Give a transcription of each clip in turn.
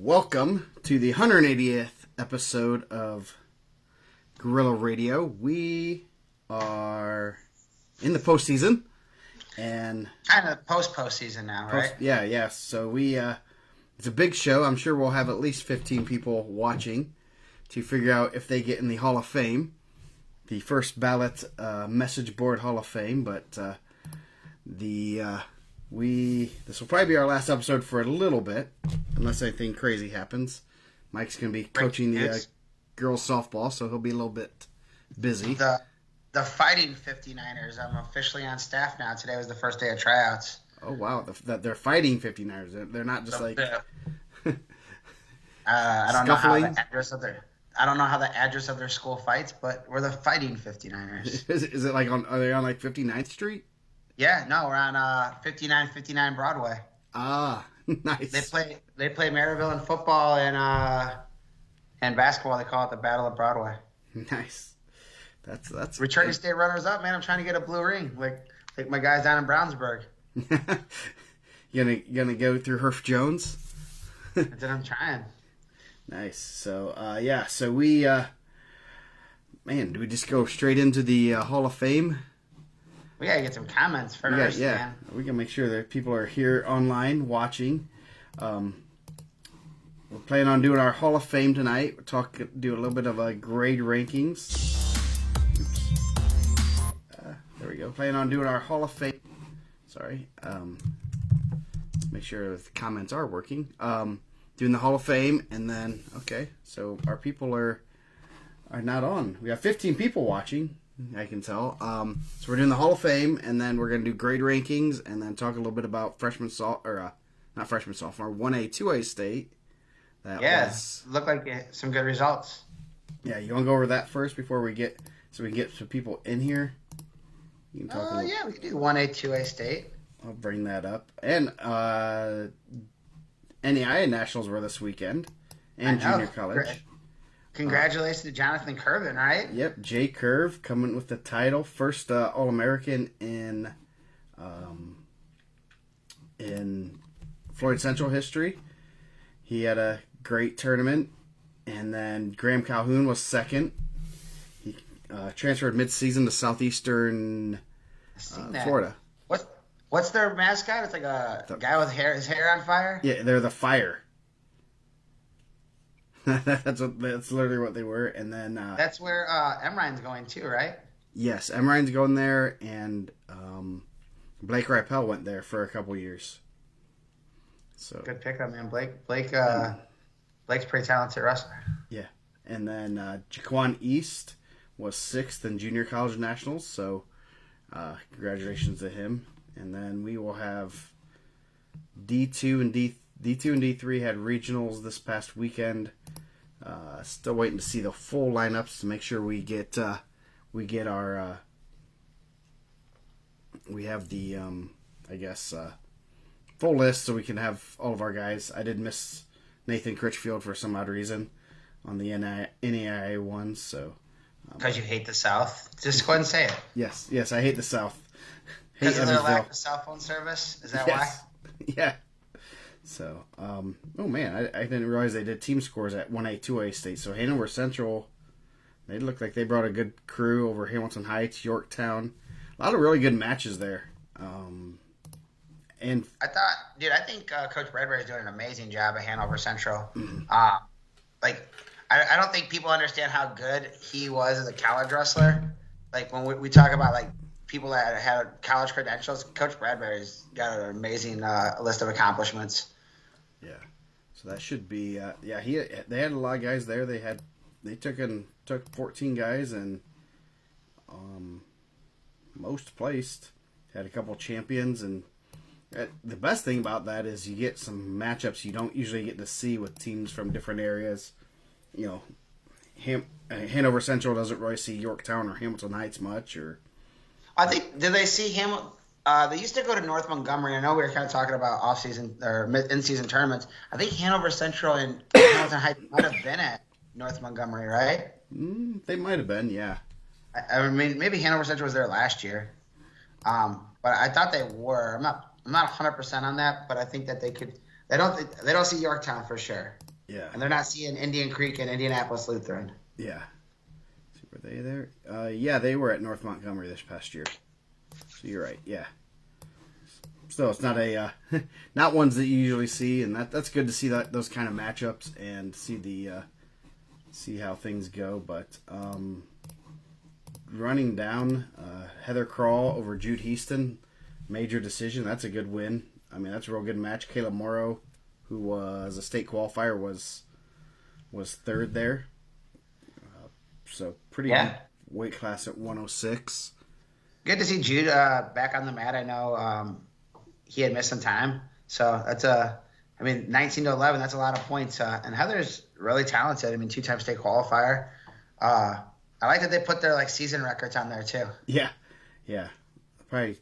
Welcome to the 180th episode of Guerrilla Radio. We are in the postseason, and kind of postseason now, right? Yeah. So it's a big show. I'm sure we'll have at least 15 people watching to figure out if they get in the Hall of Fame, the first ballot message board Hall of Fame. But this will probably be our last episode for a little bit, unless anything crazy happens. Mike's going to be coaching the girls softball, so he'll be a little bit busy. The Fighting 59ers. I'm officially on staff now. Today was the first day of tryouts. Oh wow, they're fighting 59ers. They're not just I don't know how the address of their school fights, but we're the Fighting 59ers. Is it like are they on like 59th Street? Yeah, no, we're on 5959 Broadway. Ah, nice. They play Maryville in football and basketball. They call it the Battle of Broadway. Nice. That's returning state runners up, man. I'm trying to get a blue ring, like my guys down in Brownsburg. You gonna go through Herff Jones? That's what I'm trying. Nice. So So we do we just go straight into the Hall of Fame? We gotta get some comments first. Man. We can make sure that people are here online watching. We're planning on doing our Hall of Fame tonight. We'll do a little bit of a grade rankings. There we go. Planning on doing our Hall of Fame. Sorry. Make sure the comments are working. Doing the Hall of Fame, and then so our people are not on. We have 15 people watching. I can tell. So we're doing the Hall of Fame, and then we're going to do grade rankings, and then talk a little bit about not freshman sophomore, 1A, 2A state. Looked like some good results. Yeah, you want to go over that first before we get some people in here? You can talk we can do 1A, 2A state. I'll bring that up. And NEIA Nationals were this weekend, and junior college. Great. Congratulations to Jonathan Curvin, right? Yep, Jay Curve coming with the title. First All-American in Floyd Central history. He had a great tournament. And then Graham Calhoun was second. He transferred mid-season to Southeastern Florida. What's their mascot? It's like a guy with his hair on fire? Yeah, they're the Fire. That's literally what they were, and then that's where Emrein's going too, right? Yes, Emrein's going there, and Blake Ripel went there for a couple years. So good pickup, man. Blake's pretty talented wrestler. Yeah, and then Jaquan East was 6th in junior college nationals, so congratulations to him. And then we will have D2 and D3 had regionals this past weekend. Still waiting to see the full lineups to make sure we get our we have the full list so we can have all of our guys. I did miss Nathan Critchfield for some odd reason on the NAIA one, so because you hate the South. Just go ahead and say it. Yes, I hate the South. Because of their lack of cell phone service? Is that why? Yeah. So, oh man, I didn't realize they did team scores at 1A, 2A state. So Hanover Central, they looked like they brought a good crew over Hamilton Heights, Yorktown. A lot of really good matches there. And I think Coach Bradbury is doing an amazing job at Hanover Central. Mm-hmm. I don't think people understand how good he was as a college wrestler. Like when we talk about like people that had college credentials, Coach Bradbury's got an amazing list of accomplishments. Yeah, so that should be they had a lot of guys there. They took 14 guys and most placed. Had a couple champions, and the best thing about that is you get some matchups you don't usually get to see with teams from different areas. You know, Hanover Central doesn't really see Yorktown or Hamilton Heights much, or I think did they see him? They used to go to North Montgomery. I know we were kind of talking about off-season or in-season tournaments. I think Hanover Central and Hamilton Heights might have been at North Montgomery, right? They might have been, yeah. I mean, maybe Hanover Central was there last year, but I thought they were. I'm not 100% on that, but I think that they could. They don't see Yorktown for sure. Yeah. And they're not seeing Indian Creek and Indianapolis Lutheran. Yeah. So were they there? Yeah, they were at North Montgomery this past year. So you're right. Yeah. So it's not not ones that you usually see, and that's good to see those kind of matchups and see how things go. But running down Heather Crawl over Jude Heaston, major decision. That's a good win. I mean, that's a real good match. Kayla Morrow, who was a state qualifier, was third there. So pretty good weight class at 106. Good to see Jude back on the mat. I know he had missed some time. So that's 19 to 11, that's a lot of points. And Heather's really talented. I mean, 2-time state qualifier. I like that they put their season records on there too. Yeah. Probably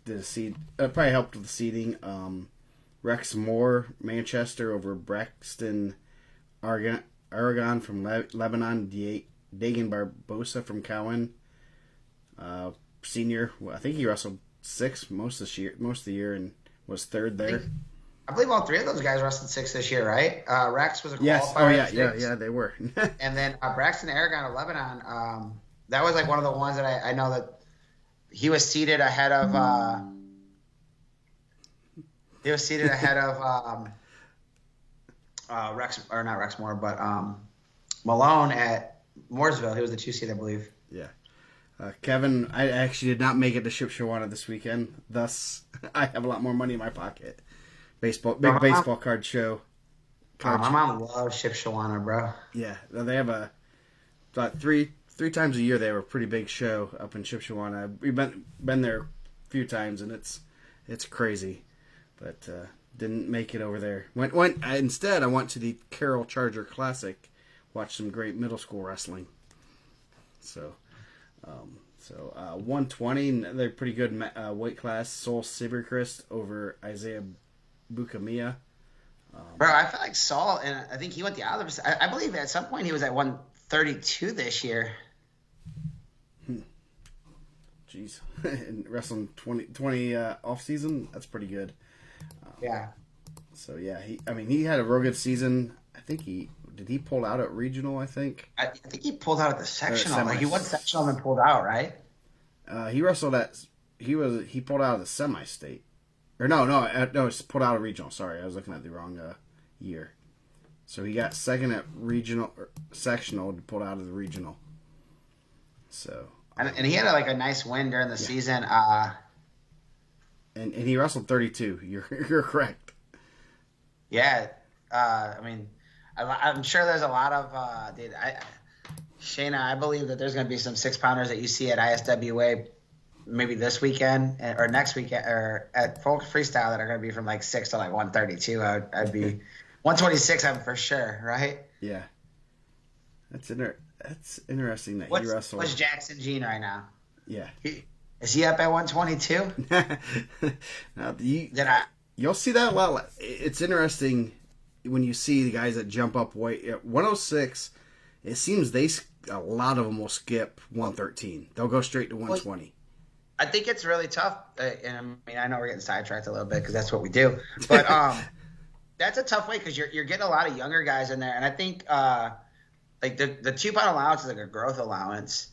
probably helped with the seeding. Rex Moore, Manchester over Braxton Aragon from Lebanon. Dagan Barbosa from Cowan. Senior, I think he wrestled 6 most of the year, and was third there. I believe all 3 of those guys wrestled 6 this year, right? Rex was a qualifier. Yes. Oh yeah, they were. And then Braxton Aragon of Lebanon, that was one of the ones that I know that he was seated ahead of. Rex, or not Rex Moore, but Malone at Mooresville. He was the 2 seed, I believe. Yeah. Kevin, I actually did not make it to Shipshawana this weekend. Thus, I have a lot more money in my pocket. Big baseball card show. My mom loves Shipshawana, bro. Yeah, they have about three times a year. They have a pretty big show up in Shipshawana. We've been there a few times, and it's crazy. But didn't make it over there. Instead, I went to the Carroll Charger Classic. Watched some great middle school wrestling. So 120, they're pretty good weight class. Sol Siberchrist over Isaiah Bukamiya. Bro, I feel like Saul, and I think he went the other. I believe at some point he was at 132 this year. Jeez, and wrestling 20 off season, that's pretty good. Yeah. So yeah, he had a real good season. I think he pull out at regional. I think he pulled out at the sectional. He won sectional and pulled out, right? He wrestled he pulled out of the semi-state. Or no, it's pulled out of regional. Sorry, I was looking at the wrong year. So he got second at regional sectional, pulled out of the regional. So and he had a nice win during the season. And he wrestled 32. You're correct. Yeah, I'm sure there's a lot of Shayna, I believe that there's going to be some 6-pounders that you see at ISWA maybe this weekend or next weekend or at Folk Freestyle that are going to be from 6 to 132. I'd be 126. I'm for sure, right? Yeah, that's interesting that he wrestled. What's Jackson Jean right now? Yeah, is he up at 122? You'll see that a lot. It's interesting when you see the guys that jump up weight. 106, it seems a lot of them will skip 113. They'll go straight to 120. I think it's really tough. And I know we're getting sidetracked a little bit because that's what we do. But that's a tough way because you're getting a lot of younger guys in there. And I think the 2-pound allowance is a growth allowance.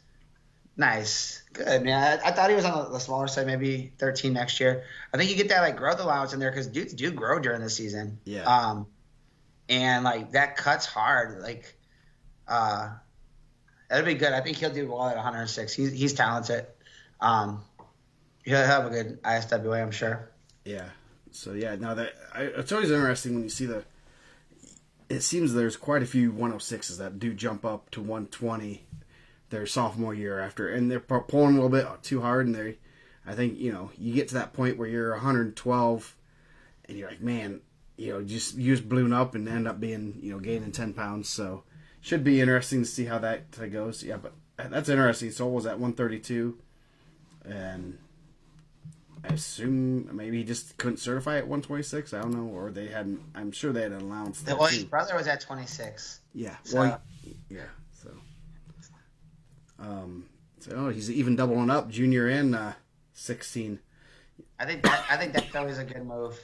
Nice. Good, man. I thought he was on the smaller side, maybe 13 next year. I think you get that growth allowance in there because dudes do grow during the season. Yeah. And that cuts hard. That'll be good. I think he'll do well at 106. He's talented. He'll have a good ISWA, I'm sure. Yeah. So yeah, it's always interesting when you see it seems there's quite a few 106s that do jump up to 120 their sophomore year after, and they're pulling a little bit too hard, and I think, you get to that point where you're 112 and you're like, man, you just balloon up and end up being, gaining 10 pounds. So should be interesting to see how that goes. Yeah, but that's interesting. Sol was at 132, and I assume maybe he just couldn't certify at 126. I don't know, or they hadn't. I'm sure they had an allowance. Well, his brother was at 26. Yeah. So. Well, yeah. So he's even doubling up, junior and 16. I think that's always a good move.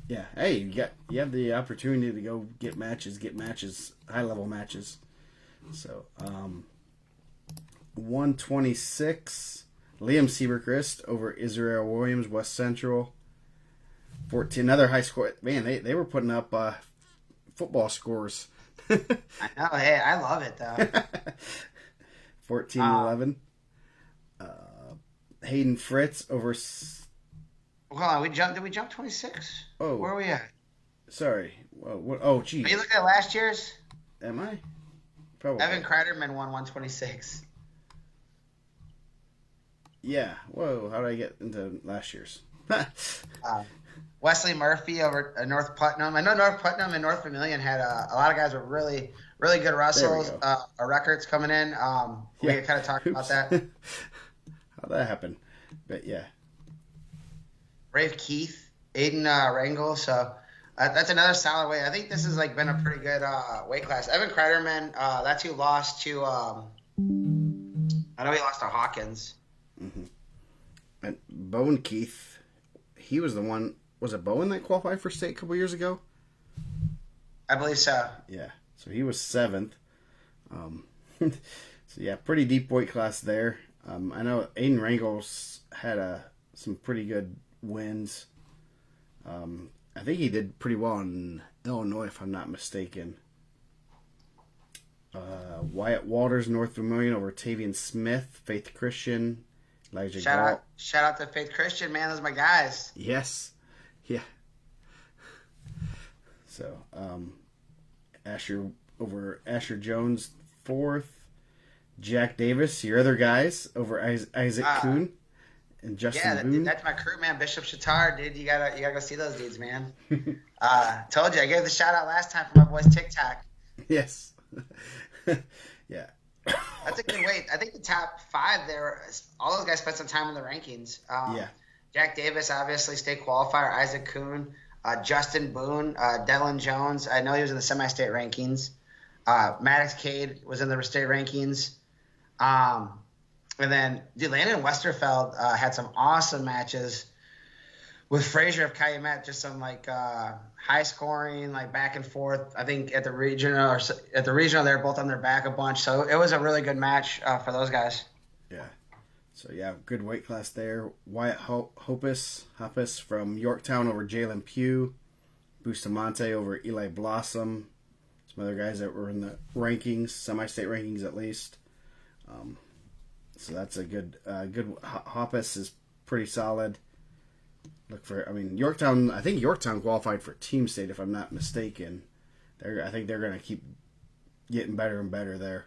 Yeah. Hey, you have the opportunity to go get matches, high level matches. So 126, Liam Sieberchrist over Israel Williams, West Central. 14, another high score. Man, they were putting up football scores. I know. Hey, I love it though. 14-11. Hayden Fritz over. Hold on, did we jump 26? Oh, where are we at? Sorry. Well, oh, geez. Are you looking at last year's? Am I? Probably. Evan Kreiderman won 126. Yeah. Whoa. How did I get into last year's? Wesley Murphy over North Putnam. I know North Putnam and North Vermilion had a lot of guys with really, really good wrestles, records coming in. We kind of talked about that. How'd that happen? But yeah. Rafe Keith, Aiden Rangel. So that's another solid weight. I think this has been a pretty good weight class. Evan Kreiderman, that's who lost to. I know he lost to Hawkins. Mm-hmm. And Bowen Keith, he was the one. Was it Bowen that qualified for state a couple years ago? I believe so. Yeah. So he was 7th. So yeah, pretty deep weight class there. I know Aiden Rangels had some pretty good wins. I think he did pretty well in Illinois, if I'm not mistaken. Wyatt Walters, North Vermilion over Tavian Smith, Faith Christian, Elijah Galt. Shout out to Faith Christian, man. Those are my guys. Yes. Yeah. So, Asher Jones, 4th. Jack Davis, your other guys, over Isaac Kuhn and Justin Boone. That's my crew, man. Bishop Chatard, dude. You gotta go see those dudes, man. Told you, I gave the shout out last time for my boys TikTok. Yes. Yeah. That's a good weight. I think the top 5 there, all those guys spent some time in the rankings. Yeah. Jack Davis, obviously, state qualifier. Isaac Kuhn, Justin Boone, Dylan Jones. I know he was in the semi-state rankings. Maddox Cade was in the state rankings. And then, dude, Landon Westerfeld had some awesome matches with Frazier of Calumet. Just some high scoring, back and forth. I think at the regional they're both on their back a bunch. So it was a really good match for those guys. Yeah. So yeah, good weight class there. Wyatt Hoppus from Yorktown over Jalen Pugh. Bustamante over Eli Blossom. Some other guys that were in the rankings, semi-state rankings at least. So that's a good. Hoppus is pretty solid. Yorktown. I think Yorktown qualified for team state, if I'm not mistaken. I think they're going to keep getting better and better there.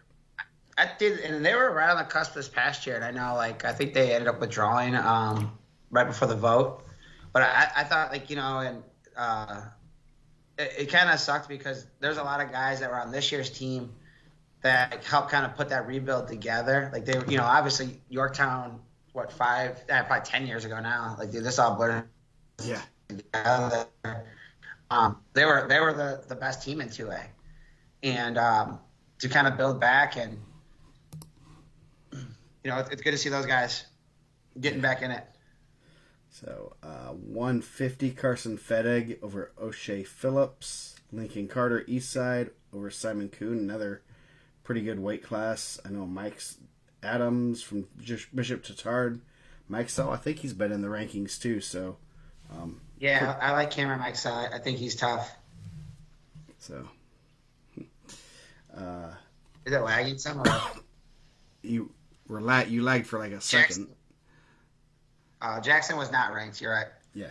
I did, and they were right on the cusp this past year. And I know, I think they ended up withdrawing right before the vote. But I thought, it kind of sucked because there's a lot of guys that were on this year's team that helped kind of put that rebuild together. They, obviously Yorktown, probably 10 years ago now. This all blurred. Yeah. Together. They were the best team in 2A, and to kind of build back, and it's good to see those guys getting back in it. So 150 Carson Fettig over O'Shea Phillips, Lincoln Carter Eastside over Simon Kuhn, another pretty good weight class. I know Mike Adams from Bishop Chatard. Mike Sell, I think he's been in the rankings too. So I like Cameron Mike Sell. I think he's tough. So is it lagging somewhere? You lagged for a second. Jackson was not ranked. You're right. Yeah.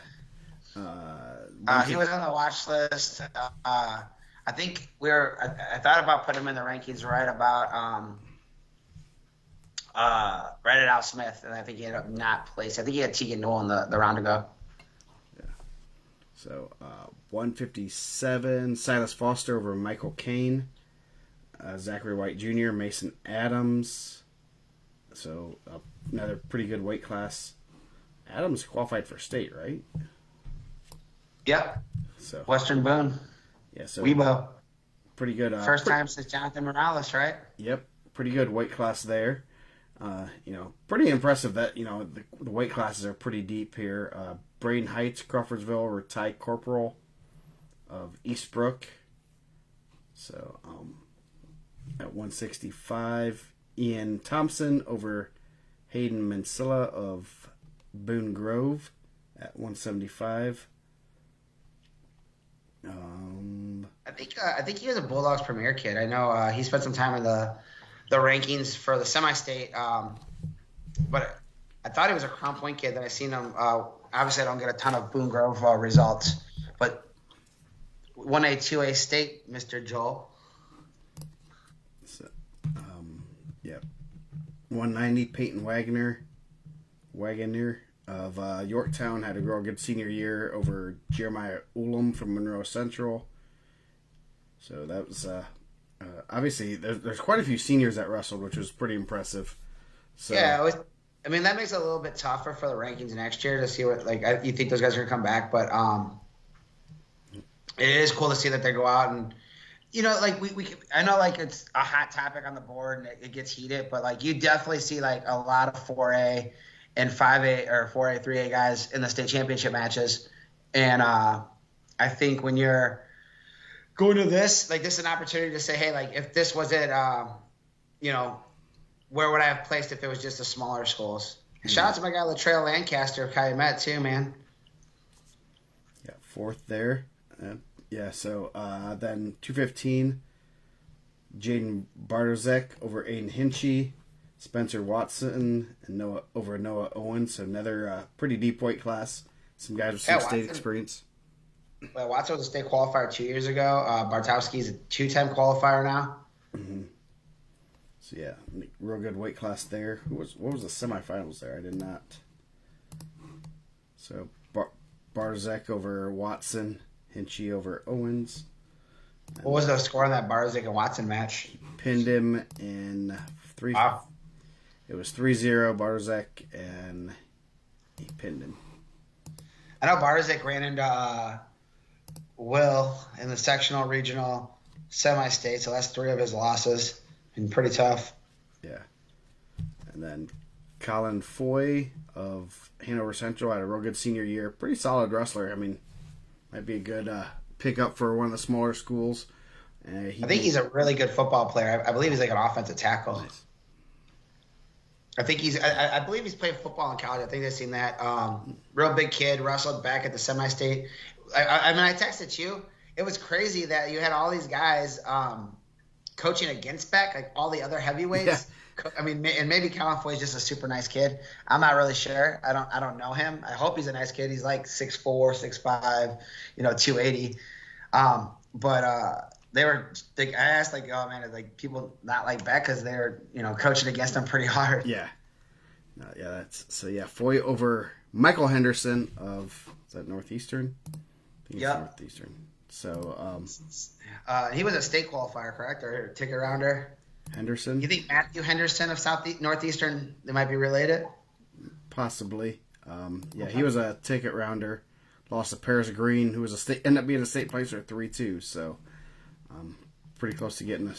He was on the watch list. I think I thought about putting him in the rankings right at Al Smith, and I think he ended up not placed. I think he had Tegan Newell in the round to go. Yeah. So 157 Silas Foster over Michael Kane, Zachary White Jr., Mason Adams. So another pretty good weight class. Adams qualified for state, right? Yep. So Western Boone. Yeah. So Weibo. Pretty good. First time since Jonathan Morales, right? Yep. Pretty good weight class there. Pretty impressive that the weight classes are pretty deep here. Braden Heights, Crawfordsville, over Ty Corporal of Eastbrook. So at 165, Ian Thompson over Hayden Mansilla of Boone Grove at 175. I think he was a Bulldogs premier kid. I know he spent some time in the rankings for the semi-state, but I thought he was a Crown Point kid. Then I seen him. Obviously, I don't get a ton of Boone Grove results, but 1A, 2A state, Mr. Joel. So, 190, Peyton Wagner of Yorktown had a real good senior year over Jeremiah Ulam from Monroe Central. So that was obviously there's quite a few seniors that wrestled, which was pretty impressive. So yeah, I mean that makes it a little bit tougher for the rankings next year to see what you think those guys are gonna come back, but it is cool to see that they go out and I know it's a hot topic on the board and it gets heated, but you definitely see a lot of 4A and 5A or 4A, 3A guys in the state championship matches. And I think when you're going to this, this is an opportunity to say, hey, if this was it, where would I have placed if it was just the smaller schools? Mm-hmm. Shout out to my guy Latrell Lancaster of Calumet too, man. Yeah, fourth there. So then 215, Jaden Bartozek over Aiden Hinchy, Spencer Watson and Noah Owens. So another pretty deep weight class. Some guys with some state experience. Well, Watson was a state qualifier 2 years ago. Bartowski's a 2-time qualifier now. Mm-hmm. So yeah, real good weight class there. What was the semifinals there? I did not. So Bartozek over Watson, Hinchy over Owens. What was the score on that Bartozek and Watson match? Pinned him in 3. Wow. It was 3-0 Bartozek, and he pinned him. I know Bartozek ran into Will in the sectional, regional, semi-state, so that's 3 of his losses. And pretty tough. Yeah. And then Colin Foy of Hanover Central had a real good senior year. Pretty solid wrestler. I mean, might be a good pickup for one of the smaller schools. I think he's a really good football player. I believe he's an offensive tackle. Nice. I believe he's played football in college. I think they've seen that. Real big kid, wrestled back at the semi-state. I mean, I texted you. It was crazy that you had all these guys coaching against Beck, all the other heavyweights. Yeah. I mean, and maybe Colin Foy is just a super nice kid. I'm not really sure. I don't know him. I hope he's a nice kid. He's 6'4", 6'5", 280. But I asked oh man, people not like Beck because they're coaching against him pretty hard. Yeah. Foy over Michael Henderson of Northeastern. Yeah. Northeastern. So he was a state qualifier, correct, or a ticket rounder? Henderson. You think Matthew Henderson of Northeastern, they might be related? Possibly. He was a ticket rounder. Lost to Paris Green, who was ended up being a state placer at 3-2. So pretty close to getting a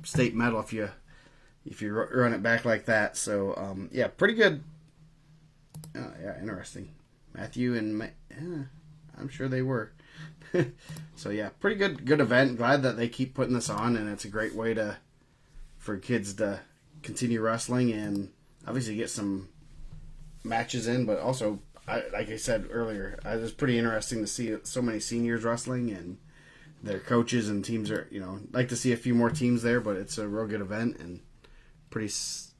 state medal if you run it back like that. So pretty good. Interesting. Matthew and I'm sure they were. So pretty good event. Glad that they keep putting this on, and it's a great way for kids to continue wrestling and obviously get some matches in. But also, like I said earlier, it was pretty interesting to see so many seniors wrestling and their coaches and teams are like to see a few more teams there. But it's a real good event and pretty sure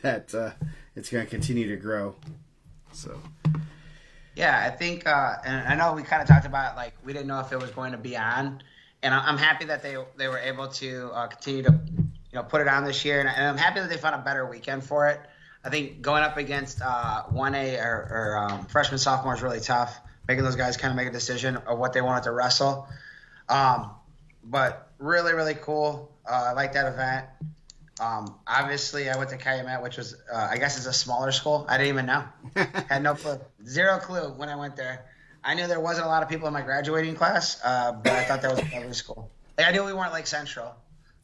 that it's going to continue to grow. So. Yeah, I think, and I know we kind of talked about we didn't know if it was going to be on, and I'm happy that they were able to continue to put it on this year, and I'm happy that they found a better weekend for it. I think going up against 1A or freshman sophomore is really tough, making those guys kind of make a decision of what they wanted to wrestle. But really, really cool. I like that event. Obviously, I went to Calumet, which was, I guess, is a smaller school. I didn't even know. Had no clue. Zero clue when I went there. I knew there wasn't a lot of people in my graduating class, but I thought that was a lovely school. I knew we weren't Central,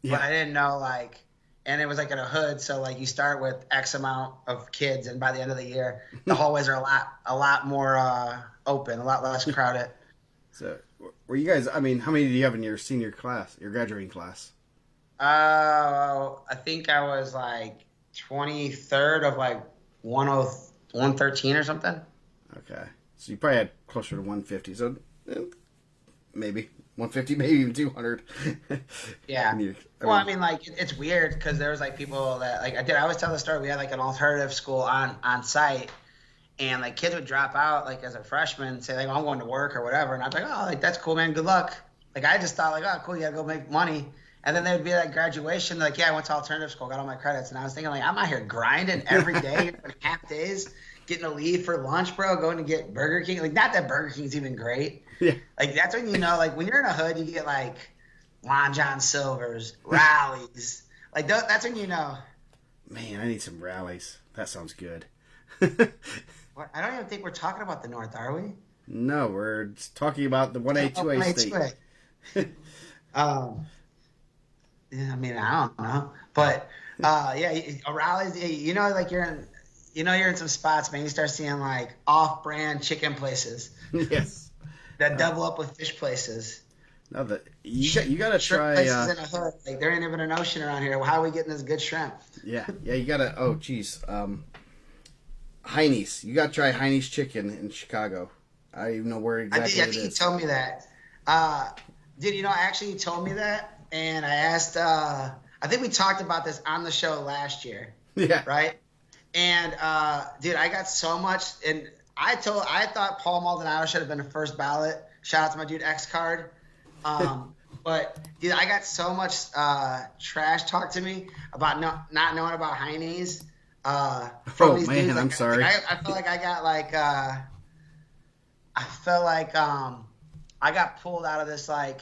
but I didn't know and it was like in a hood. So like you start with X amount of kids, and by the end of the year, the hallways are a lot more open, a lot less crowded. So, were you guys? I mean, how many do you have in your senior class, your graduating class? I think I was like 23rd of like 113 or something. Okay, so you probably had closer to 150. So maybe 150, maybe even 200. Yeah. I mean, like it's weird because there was like people that like I always tell the story. We had like an alternative school on site, and like kids would drop out like as a freshman, say like, oh, I'm going to work or whatever, and I'd be like, oh, like that's cool, man, good luck. Like I just thought like, oh, cool, you gotta go make money. And then they would be like graduation, like, yeah, I went to alternative school, got all my credits, and I was thinking like, I'm out here grinding every day, half days, getting to leave for lunch, bro, going to get Burger King. Like, not that Burger King's even great. Yeah. Like that's when you know, like when you're in a hood, you get like Lon John Silver's, rallies. Like that's when you know. Man, I need some rallies. That sounds good. I don't even think we're talking about the North, are we? No, we're just talking about the 1A, 2A state. Yeah, I mean, I don't know, but yeah, rallies. You know, like you're in some spots, man. You start seeing like off-brand chicken places. Yes. That double up with fish places. No, you gotta try. Places in a hood, like there ain't even an ocean around here. How are we getting this good shrimp? Yeah, you gotta. Oh, geez, Heine's. You gotta try Heine's chicken in Chicago. I don't even know where exactly I think you told me that. Actually, you told me that. And I asked, I think we talked about this on the show last year. Yeah. Right? And, dude, I got so much. And I thought Paul Maldonado should have been the first ballot. Shout out to my dude X Card. But, dude, I got so much trash talked to me about not knowing about Heine's. Oh, man, like, I'm sorry. I feel like I got like, I got pulled out of this, like,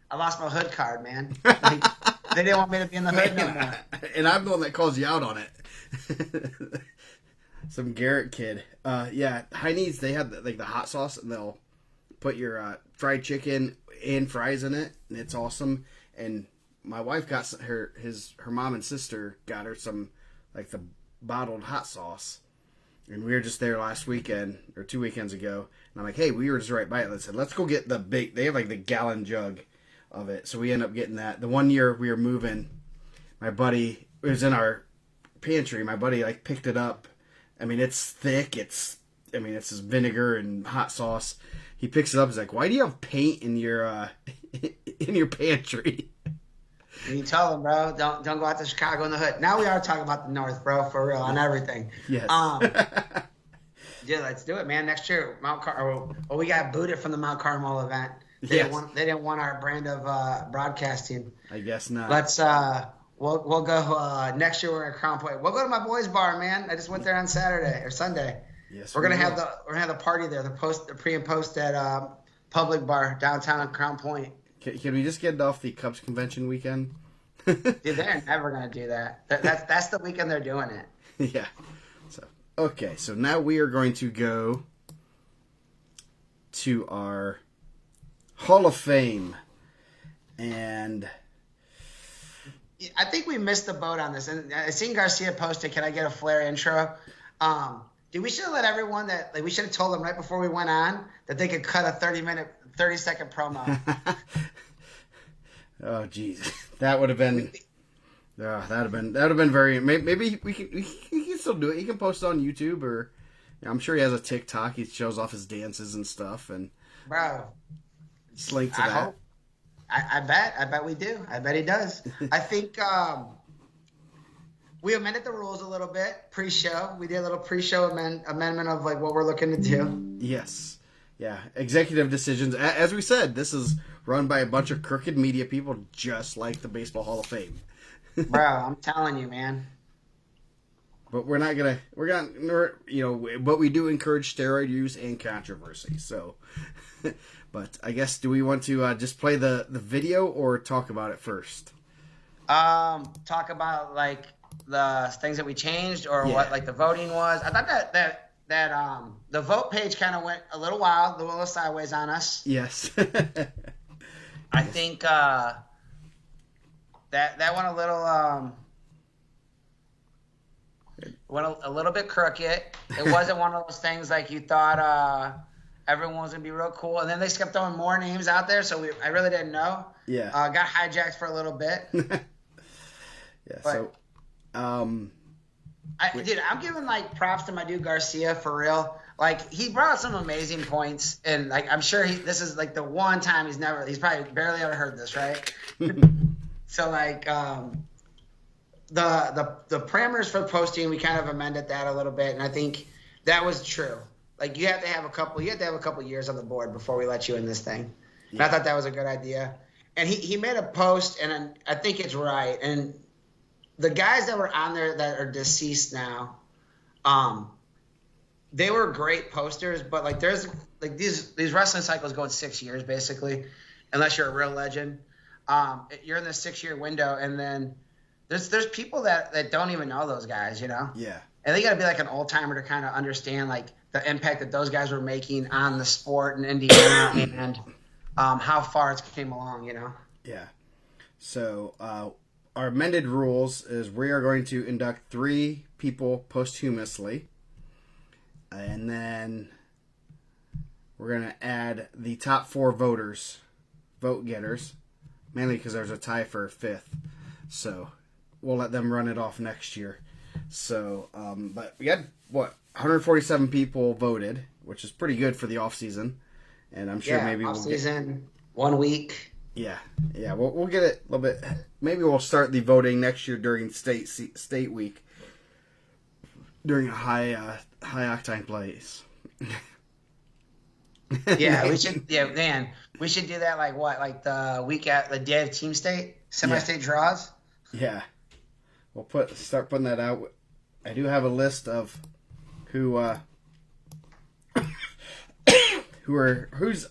I lost my hood card, man. Like, they didn't want me to be in the hood no more. And I'm the one that calls you out on it. Some Garrett kid. Yeah, Heine's, they have like the hot sauce, and they'll put your fried chicken and fries in it, and it's awesome. And my wife got her mom and sister got her some like the bottled hot sauce. And we were just there last weekend or 2 weekends ago, and I'm like, hey, we were just right by it. I said, let's go get they have like the gallon jug of it. So we end up getting that. The one year we were moving, my buddy, it was in our pantry. My buddy like picked it up. I mean, it's thick. It's this vinegar and hot sauce. He picks it up. He's like, why do you have paint in your pantry? And you tell them, bro, don't go out to Chicago in the hood. Now we are talking about the North, bro, for real, on everything. Yes. Yeah, let's do it, man. Next year, we got booted from the Mount Carmel event. They didn't want our brand of broadcasting. I guess not. Let's we'll go next year. We're at Crown Point. We'll go to my boys' bar, man. I just went there on Saturday or Sunday. Yes, we're gonna have the party there. The pre and post at Public Bar downtown Crown Point. Can we just get it off the Cubs convention weekend? Dude, they're never gonna do that. That's the weekend they're doing it. Yeah. So now we are going to go to our Hall of Fame, and I think we missed the boat on this. And I seen Garcia posted, "Can I get a Flair intro?" Dude, we should have let everyone we should have told them right before we went on that they could cut a 30-second promo. Oh, geez, that would have been. That would have been very. Maybe we can still do it. He can post it on YouTube, or I'm sure he has a TikTok. He shows off his dances and stuff, and bro, just link to that. Hope. I bet we do. I bet he does. I think we amended the rules a little bit pre-show. We did a little pre-show amendment of like what we're looking to do. Yes. Yeah. Executive decisions. As we said, this is run by a bunch of crooked media people just like the Baseball Hall of Fame. Bro, I'm telling you, man. But we're gonna, but we do encourage steroid use and controversy. So, but I guess, do we want to just play the video or talk about it first? Talk about like the things that we changed or what like the voting was. I thought that the vote page kind of went a little wild, a little sideways on us. Yes. I think that went a little went a little bit crooked. It wasn't one of those things like you thought everyone was gonna be real cool, and then they kept throwing more names out there, so I really didn't know. Yeah. Got hijacked for a little bit. Yeah. But, So, I'm giving like props to my dude Garcia for real. Like he brought up some amazing points, and like I'm sure this is like the one time he's probably barely ever heard this, right? So like the parameters for posting, we kind of amended that a little bit, and I think that was true. Like you have to have a couple years on the board before we let you in this thing. And I thought that was a good idea. And he made a post, and I think it's right. And the guys that were on there that are deceased now, they were great posters, but like there's like these wrestling cycles go in 6 years basically, unless you're a real legend. You're in the 6-year window, and then there's people that don't even know those guys, you know? Yeah. And they got to be like an old timer to kind of understand like the impact that those guys were making on the sport in Indiana and how far it's came along, you know? Yeah. So our amended rules is we are going to induct 3 people posthumously, and then we're going to add the top 4 vote getters, mainly because there's a tie for 5th. So we'll let them run it off next year. So, but we had 147 people voted, which is pretty good for the off season, and I'm sure maybe off season 1 week. Yeah. We'll get it a little bit. Maybe we'll start the voting next year during state week, during a high octane place. Yeah, we should. Yeah, man, we should do that. Like the week at the day of team state semi-state draws. Yeah, we'll start putting that out. I do have a list of who's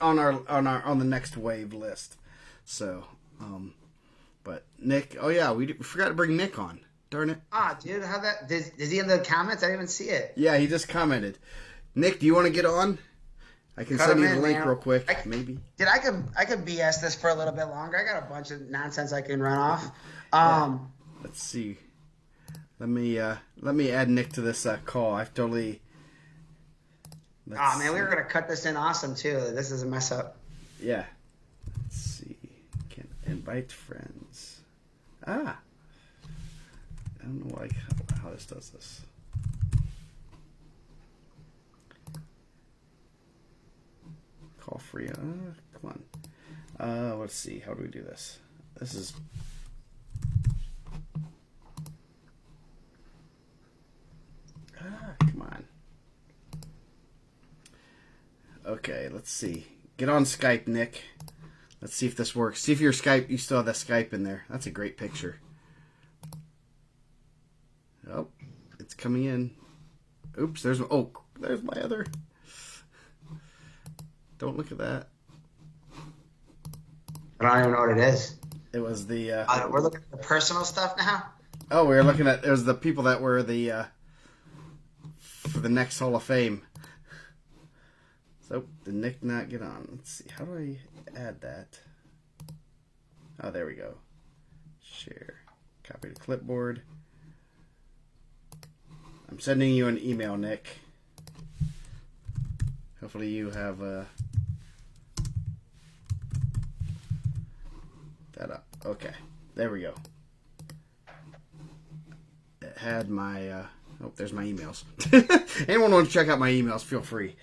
on the next wave list. So, but Nick, we forgot to bring Nick on. Darn it! Dude, is he in the comments? I didn't even see it. Yeah, he just commented. Nick, do you want to get on? I can send you the link real quick, maybe. Dude, I could BS this for a little bit longer. I got a bunch of nonsense I can run off. Let's see. Let me add Nick to this call. I've totally. We were gonna cut this in awesome too. This is a mess up. Yeah. Let's see. Can invite friends. I don't know how this does this. Call free. Come on. Let's see. How do we do this? This is. Come on. Okay, let's see. Get on Skype, Nick. Let's see if this works. See if your Skype, you still have that Skype in there. That's a great picture. Oh, it's coming in. Oops, there's my other. Don't look at that. I don't even know what it is. It was the. We're looking at the personal stuff now. Oh, we were looking at. It was the people that were the for the next Hall of Fame. So did Nick not get on? Let's see. How do I add that? Oh, there we go. Share. Copy to clipboard. I'm sending you an email, Nick. Hopefully you have that up. Okay, there we go. It had my there's my emails. Anyone want to check out my emails, feel free.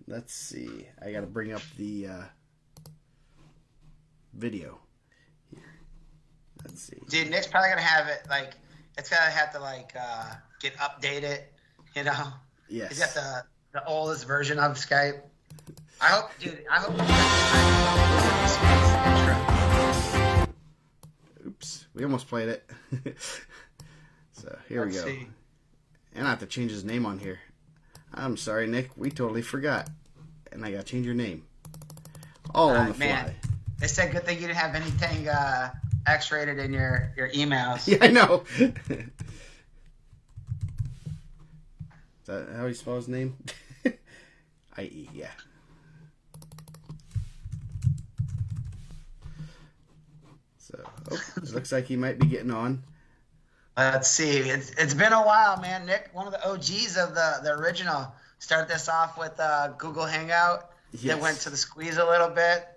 Let's see. I got to bring up the video here. Let's see. Dude, Nick's probably gonna have it it's gonna have to get updated, you know. Yes. He's got the oldest version of Skype. I hope. Oops, we almost played it. So here we go. See. And I have to change his name on here. I'm sorry, Nick. We totally forgot. And I got to change your name. All on the fly. Man. They said good thing you didn't have anything X-rated in your emails. Yeah, I know. Is that how you spell his name? I-E, yeah. So, it looks like he might be getting on. Let's see. It's been a while, man. Nick, one of the OGs of the original. Start this off with Google Hangout. Yes. Then went to the squeeze a little bit.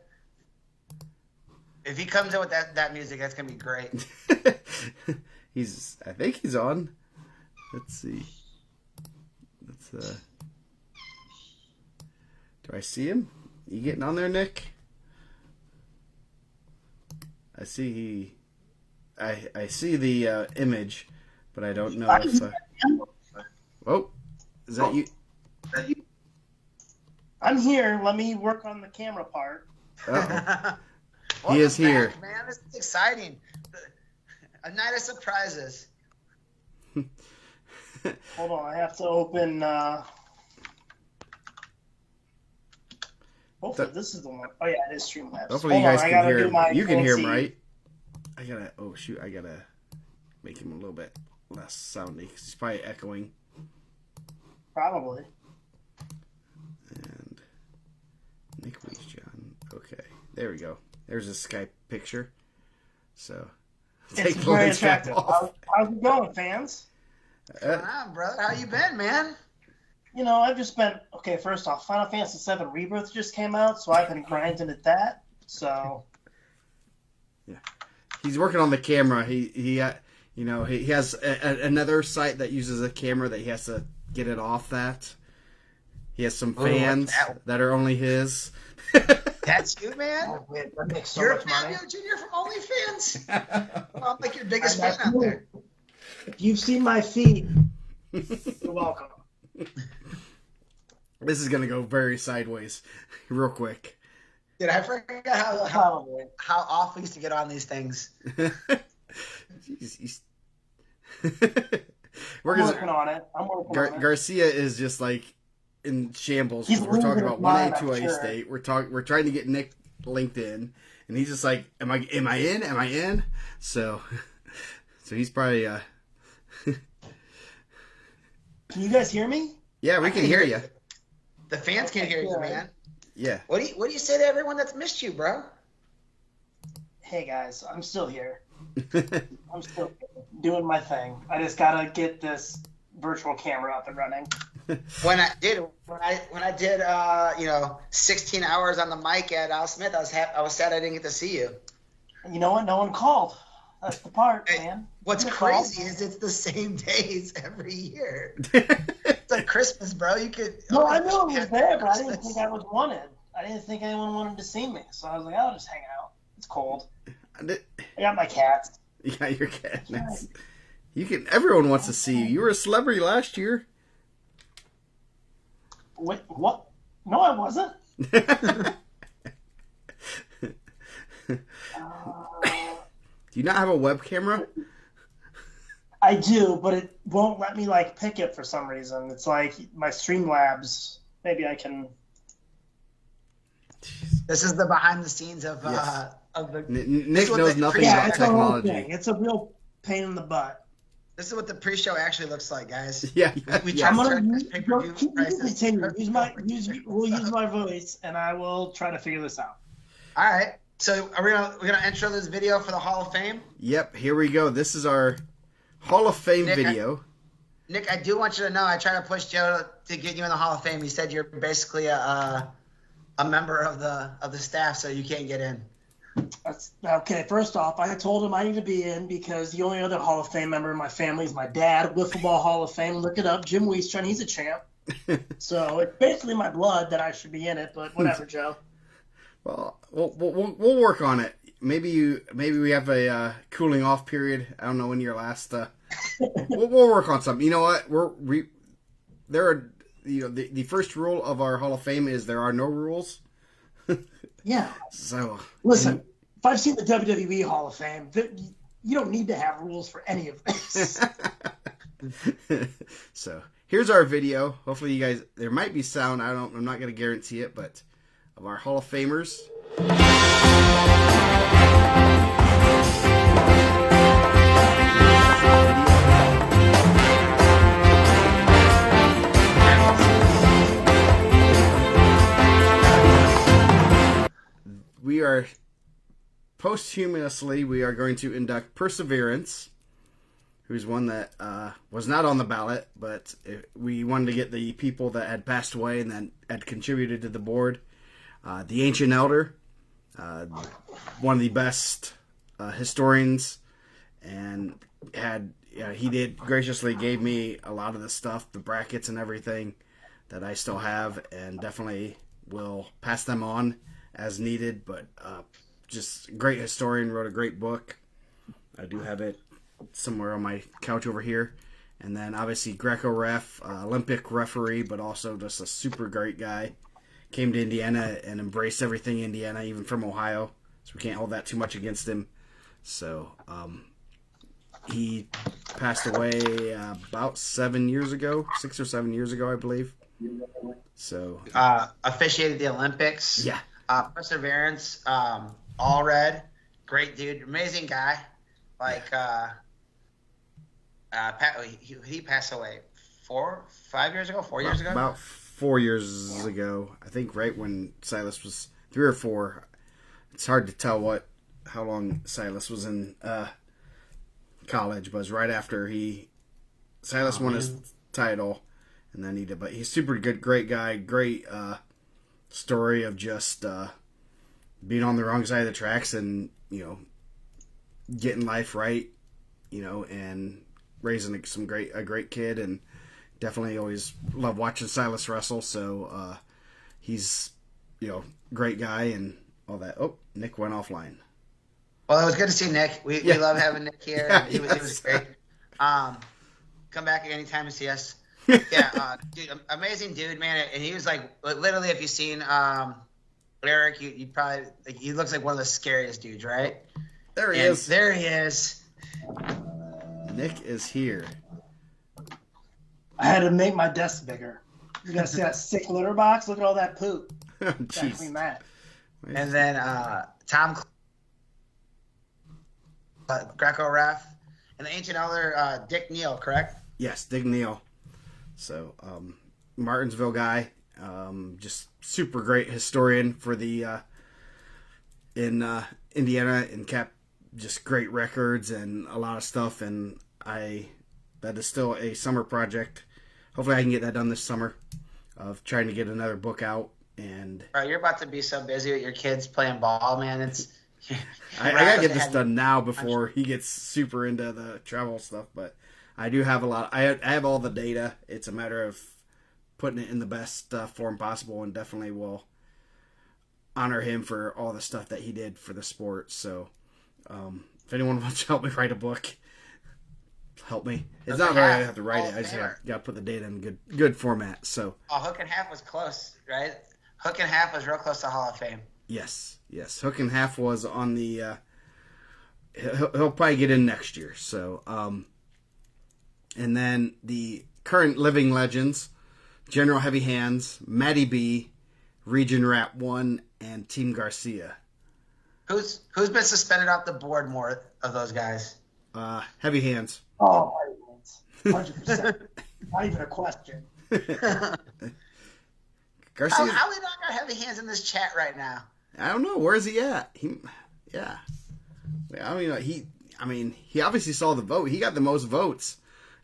If he comes in with that music, that's gonna be great. I think he's on. Let's see. Do I see him? You getting on there, Nick? I see I see the image, but I don't know if. Oh, is that you? I'm here. Let me work on the camera part. He is here. Back, man, this is exciting. A night of surprises. Hold on, I have to open. Hopefully, this is the one. Oh yeah, it is Streamlabs. Hopefully, you guys can hear him. You can hear him, right? I gotta make him a little bit less soundy because he's probably echoing. Probably. And Nick John. Okay, there we go. There's a Skype picture. So it's very attractive. How's it going, fans? What's going on, brother? How you been, man? You know, I've just been first off, Final Fantasy VII Rebirth just came out, so I've been grinding at that. So yeah, he's working on the camera. He has another site that uses a camera that he has to get it off that. He has some fans that are only his. That's you, man. Oh, man, that makes so You're much money. Fabio Jr. from OnlyFans. Well, I'm like your biggest fan out there. If you've seen my feet, you're welcome. This is gonna go very sideways, real quick. Dude, I forgot how off we used to get on these things. Jeez, I'm working on it. Garcia is just like in shambles. We're talking about 1A, 2A state. We're trying to get Nick linked in, and he's just like, "Am I in? Am I in?" So he's probably. Can you guys hear me? Yeah, we can hear you. The fans can hear you, man. Yeah. What do you say to everyone that's missed you, bro? Hey guys, I'm still here. I'm still doing my thing. I just gotta get this virtual camera up and running. When I did 16 hours on the mic at Al Smith, I was sad I didn't get to see you. You know what? No one called. That's the part, Hey, man. What's crazy is it's the same days every year. It's like Christmas, bro. You could. No, I knew it was there, but I didn't think I was wanted. I didn't think anyone wanted to see me, so I was like, I'll just hang out. It's cold. I got my cats. You got your cat. Nice. You can. Everyone wants to see you. You were a celebrity last year. Wait, what? No, I wasn't. Do you not have a web camera? I do, but it won't let me pick it for some reason. It's like my Streamlabs. Maybe I can. This is the behind the scenes of Yes. the. Nick knows nothing Yeah, about it's a whole technology. thing. It's a real pain in the butt. This is what the pre-show actually looks like, guys. Yeah. We yeah. try I'm to gonna turn this use, pay-per-view prices. continue. We'll use my voice, and I will try to figure this out. All right. So we're gonna intro this video for the Hall of Fame. Yep. Here we go. This is our Hall of Fame Nick, video. Nick, I do want you to know I try to push Joe to get you in the Hall of Fame. He said you're basically a member of the staff, so you can't get in. That's, okay, first off, I told him I need to be in because the only other Hall of Fame member in my family is my dad, Wiffle Ball Hall of Fame. Look it up, Jim Wiestron. He's a champ. So it's basically my blood that I should be in it, but whatever, Joe. Well, we'll work on it. Maybe we have a cooling off period. I don't know when your last. We'll work on something. You know what? There are the first rule of our Hall of Fame is there are no rules. Yeah. So listen, if I've seen the WWE Hall of Fame, you don't need to have rules for any of this. So here's our video. Hopefully you guys. There might be sound. I'm not going to guarantee it, but of our Hall of Famers. We are posthumously, we are going to induct Perseverance, who's one that was not on the ballot, but we wanted to get the people that had passed away and that had contributed to the board. The Ancient Elder, one of the best historians, and he did graciously gave me a lot of the stuff, the brackets and everything that I still have, and definitely will pass them on as needed. But just great historian, wrote a great book. I do have it somewhere on my couch over here. And then obviously Greco ref, Olympic referee, but also just a super great guy. Came to Indiana and embraced everything Indiana, even from Ohio. So we can't hold that too much against him. So he passed away about 7 years ago, 6 or 7 years ago, I believe. So officiated the Olympics. Yeah. Perseverance, all red, great dude, amazing guy. Like he passed away 4 years ago. About 4 years ago, I think, right when Silas was 3 or 4. It's hard to tell how long Silas was in college, but it was right after Silas won his title, and then he did. But he's super good, great guy, great story of just being on the wrong side of the tracks and getting life right, and raising a great kid, and definitely always love watching Silas wrestle. So he's great guy and all that. Oh, Nick went offline. Well, it was good to see Nick. We love having Nick here. Yeah, he was great. Come back anytime and see us. Yeah, dude, amazing dude, man. And he was like, literally, if you've seen Eric, you probably he looks like one of the scariest dudes, right? There he is. There he is. Nick is here. I had to make my desk bigger. You gotta see that sick litter box? Look at all that poop. Jeez. Clean that. And then Tom Greco ref, and the Ancient Elder Dick Neal, correct? Yes, Dick Neal. So Martinsville guy, just super great historian for the in Indiana, and kept just great records and a lot of stuff. And that is still a summer project. Hopefully I can get that done this summer, of trying to get another book out. And Bro, you're about to be so busy with your kids playing ball, man. It's I gotta get this done now before he gets super into the travel stuff. But I do have a lot. I have all the data. It's a matter of putting it in the best form possible, and definitely will honor him for all the stuff that he did for the sport. So if anyone wants to help me write a book, help me. It's not very I have to write it. I just got to put the data in good format. So Hook and Half was close, right? Hook and Half was real close to Hall of Fame. Yes. Hook and Half was on the. He'll probably get in next year. So and then the current living legends: General Heavy Hands, Matty B, Region Rat 1, and Team Garcia. Who's been suspended off the board more of those guys? Heavy Hands. Oh, 100%. Not even a question. Garcia. How we not got Heavy Hands in this chat right now? I don't know. Where is he at? Yeah. I mean, he obviously saw the vote. He got the most votes.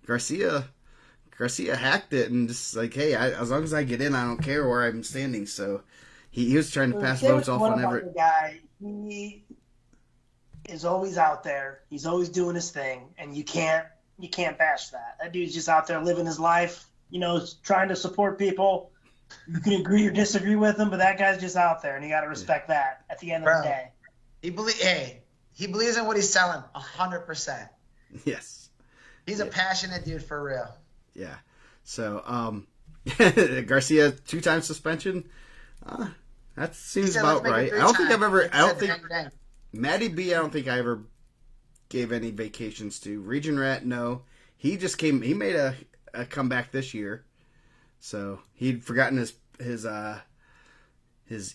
Garcia hacked it and just like, hey, as long as I get in, I don't care where I'm standing. So he was trying to pass votes off on every guy. He is always out there. He's always doing his thing, and you can't bash that. That dude's just out there living his life. Trying to support people. You can agree or disagree with him, but that guy's just out there, and you got to respect that. At the end of the day, he believes in what he's selling 100%. Yes. He's a passionate dude for real. Yeah. So, Garcia 2-time suspension. That seems about right. I don't think Matty B, I don't think I ever gave any vacations to. Region Rat, no. He made a comeback this year. So he'd forgotten his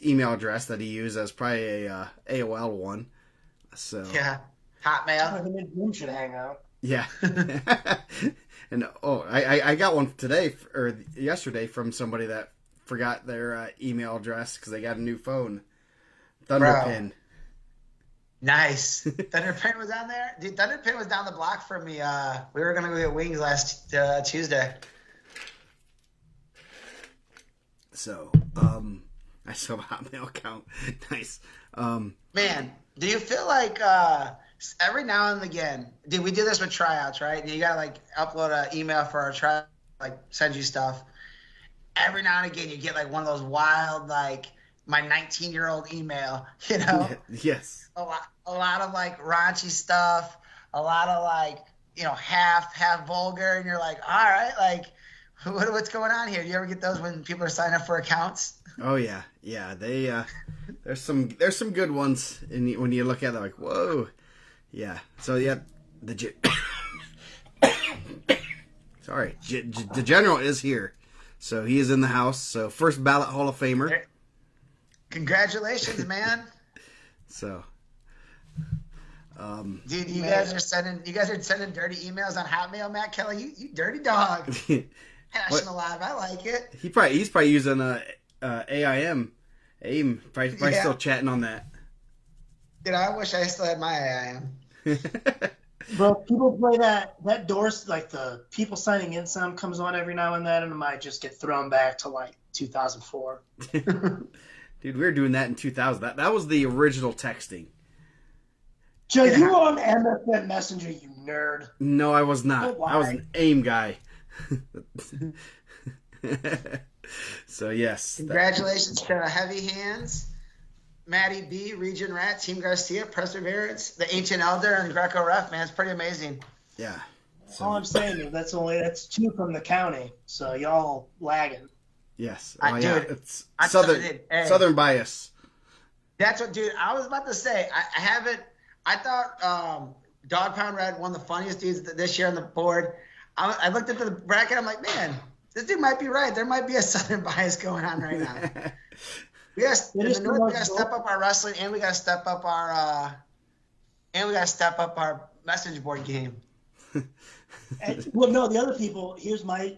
email address that he used as probably a AOL one. So yeah, Hotmail. Him and Jim should hang out. Yeah. And I got one today or yesterday from somebody that forgot their email address because they got a new phone. Thunderpin. Nice. Thunderpin was down there? Dude, Thunderpin was down the block from me. We were going to go get wings last Tuesday. So, I still have a Hotmail account. Nice. Man, do you feel like every now and again, dude, we do this with tryouts, right? You got to like upload an email for our tryout, like send you stuff. Every now and again, you get like one of those wild, like my 19-year-old email, you know? Yes. A lot of like raunchy stuff, a lot of like, you know, half vulgar. And you're like, all right, like what's going on here? Do you ever get those when people are signing up for accounts? Oh yeah. Yeah. They, there's some good ones. And when you look at it, like, whoa. Yeah. So yeah, sorry. The general is here. So he is in the house. So first ballot Hall of Famer. Congratulations, man. So, dude, you guys are sending dirty emails on Hotmail, Matt Kelly. You dirty dog. Passion alive. I like it. He's probably using AIM. Probably Yeah. still chatting on that. Dude, I wish I still had my AIM. Bro, people play that Doors, like the people signing in sound comes on every now and then, and it might just get thrown back to like 2004. Dude, we were doing that in 2000. That was the original texting. Joe, you were on MSN Messenger, you nerd. No, I was not. I was an AIM guy. So, yes. Congratulations to Heavy Hands, Matty B, Region Rat, Team Garcia, Perseverance, the Ancient Elder, and Greco Ref. Man, it's pretty amazing. Yeah. All I'm saying is that's two from the county, so y'all lagging. Yes. Dude, it's I'm Southern bias. That's what, dude. I was about to say. I haven't. I thought Dog Pound Red, one of the funniest dudes this year on the board. I looked at the bracket. I'm like, man, this dude might be right. There might be a Southern bias going on right now. We got to step up our wrestling, and we got to step up our message board game. Well, no, the other people. Here's my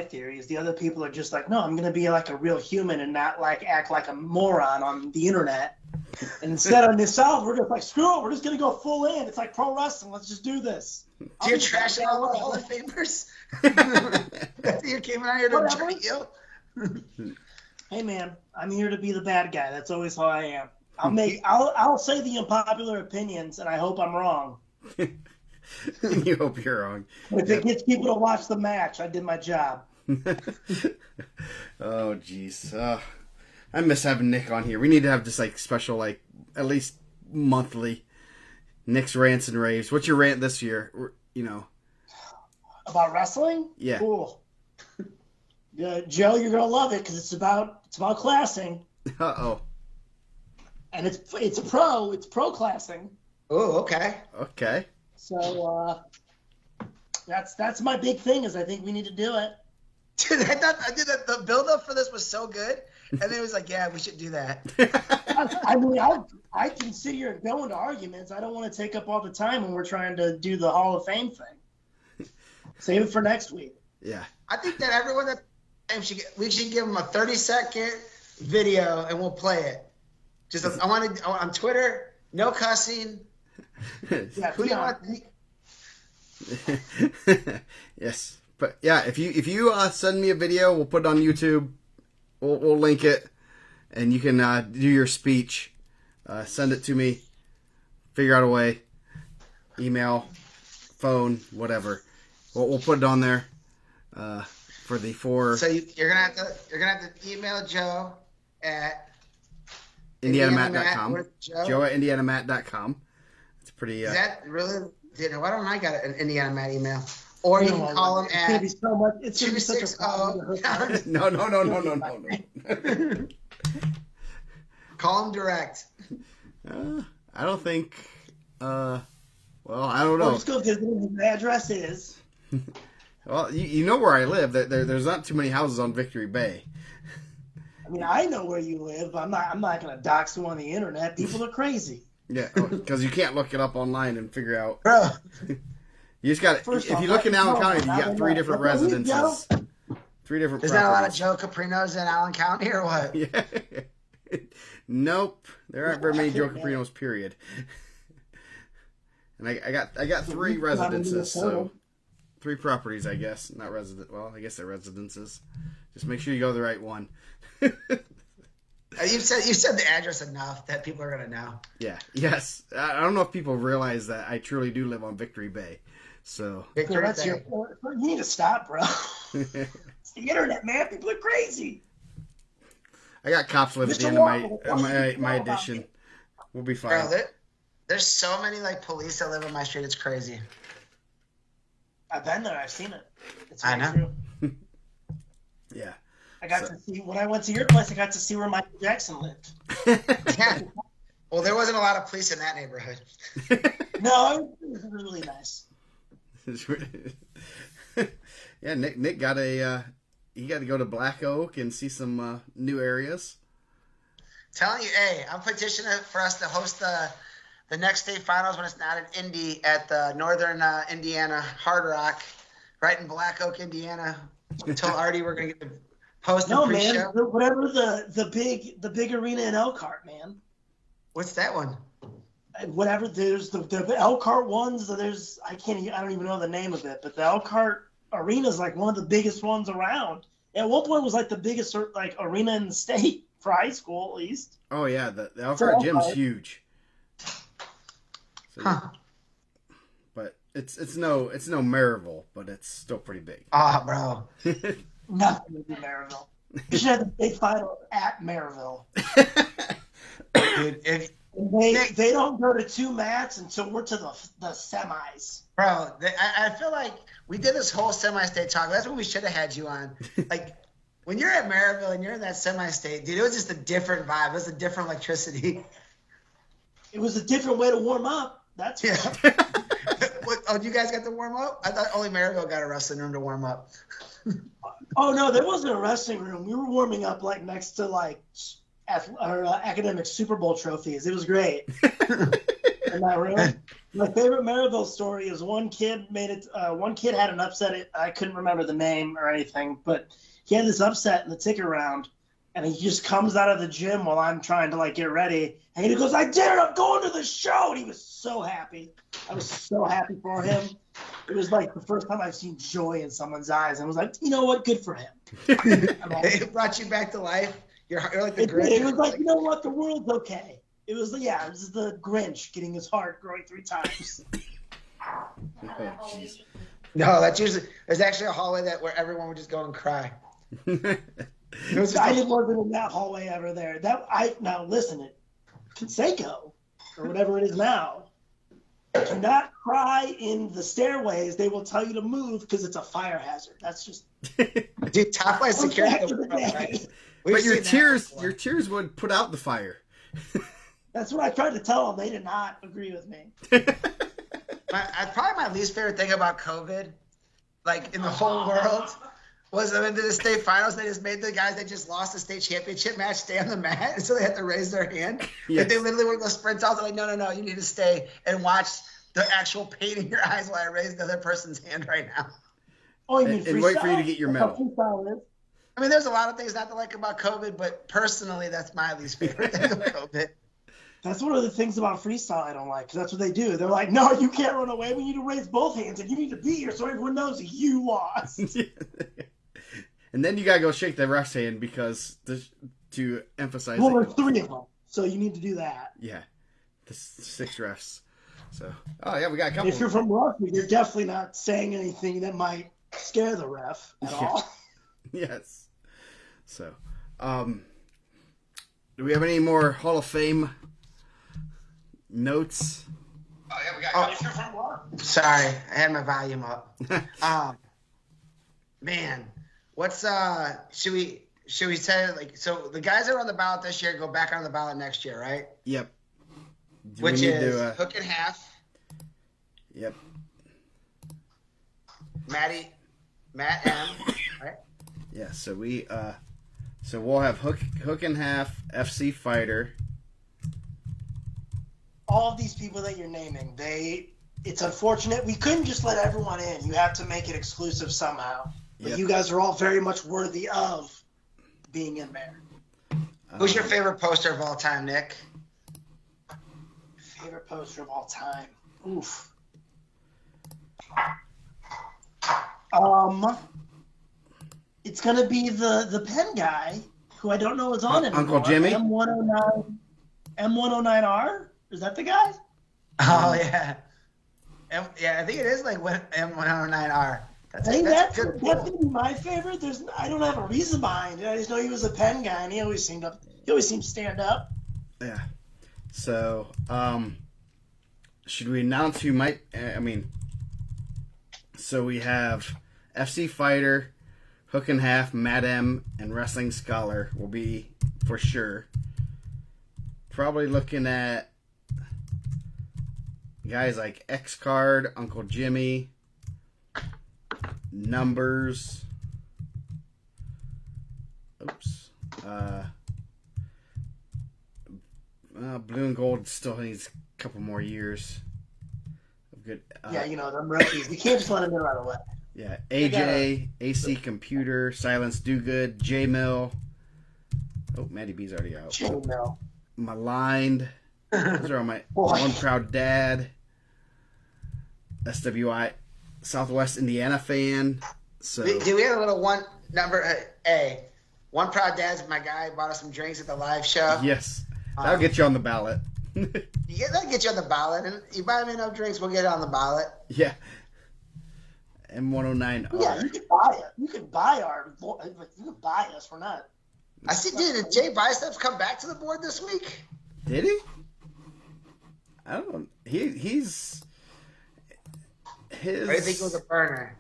theory: is the other people are just like, no, I'm gonna be like a real human and not like act like a moron on the internet. And instead on the South, we're just like, screw it, we're just gonna go full in. It's like pro wrestling. Let's just do this. So you're trashing all the Hall of Famers. You came out here to treat you. Hey man, I'm here to be the bad guy. That's always how I am. I'll say the unpopular opinions, and I hope I'm wrong. You hope you're wrong. If it gets people to watch the match, I did my job. Oh, jeez. I miss having Nick on here. We need to have this like special, like at least monthly Nick's rants and raves. What's your rant this year? You know, about wrestling? Yeah. Cool. Joe, you're gonna love it because it's about classing. Uh-oh. And it's pro classing. Oh, okay. Okay. So that's my big thing is I think we need to do it. Dude, I did that. The build up for this was so good, and then it was like, yeah, we should do that. I mean, I can sit here and go into arguments. I don't want to take up all the time when we're trying to do the Hall of Fame thing. Save it for next week. Yeah. I think that everyone that we should give them a 30-second video and we'll play it. Just I want to on Twitter, no cussing. Yeah, Who do you want? Yes, but yeah, if you send me a video, we'll put it on YouTube. We'll link it, and you can do your speech. Send it to me. Figure out a way. Email, phone, whatever. We'll put it on there for the 4. So you're gonna have to email Joe at IndianaMat.com. Joe at IndianaMat.com. It's pretty. Is that really? Why don't I got an IndianaMat email? Or you can call him at. It's gonna be such a problem. No. Call him direct. I don't think. Well, I don't know. Well, just go visit him. The address is. Well, you know where I live. There's not too many houses on Victory Bay. I mean, I know where you live. I'm not going to dox you on the internet. People are crazy. Yeah, because you can't look it up online and figure out. Bro. You just got. If you look in Allen County, you got 3 different residences. 3 different. Is that a lot of Joe Caprinos in Allen County or what? Yeah. Nope, there aren't very many Joe Caprinos. Period. And I got 3 residences, so 3 properties, I guess. Not resident. Well, I guess they're residences. Just make sure you go to the right one. You said the address enough that people are gonna know. Yeah. Yes. I don't know if people realize that I truly do live on Victory Bay. So. Victory That's Bay. you need to stop, bro. It's the internet, man. People are crazy. I got cops live at the end of my addition. We'll be fine. Bro, there's so many like police that live on my street. It's crazy. I've been there. I've seen it. It's I know. True. Yeah. I got to see when I went to your place. I got to see where Michael Jackson lived. Yeah. Well, there wasn't a lot of police in that neighborhood. No, it was really nice. Yeah, Nick got he got to go to Black Oak and see some new areas. Telling you, hey, I'm petitioning for us to host the next state finals when it's not in Indy at the Northern Indiana Hard Rock, right in Black Oak, Indiana. Until Artie, we're gonna get the post and pre-show. Man, whatever the big arena in Elkhart, man. What's that one? Whatever, there's the Elkhart ones. There's I don't even know the name of it, but the Elkhart arena is like one of the biggest ones around. At one point, it was like the biggest like arena in the state for high school, at least. Oh yeah, the Elkhart gym's huge. So, Huh. But it's no Maryville, but it's still pretty big. Ah, bro. Nothing would be Maryville. You should have the big final at Maryville. Dude, They don't go to 2 mats until we're to the semis. bro, I feel like we did this whole semi-state talk. That's what we should have had you on. Like, when you're at Maryville and you're in that semi-state, dude, it was just a different vibe. It was a different electricity. It was a different way to warm up. That's Yeah. Oh, you guys got to warm up? I thought only Maryville got a wrestling room to warm up. Oh no, there wasn't a wrestling room. We were warming up like next to like academic Super Bowl trophies. It was great. In that room. My favorite Maryville story is one kid made it. One kid had an upset. I couldn't remember the name or anything, but he had this upset in the ticket round, and he just comes out of the gym while I'm trying to like get ready, and he goes, "I did it! I'm going to the show!" And he was so happy. I was so happy for him. It was like the first time I've seen joy in someo's eyes, and I was like, you know what? Good for him. It brought you back to life. You're like the Grinch. It was like, you know what? The world's okay. It was the Grinch getting his heart growing 3 times. Oh, jeez. No, that's usually there's actually a hallway where everyone would just go and cry. It was just I wasn't in that hallway ever there. Now listen, at Conseco or whatever it is now, do not cry in the stairways. They will tell you to move because it's a fire hazard. That's just dude, top line security. Right? But your tears would put out the fire. That's what I tried to tell them. They did not agree with me. Probably my least favorite thing about COVID, like in the whole world, was I went to the state finals. They just made the guys that just lost the state championship match stay on the mat, and so they had to raise their hand. Yes. Like they literally were going to sprint off. They're like, no, you need to stay and watch the actual pain in your eyes while I raise the other person's hand right now. Oh, you mean And wait for you to get your medal. Freestyle is. I mean, there's a lot of things not to like about COVID, but personally, that's my least favorite thing of COVID. That's one of the things about freestyle I don't like, because that's what they do. They're like, no, you can't run away. We need to raise both hands, and you need to be here so everyone knows you lost. And then you gotta go shake the ref's hand because to emphasize. Well, there's 3 of them, so you need to do that. Yeah, the 6 refs. So, oh yeah, we got a couple. If you're from rugby, you're definitely not saying anything that might scare the ref at all. Yes. So, do we have any more Hall of Fame notes? Oh yeah, we got. If you're from rugby. Sorry, I had my volume up. Man, what's should we say like so the guys that are on the ballot this year go back on the ballot next year, right? Yep. Which is Hook and Half. Yep. Matt M. Right. Yeah. So we'll have Hook and Half, FC Fighter. All of these people that you're naming, it's unfortunate. We couldn't just let everyone in. You have to make it exclusive somehow. But Yep. you guys are all very much worthy of being in there. Who's your favorite poster of all time, Nick? Favorite poster of all time? Oof. It's gonna be the pen guy who I don't know is on anymore. Uncle Jimmy? M109R? Is that the guy? Oh yeah. I think it is like M109R. I think that's gonna be my favorite. I don't have a reason behind it. I just know he was a pen guy, and he always seemed stand up. Yeah. So, should we announce who might? So we have FC Fighter, Hook and Half, Matt M, and Wrestling Scholar will be for sure. Probably looking at guys like X Card, Uncle Jimmy, Numbers. Oops. Blue and Gold still needs a couple more years of good. Them rookies. You can't just let them in right away. Yeah, AJ, AC Computer, Silence Do Good, J Mill. Oh, Matty B's already out. J Mill. Maligned. Those are all my One Proud Dad. SWI, Southwest Indiana fan. So do we have a little one number? A One Proud Dad's my guy. Bought us some drinks at the live show. Yes, that'll get you on the ballot. That'll get you on the ballot, and you buy me enough drinks, we'll get it on the ballot. Yeah. M109R. Yeah, you can buy it. You can buy you can buy us. We're not. I see. Did Jay Biceps come back to the board this week? Did he? I don't know. He's his. Or do you think it was a burner?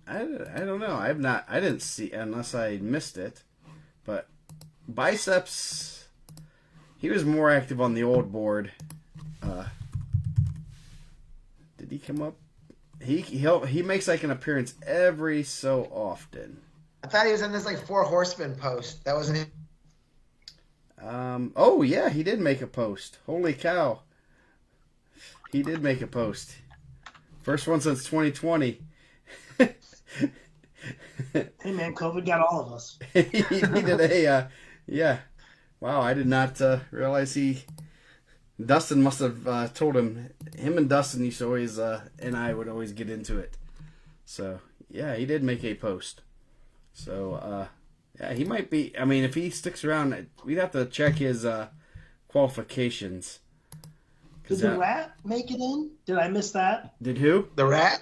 I don't know. I didn't see unless I missed it. But Biceps, he was more active on the old board. Did he come up? He makes like an appearance every so often. I thought he was in this like 4 Horsemen post. That wasn't it. Oh yeah, he did make a post. Holy cow. He did make a post. First one since 2020. Hey man, COVID got all of us. He did a yeah. Wow, I did not realize Dustin must have told him. Him and Dustin used to always and I would always get into it. So yeah, he did make a post. So yeah, he might be. I mean, if he sticks around, we'd have to check his qualifications. Did the Rat make it in? Did I miss that? Did who? The Rat?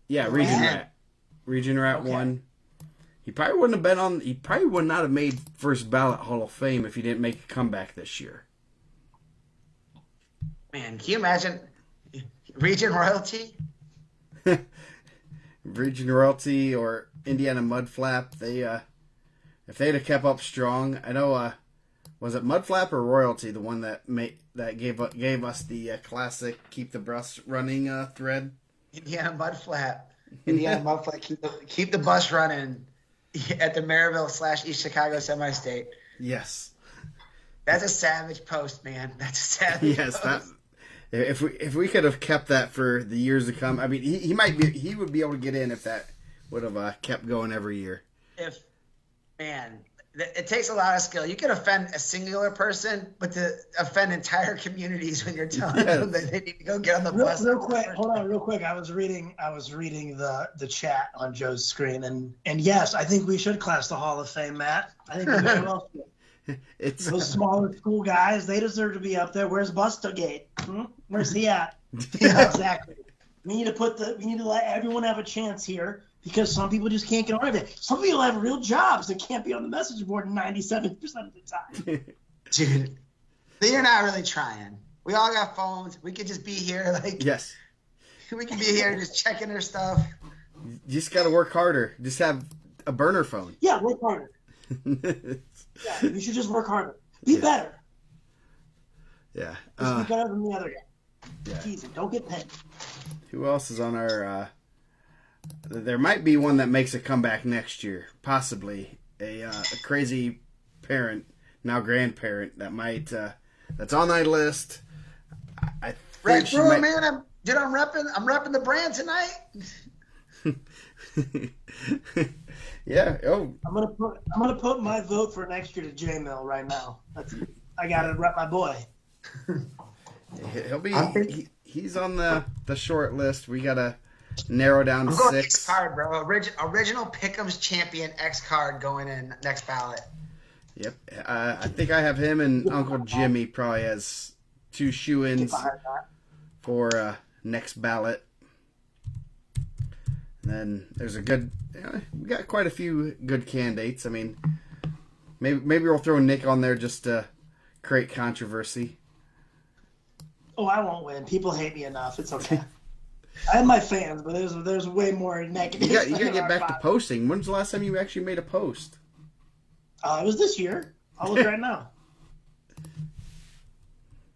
Yeah, Region Rat. Region Rat won. He probably wouldn't have been on. He probably would not have made first ballot Hall of Fame if he didn't make a comeback this year. Man, can you imagine Region Royalty? Region Royalty or Indiana Mudflap. They if they'd have kept up strong, I know. Was it Mudflap or Royalty, the one that gave us the classic "Keep the Bus Running" thread? Indiana Mudflap. Indiana Mudflap. Keep the bus running at the Maryville/East Chicago semi-state. Yes. That's a savage post, man. That's a savage post. If we could have kept that for the years to come, I mean, he would be able to get in if that would have kept going every year. It takes a lot of skill. You can offend a singular person, but to offend entire communities when you're telling them that they need to go get on the bus. Real quick, hold on, real quick. I was reading the chat on Joe's screen, and yes, I think we should class the Hall of Fame, Matt. I think we very well should. It's those smaller school guys, they deserve to be up there. Where's Bustogate? Where's he at? Yeah, exactly. We need to let everyone have a chance here because some people just can't get on it. Some people have real jobs that can't be on the message board 97% of the time. Dude, you're not really trying. We all got phones. We could just be here, yes. We could be here just checking their stuff. You just got to work harder. Just have a burner phone. Yeah, work harder. Yeah, you should just work harder. Be better. Yeah. Just be better than the other guy. Yeah. Easy. Don't get paid. Who else is on our... there might be one that makes a comeback next year. Possibly. A crazy parent, now grandparent, that might... that's on that list. I think man, I'm repping the brand tonight. Yeah. Oh. I'm gonna put my vote for next year to J Mill right now. I gotta rep my boy. He'll be. he's on the short list. We gotta narrow down I'm going 6. X card, bro. Original Pick'em's champion X card going in next ballot. Yep. I think I have him and Uncle Jimmy probably as 2 shoe-ins for next ballot. And then there's a good. We got quite a few good candidates. I mean, maybe we'll throw Nick on there just to create controversy. Oh, I won't win. People hate me enough. It's okay. I have my fans, but there's way more negative. You gotta get back to posting. When's the last time you actually made a post? It was this year. I'll look right now.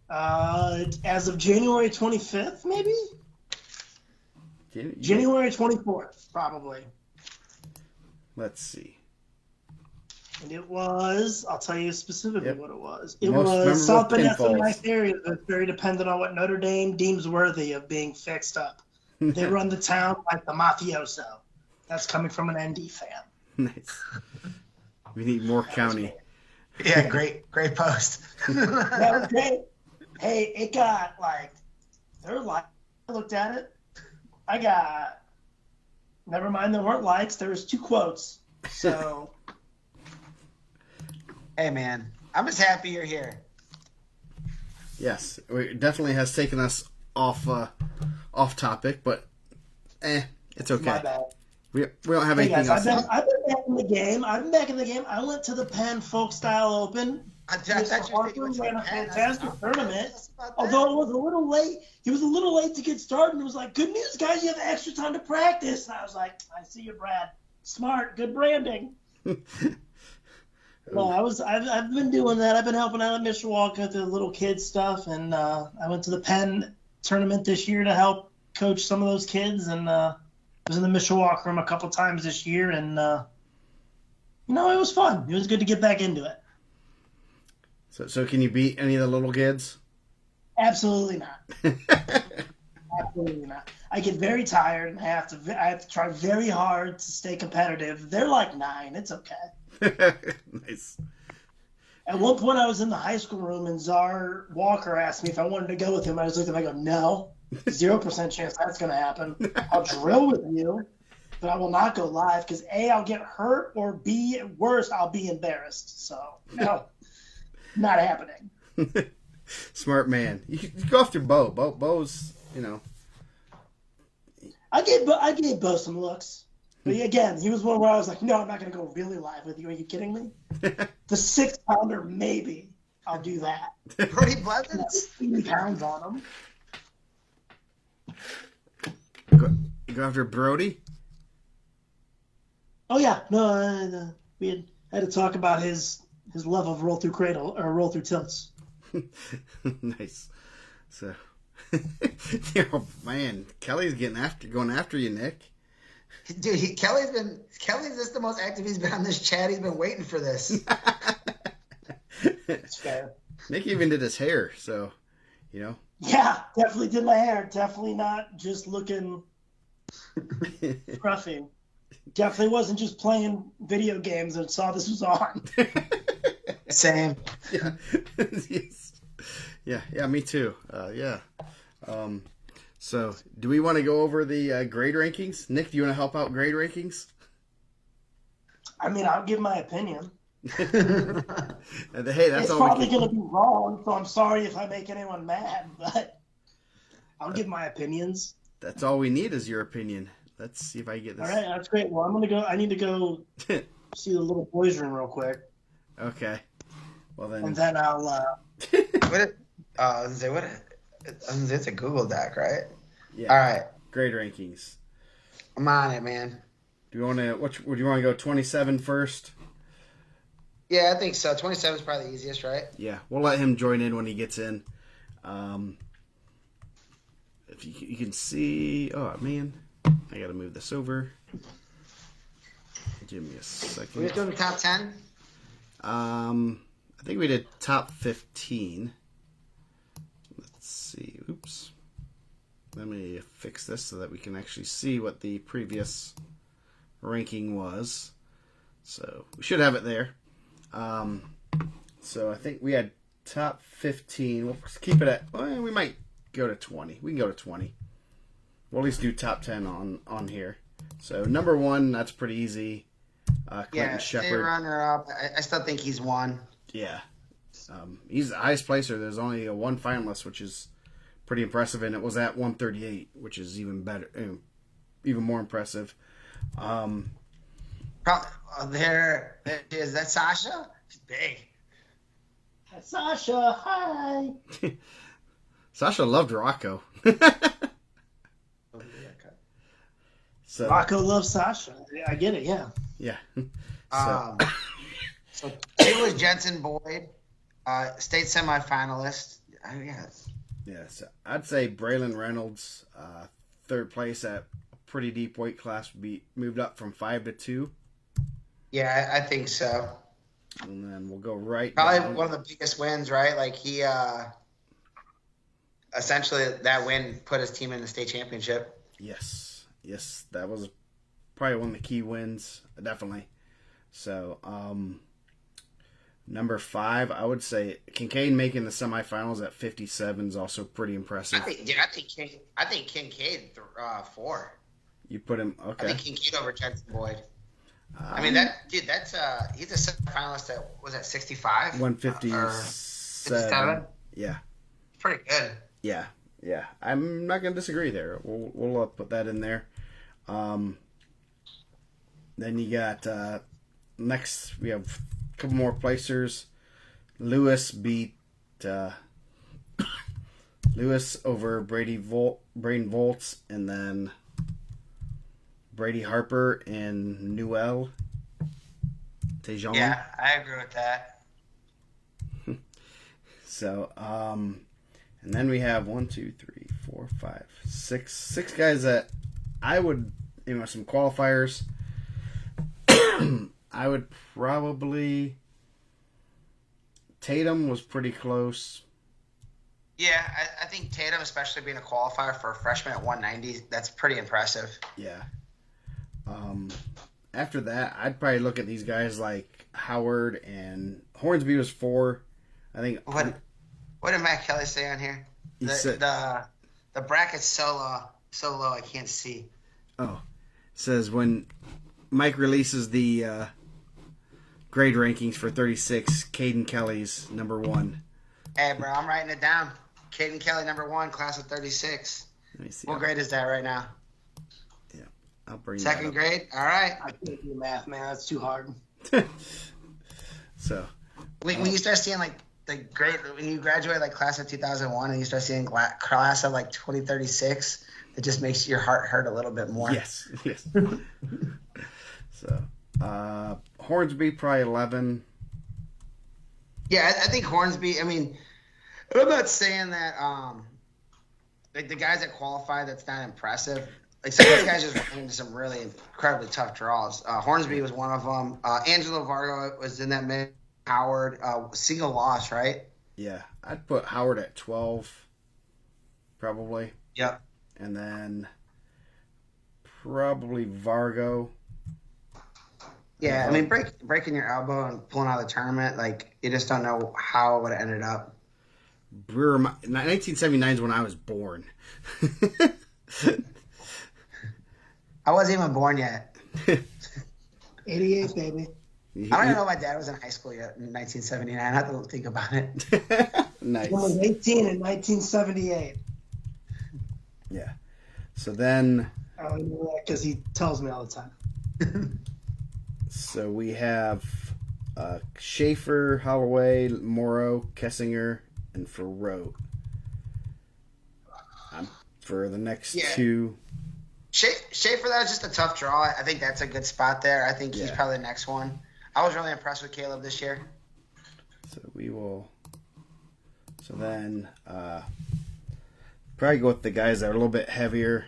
As of January 25th, maybe? January 24th, probably. Let's see. And it was, I'll tell you specifically what it was. It Most was South Vanessa, pinfalls. nice area, but very dependent on what Notre Dame deems worthy of being fixed up. They run the town like the mafioso. That's coming from an ND fan. Nice. We need more county. Yeah, great post. That was great. Hey, it got they're like, I looked at it. I got, never mind, there weren't likes. There was 2 quotes. So. Hey, man, I'm just happy you're here. Yes, it definitely has taken us off topic, but it's okay. My bad. We don't have Hey anything guys, else. I've been back in the game. I went to the Penn Folk Style Open. I thought you were thinking Harper ran a Penn. fantastic tournament. That's about that. Although it was a little late. He was a little late to get started. It was like, good news, guys, you have extra time to practice. And I was like, I see you, Brad. Smart, good branding. No, I've been doing that. I've been helping out at Mishawaka with the little kids stuff, and I went to the Penn tournament this year to help coach some of those kids, and was in the Mishawaka room a couple times this year, and it was fun. It was good to get back into it. So can you beat any of the little kids? Absolutely not. Absolutely not. I get very tired, and I have to try very hard to stay competitive. They're like 9. It's okay. Nice. At one point, I was in the high school room, and Czar Walker asked me if I wanted to go with him. I was looking at him, I go, no, 0% chance that's going to happen. I'll drill with you, but I will not go live because A, I'll get hurt, or B, at worst, I'll be embarrassed. So, no, not happening. Smart man. You go after Bo. Bo's, I gave Bo some looks. But again, he was one where I was like, no, I'm not going to go really live with you. Are you kidding me? The 6-pounder, maybe. I'll do that. Brody Blevins? 80 pounds on him. You go after Brody? Oh, yeah. No, we had to talk about his love of roll through cradle or roll through tilts. Nice. So, oh, man, Kelly's going after you, Nick. Dude, Kelly's just the most active he's been on this chat. He's been waiting for this. It's fair. Nick even did his hair, so, Yeah, definitely did my hair. Definitely not just looking scruffy. Definitely wasn't just playing video games and saw this was on. Same. Yeah. Yes. Yeah, me too. Yeah. So, do we want to go over the grade rankings? Nick, do you want to help out grade rankings? I mean, I'll give my opinion. Hey, that's It's all. probably going to be wrong, so I'm sorry if I make anyone mad, but I'll give my opinions. That's all we need is your opinion. Let's see if I get this. All right, that's great. Well, I need to go see the little boys' room real quick. Okay. Well then. And then I'll. It's a Google Doc, right? Yeah. All right. Grade rankings. I'm on it, man. Do you want to? Would you want to go 27 first? Yeah, I think so. 27 is probably the easiest, right? Yeah, we'll let him join in when he gets in. If you can see, oh man, I gotta move this over. Give me a second. We're just doing the top 10. I think we did top 15. Let's see. Oops. Let me fix this so that we can actually see what the previous ranking was. So we should have it there. So I think we had top 15. We'll keep it at. Well, we might go to 20. We can go to 20. We'll at least do top 10 on here. So number 1, that's pretty easy. Clinton Shepard. Runner-up. I still think he's won. Yeah. He's the highest placer. There's only one finalist, which is pretty impressive, and it was at 138, which is even better, even more impressive. There is that Sasha? She's big. Sasha, hi. Sasha loved Rocco. So Rocco loves Sasha. I get it, yeah. yeah. So 2 was Jensen Boyd, state semifinalist. Yeah, so I'd say Braylon Reynolds, 3rd place at a pretty deep weight class, moved up from 5 to 2. Yeah, I think so. And then we'll go right Probably down. one of the biggest wins, right? Like he essentially that win put his team in the state championship. Yes, that was probably one of the key wins, definitely. So, number 5, I would say Kincaid making the semifinals at 57 is also pretty impressive. I think Kincaid 4. You put him I okay. think Kincaid over Jensen Boyd. I mean that's he's a semifinalist at was that 65? 157. Yeah. Pretty good. Yeah. I'm not gonna disagree there. We'll put that in there. Then you got next we have a couple more placers. Lewis beat Lewis over Braden Volts, and then Brady Harper and Newell Tejon. Yeah, I agree with that. So, and then we have 1, 2, 3, 4, 5, 6 guys that I would, some qualifiers. I would probably Tatum was pretty close. Yeah, I think Tatum, especially being a qualifier for a freshman at 190, that's pretty impressive. Yeah. After that, I'd probably look at these guys like Howard and Hornsby was 4. I think. What did Matt Kelly say on here? The bracket's so low I can't see. Oh, says when Mike releases the grade rankings for 36, Caden Kelly's number 1. Hey, bro, I'm writing it down. Caden Kelly, number 1, class of 36. Let me see. What grade is that right now? Yeah, I'll bring Second grade? All right. I can't do math, man. That's too hard. So. When you start seeing, when you graduate, class of 2001, and you start seeing class of, 2036, it just makes your heart hurt a little bit more. Yes. So, Hornsby probably 11. Yeah, I think Hornsby. I mean, I'm not saying that the guys that qualify, that's not impressive. Some of these guys just ran into some really incredibly tough draws. Hornsby was one of them. Angelo Vargo was in that mix. Howard, single loss, right? Yeah, I'd put Howard at 12, probably. Yep. And then probably Vargo. Yeah, I mean, breaking your elbow and pulling out of the tournament, you just don't know how it would have ended up. Brewer, 1979 is when I was born. I wasn't even born yet. 88, baby. I don't even know my dad was in high school yet in 1979. I have to think about it. Nice. He was 18 in 1978. Yeah. So then. I don't know that because he tells me all the time. So we have Schaefer, Holloway, Morrow, Kessinger, and Farrow. For the next 2. Schaefer, that was just a tough draw. I think that's a good spot there. I think he's probably the next one. I was really impressed with Caleb this year. So we will. So then, probably go with the guys that are a little bit heavier.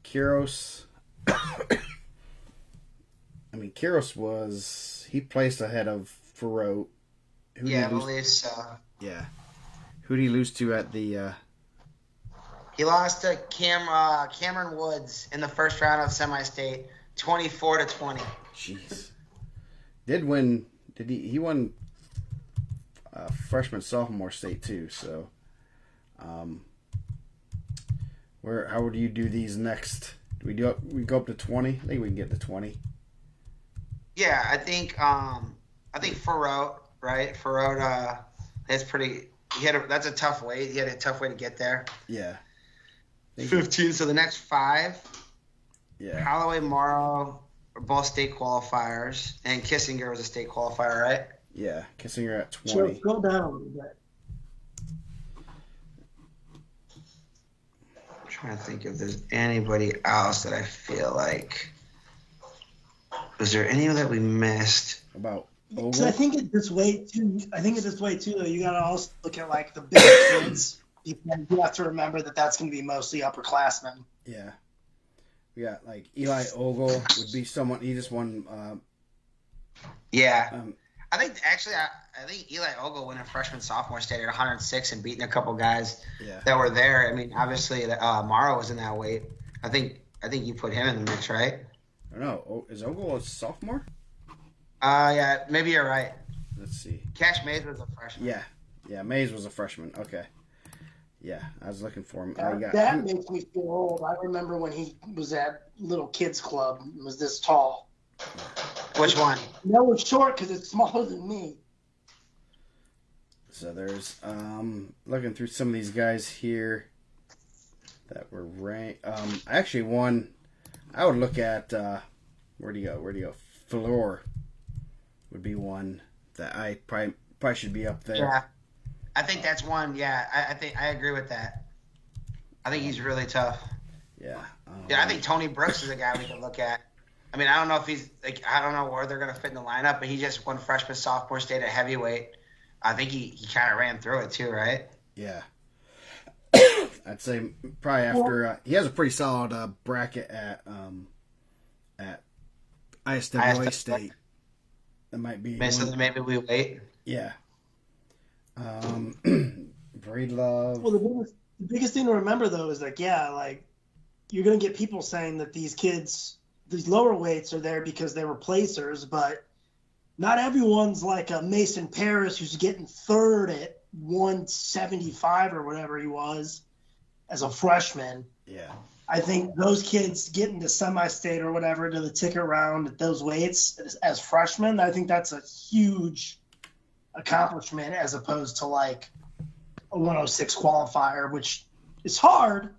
Kiros. I mean, Kiros he placed ahead of Farrow. I believe so. Yeah. Who did he lose to at the? He lost to Cameron Woods in the first round of semi-state, 24-20. Jeez. Did win? Did he? He won freshman sophomore state too. So, how would you do these next? Do we go up to 20? I think we can get to 20. Yeah, I think Farod, right? Farod, that's pretty. That's a tough weight. He had a tough way to get there. Yeah. 15. So the next 5. Yeah. Holloway, Morrow are both state qualifiers, and Kissinger was a state qualifier, right? Yeah, Kissinger at 20. So go down a little bit. I'm trying to think if there's anybody else that I feel like. Was there any that we missed? About Because I think at this weight too. Though, you got to also look at like the big kids. Because you have to remember that that's going to be mostly upperclassmen. Yeah. We got like Eli Ogle would be someone. He just won. Yeah. I think Eli Ogle went in freshman sophomore state at 106 and beating a couple guys that were there. I mean, obviously, Morrow was in that weight. I think you put him in the mix, right? I don't know. Is Ogle a sophomore? Yeah, maybe you're right. Let's see. Cash Mays was a freshman. Yeah, Mays was a freshman. Okay. Yeah, I was looking for him. That makes me feel old. I remember when he was at Little Kids Club and was this tall. Which one? No, it's short because it's smaller than me. So there's looking through some of these guys here that were ranked. Actually, one I would look at. Where'd he go? Floor would be one that I probably should be up there. Yeah, I think that's one. Yeah, I think I agree with that. I think he's really tough. Yeah. I think Tony Brooks is a guy we can look at. I mean, I don't know if he's like, I don't know where they're going to fit in the lineup, but he just won freshman sophomore state at heavyweight. I think he kind of ran through it too, right? Yeah. I'd say probably after he has a pretty solid bracket at ISWA State. That might be maybe we wait. Yeah. Breedlove. Well, the biggest thing to remember though is like you're going to get people saying that these kids, these lower weights are there because they were placers, but not everyone's like a Mason Paris who's getting third at 175 or whatever he was as a freshman. Yeah. I think those kids getting to semi-state or whatever to the ticket round at those weights as freshmen, I think that's a huge accomplishment as opposed to like a 106 qualifier, which is hard,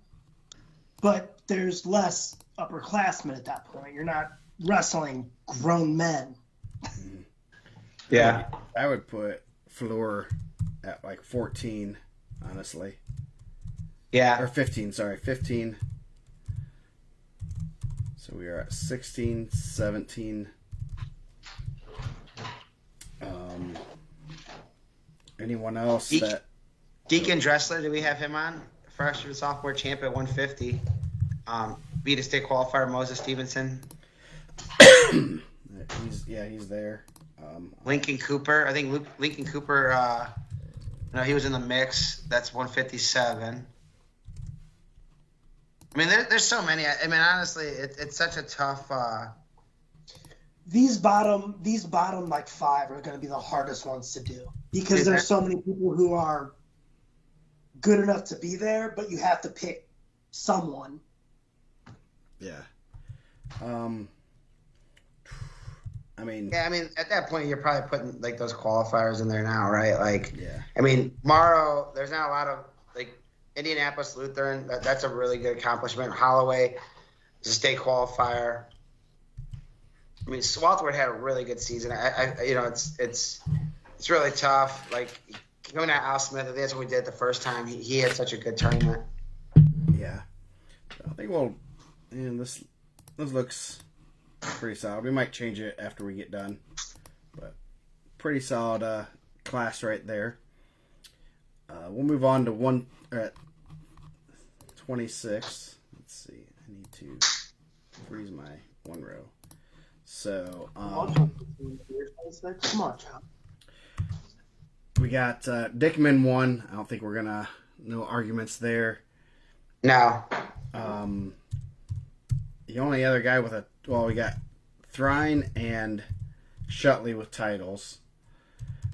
but there's less upperclassmen at that point. You're not wrestling grown men. Yeah. I would put Floor at like 14, honestly. Yeah. Or 15, sorry. 15. So we are at 16, 17. Anyone else that... Deacon Dressler, do we have him on? Freshman sophomore champ at 150. Beat a state qualifier, Moses Stevenson. He's there. Lincoln Cooper. I think Lincoln Cooper, he was in the mix. That's 157. I mean, there's so many. I mean, honestly, it's such a tough. These bottom like 5 are going to be the hardest ones to do because there's so many people who are good enough to be there, but you have to pick someone. Yeah. I mean, at that point, you're probably putting like those qualifiers in there now, right? Like, yeah. I mean, Morrow, there's not a lot of like Indianapolis Lutheran. That's a really good accomplishment. Holloway is a state qualifier. I mean, Swarthmore had a really good season. It's really tough. Like going to Al Smith, I think that's what we did the first time. He had such a good tournament. Yeah, I think this looks pretty solid. We might change it after we get done, but pretty solid class right there. We'll move on to 26. Let's see. I need to freeze my one row. So Come on, John. we got Dickman 1. I don't think we're gonna no arguments there. No. The only other guy with we got Thrine and Shutley with titles.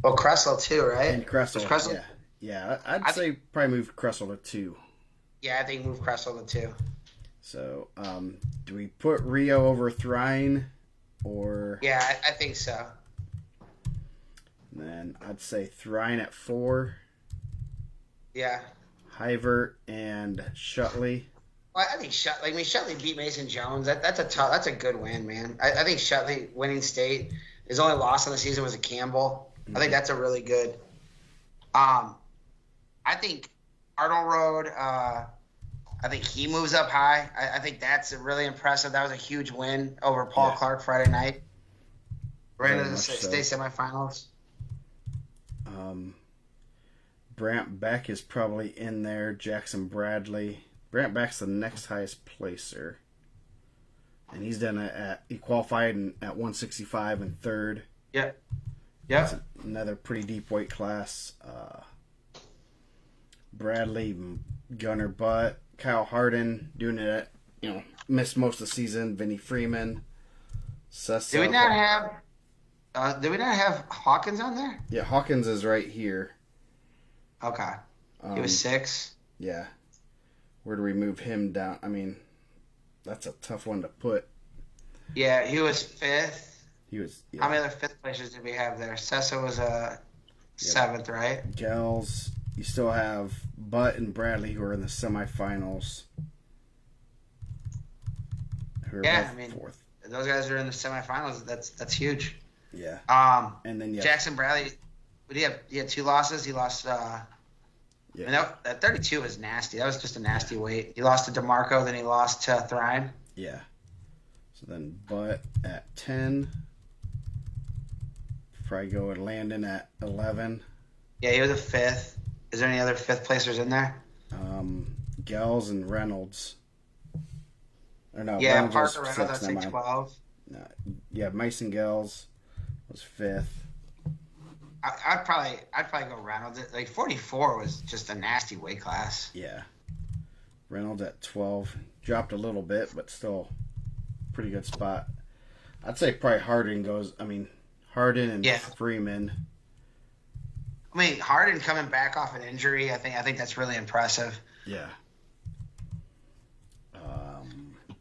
Oh, Kressel too, right? And Kressel. Was Kressel? Yeah. Yeah, I'd say probably move Kressel to 2. Yeah, I think move Kressel to 2. So, do we put Rio over Thrine, or? Yeah, I think so. Then I'd say Thrine at 4. Yeah. Hyvert and Shutley. Well, I think Shutley beat Mason Jones. That's a good win, man. I think Shutley winning state. His only loss in the season was a Campbell. I think that's a really good. I think Arnold Road. I think he moves up high. I think that's really impressive. That was a huge win over Paul Clark Friday night. Right into the state semifinals. Brant Beck is probably in there. Jackson Bradley. Brant Beck's the next highest placer, and he's done he qualified at 165 and third. Yeah. That's another pretty deep weight class. Bradley, Gunner Butt, Kyle Harden doing it. Missed most of the season. Vinny Freeman. Sessa. Did we not have Hawkins on there? Yeah, Hawkins is right here. Okay. He was 6. Yeah. Where do we move him down? I mean, that's a tough one to put. Yeah, he was 5th. He was. Yeah. How many other 5th places did we have there? Sessa was a 7th, right? Gels. You still have Butt and Bradley who are in the semifinals. Who are both 4th. Those guys are in the semifinals. That's huge. Yeah. And then Jackson Bradley. He had 2 losses. He lost. That 32 was nasty. That was just a nasty weight. He lost to DeMarco, then he lost to Thrine. Yeah. So then Butt at 10. Probably go with Landon at 11. Yeah, he was a 5th. Is there any other 5th placers in there? Gels and Reynolds. Or no, yeah, Reynolds Parker was Reynolds, fifth, I'd say 12. No, yeah, Mason Gels was 5th. I'd probably go Reynolds. 44 was just a nasty weight class. Yeah. Reynolds at 12. Dropped a little bit, but still pretty good spot. I'd say probably Harden and Freeman. Harden coming back off an injury, I think that's really impressive. Yeah.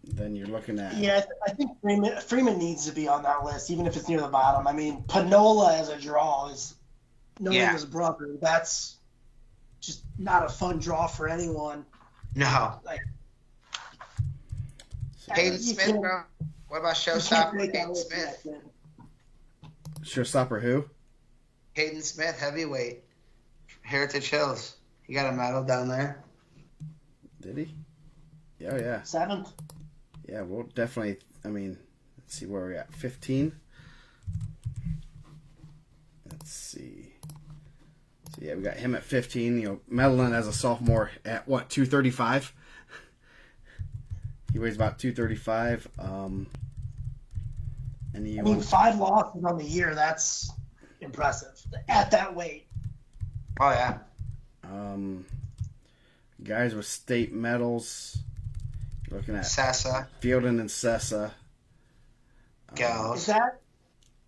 Then you're looking at... Yeah, I think Freeman needs to be on that list, even if it's near the bottom. Panola as a draw is knowing his brother. That's just not a fun draw for anyone. No. Hayden Smith, bro. What about showstopper Hayden Smith? Showstopper who? Hayden Smith, heavyweight. Heritage Hills. He got a medal down there. Did he? Oh, yeah. 7th. Yeah, well, definitely. Let's see where we're at. 15. Let's see. So, yeah, we got him at 15. Medellin as a sophomore at, 235? He weighs about 235. And 5 losses on the year. That's impressive. At that weight. Oh, yeah. Guys with state medals. You're looking at Sessa, Fielden and Sessa. Gals.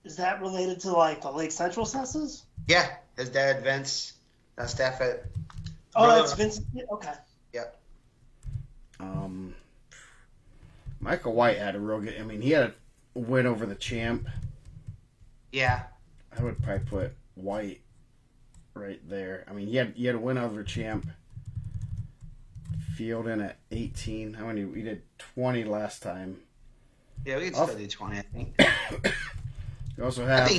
Is that related to the Lake Central Sessas? Yeah, his dad Vince, staff at. Oh, that's Vince. Okay. Yep. Michael White had a real good. He had a win over the champ. Yeah. I would probably put White right there. He had a win over champ. Fielden at 18. How many? We did 20 last time. Yeah, we could still do 20, I think. You also have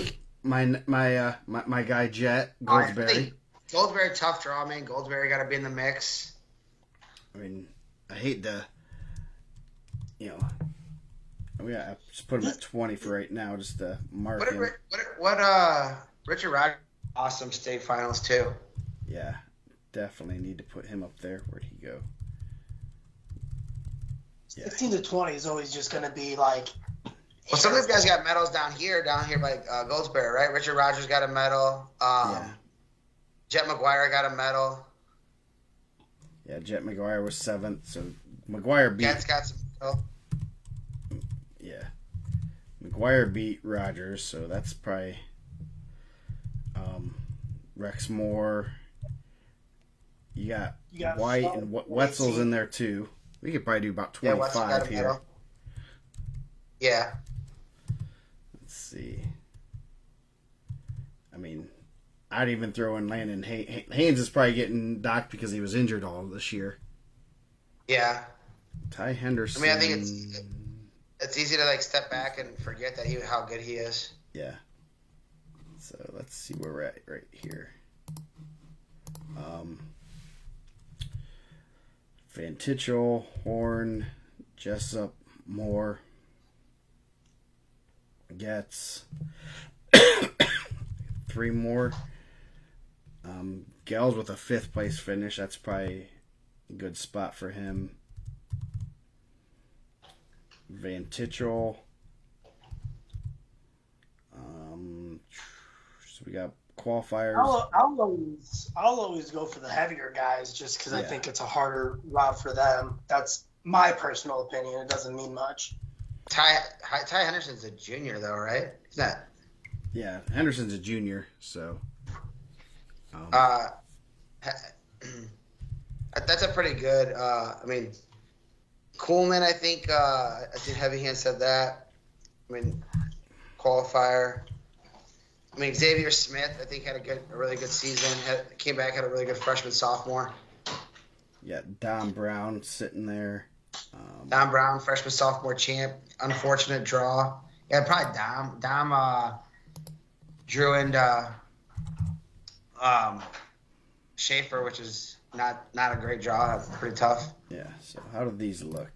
my guy Jet Goldsberry. Goldsberry, tough draw, man. Goldsberry got to be in the mix. I hate to, I just put him at 20 for right now, just to mark him. Richard Rogers, awesome state finals too. Yeah, definitely need to put him up there. Where'd he go? 15 to 20 is always just going to be Well, some of these guys got medals down here by Goldsberry, right? Richard Rogers got a medal. Jet McGuire got a medal. Yeah, Jet McGuire was 7th, so McGuire beat. Jet's got some medal. Yeah, McGuire beat Rogers, so that's probably. Rex Moore. You got White Felt, and Wetzel's 18. in there too. We could probably do about Yeah, Wetzel got 25 a here. medal. Yeah. Let's see. I mean, I'd even throw in Landon Haynes is probably getting docked because he was injured all this year. Yeah. Ty Henderson. I mean, I think it's easy to like step back and forget that how good he is. Yeah. So let's see where we're at right here. Van Tichel, Horn, Jessup, Moore, Getz, 3 more. Gels with a 5th place finish. That's probably a good spot for him. Van Tichel. So we got qualifiers. I'll always go for the heavier guys just because I think it's a harder route for them. That's my personal opinion. It doesn't mean much. Ty Henderson's a junior though, right? He's not. Yeah, Henderson's a junior, so. That's a pretty good. I mean, Coolman. I think Heavy Hand said that. I mean, qualifier. I mean, Xavier Smith. I think had a really good season. Came back, had a really good freshman sophomore. Yeah, Don Brown sitting there. Don Brown, freshman sophomore champ. Unfortunate draw. Yeah, probably Dom. Drew and Schaefer, which is not a great draw. Pretty tough. Yeah. So how do these look?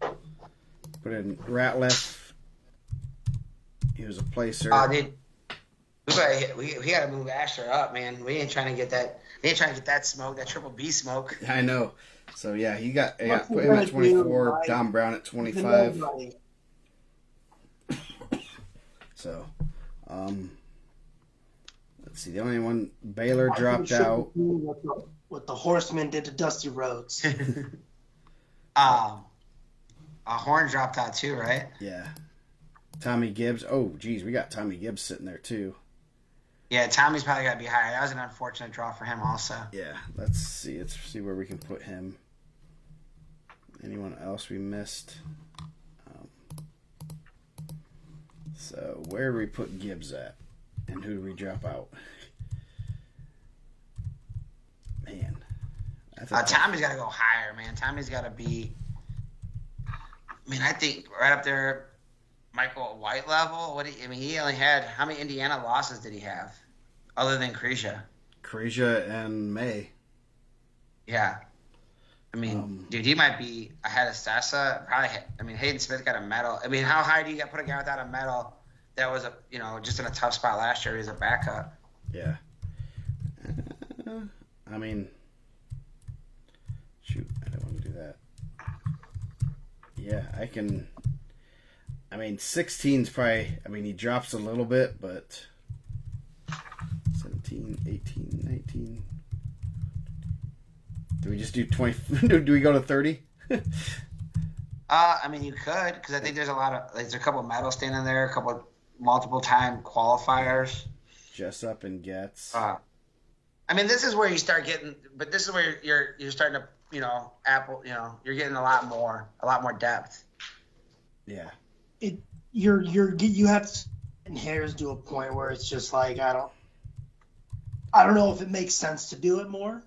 Put in Ratliff. He was a placer. Dude, we got to move Asher up, man. We ain't trying to get that. We ain't trying to get that smoke, that triple B smoke. I know. So yeah, he got put him at 24. Don Brown at 25. So, let's see. The only one Baylor dropped out. What the Horsemen did to Dusty Rhodes. Horn dropped out too, right? Yeah. Tommy Gibbs. Oh, geez, we got Tommy Gibbs sitting there too. Yeah, Tommy's probably got to be higher. That was an unfortunate draw for him also. Yeah, let's see. Let's see where we can put him. Anyone else we missed? So where do we put Gibbs at? And who do we drop out? Man. Tommy's got to go higher, man. Tommy's got to be, I mean, I think right up there, Michael White level. He only had, how many Indiana losses did he have? Other than Cretia. Cretia and May. Yeah. I mean, dude, he might be ahead of Sessa. Probably. I mean, Hayden Smith got a medal. I mean, how high do you put a guy without a medal that was just in a tough spot last year? He was a backup. Yeah. I mean, shoot, I don't want to do that. Yeah, I can. I mean, 16's probably. I mean, he drops a little bit, but 17, 18, 19. Do we just do 20? Do we go to 30? I mean, you could, because I think there's a couple of medals standing there, a couple of multiple time qualifiers. Jessup and Getz. I mean, this is where you start getting, but this is where you're starting to, you're getting a lot more depth. Yeah. You have to get hairs to a point where it's just like I don't know if it makes sense to do it more,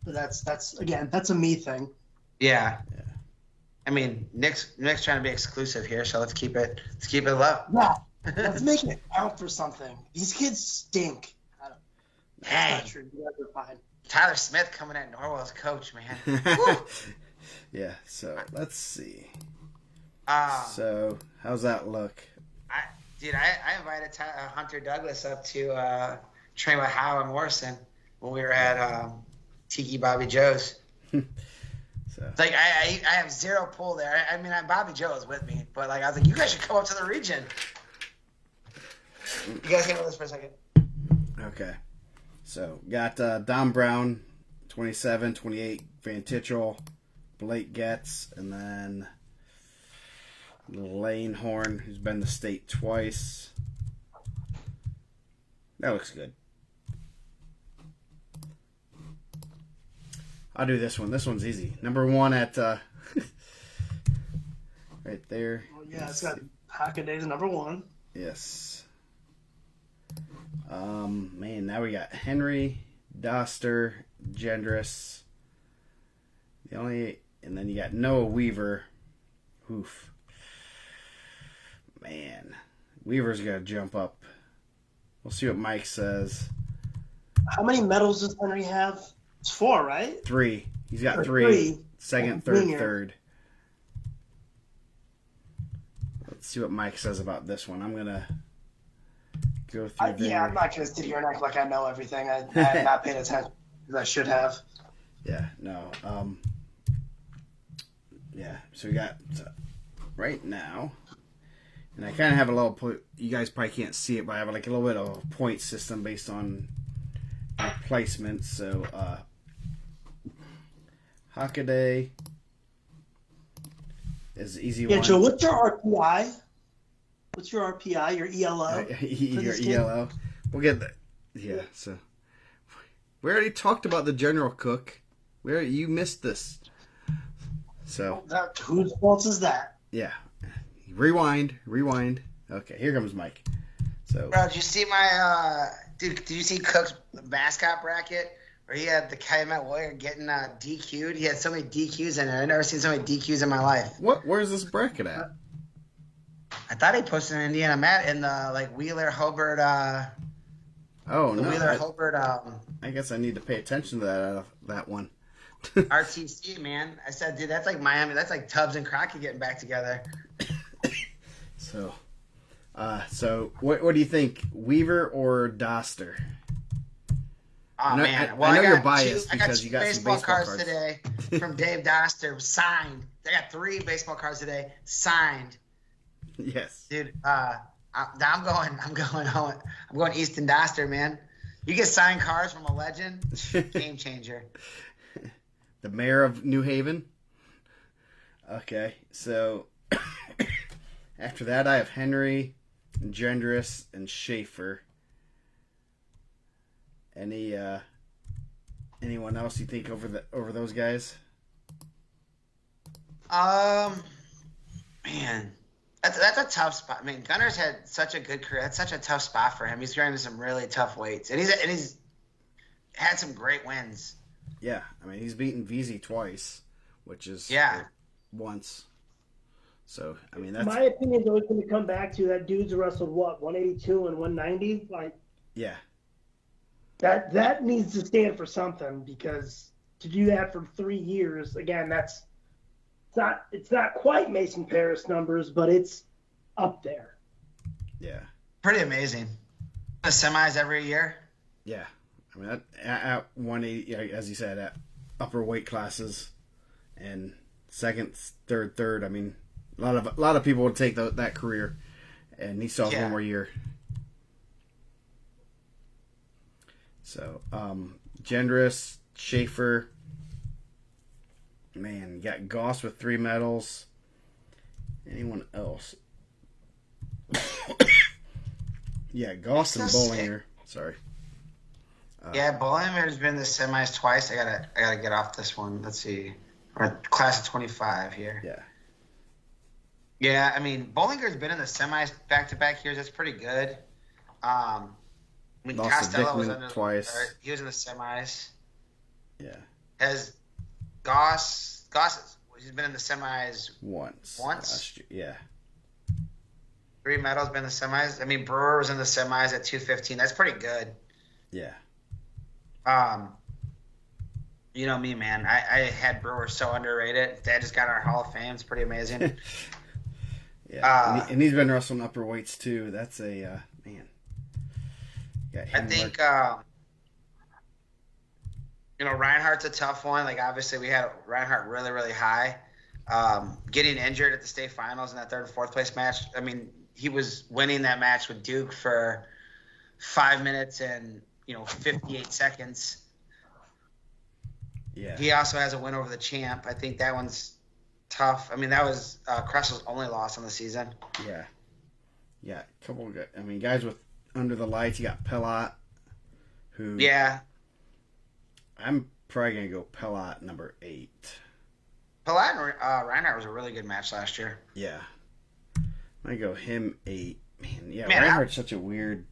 but that's a me thing. Yeah. I mean, Nick's trying to be exclusive here, so let's keep it low. Yeah, let's make it count for something. These kids stink. That's not true. You guys are fine. Tyler Smith coming at Norwell's coach, man. Yeah. So let's see. So how's that look? I invited Hunter Douglas up to train with Howe and Morrison when we were at Tiki Bobby Joe's. So it's like I have zero pull there. I mean, Bobby Joe is with me, but like I was like, you guys should come up to the region. You guys handle this for a second. Okay. So got Don Brown, 27, 28, Van Tichel, Blake Getz, and then Lane Horn, who's been to state twice. That looks good. I'll do this one. This one's easy. Number one at right there. Well, yeah, it's got Hackaday's number one. Yes. Man, now we got Henry, Doster, Gendris. And then you got Noah Weaver. Oof. Man, Weaver's got to jump up. We'll see what Mike says. How many medals does Henry have? It's 4, right? 3. He's got Or 3. three. Second, Oh, third, junior. third. Let's see what Mike says about this one. I'm going to go through there. Yeah, I'm not going to sit here and act like I know everything. I have not paid attention as I should have. Yeah, no. Yeah, so we got right now, and I kind of have a little, you guys probably can't see it, but I have like a little bit of a point system based on placements. So, Hockaday is the easy Yeah, one. Joe, what's your RPI? What's your RPI, your ELO? Your ELO. We'll get that. Yeah, so we already talked about the General Cook. You missed this. So Whose fault is that? yeah, rewind. Okay, here comes Mike. So Bro, did you see my dude? Did you see Cook's mascot bracket where he had the Calumet Warrior getting DQ'd? He had so many DQs in it. I've never seen so many DQs in my life. where's this bracket at? I thought he posted an IndianaMat in the Wheeler Hobart. Oh The no, Wheeler Hobart I guess I need to pay attention to that one. RTC, man. I said, dude, that's like Miami. That's like Tubbs and Crockett getting back together. So, what do you think, Weaver or Doster? Oh know- man, I well, know got you're biased I got because two you got some baseball baseball cards cards. today from Dave Doster signed. I got 3 baseball cards today signed, Yes. dude. I'm going Easton Doster, man. You get signed cards from a legend, game changer. The mayor of New Haven. Okay, so after that I have Henry, and Gendris, and Schaefer. Anyone else you think over those guys? Man, that's a tough spot. I mean, Gunner's had such a good career. That's such a tough spot for him. He's going to some really tough weights, and he's had some great wins. Yeah, I mean he's beaten VZ twice, which is once. So I mean that's My opinion is always going to come back to that dude's wrestled 182 and 190. yeah. That needs to stand for something, because to do that for 3 years, again, it's not quite Mason Paris numbers, but it's up there. Yeah. Pretty amazing. The semis every year. Yeah. I mean, at 180, yeah, as you said, at upper weight classes, and second, third. I mean, a lot of people would take that career, and he still has one more year. So, Gendris, Schaefer, man, you got Goss with 3 medals. Anyone else? Yeah, Goss and Bollinger. Sorry. Yeah, Bollinger's been the semis twice. I gotta get off this one. Let's see. We're class of 25 here. Yeah. Yeah, I mean, Bollinger's been in the semis back-to-back years. That's pretty good. I mean, Lost to Costello was Dickman under twice. He was in the semis. Yeah. Has Goss? He's been in the semis Once. Once? Last year. Yeah. 3 medals. Been in the semis. I mean, Brewer was in the semis at 215. That's pretty good. Yeah. You know me, man. I had Brewer so underrated. Dad just got our Hall of Fame. It's pretty amazing. Yeah, and he's been wrestling upper weights too. That's a man. Yeah, I think Reinhardt's a tough one. Like, obviously we had Reinhardt really, really high. Getting injured at the state finals in that 3rd and 4th place match. I mean, he was winning that match with Duke for 5 minutes and 58 seconds. Yeah. He also has a win over the champ. I think that one's tough. I mean, that was Kressel's only loss on the season. Yeah. Yeah. A couple of guys with under the lights. You got Pelot, who. Yeah. I'm probably going to go Pelot number 8. Palat and Reinhardt was a really good match last year. Yeah. I go him 8. Man, yeah, Man, Reinhardt's such a weird.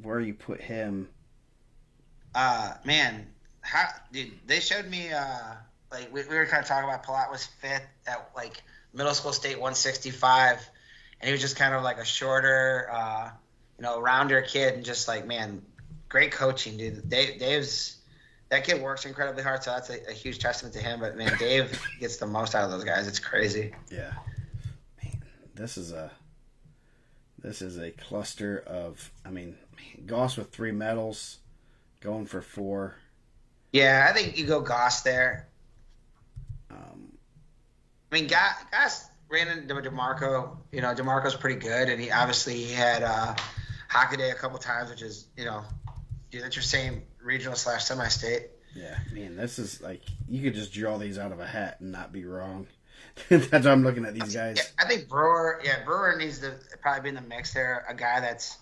Where you put him? Man, dude? They showed me like we were kind of talking about Palat was 5th at like middle school state 165, and he was just kind of like a shorter, rounder kid, and just like, man, great coaching, dude. Dave's that kid works incredibly hard, so that's a huge testament to him. But man, Dave gets the most out of those guys. It's crazy. Yeah, man, this is a cluster of. I mean, Goss with 3 medals, going for 4. Yeah, I think you go Goss there. I mean, Goss ran into DeMarco. DeMarco's pretty good, and he had Hockaday a couple times, which is, dude, that's your same regional / semi-state. Yeah, man, this is like, you could just draw these out of a hat and not be wrong. That's how I'm looking at these guys. I think Brewer needs to probably be in the mix there. A guy that's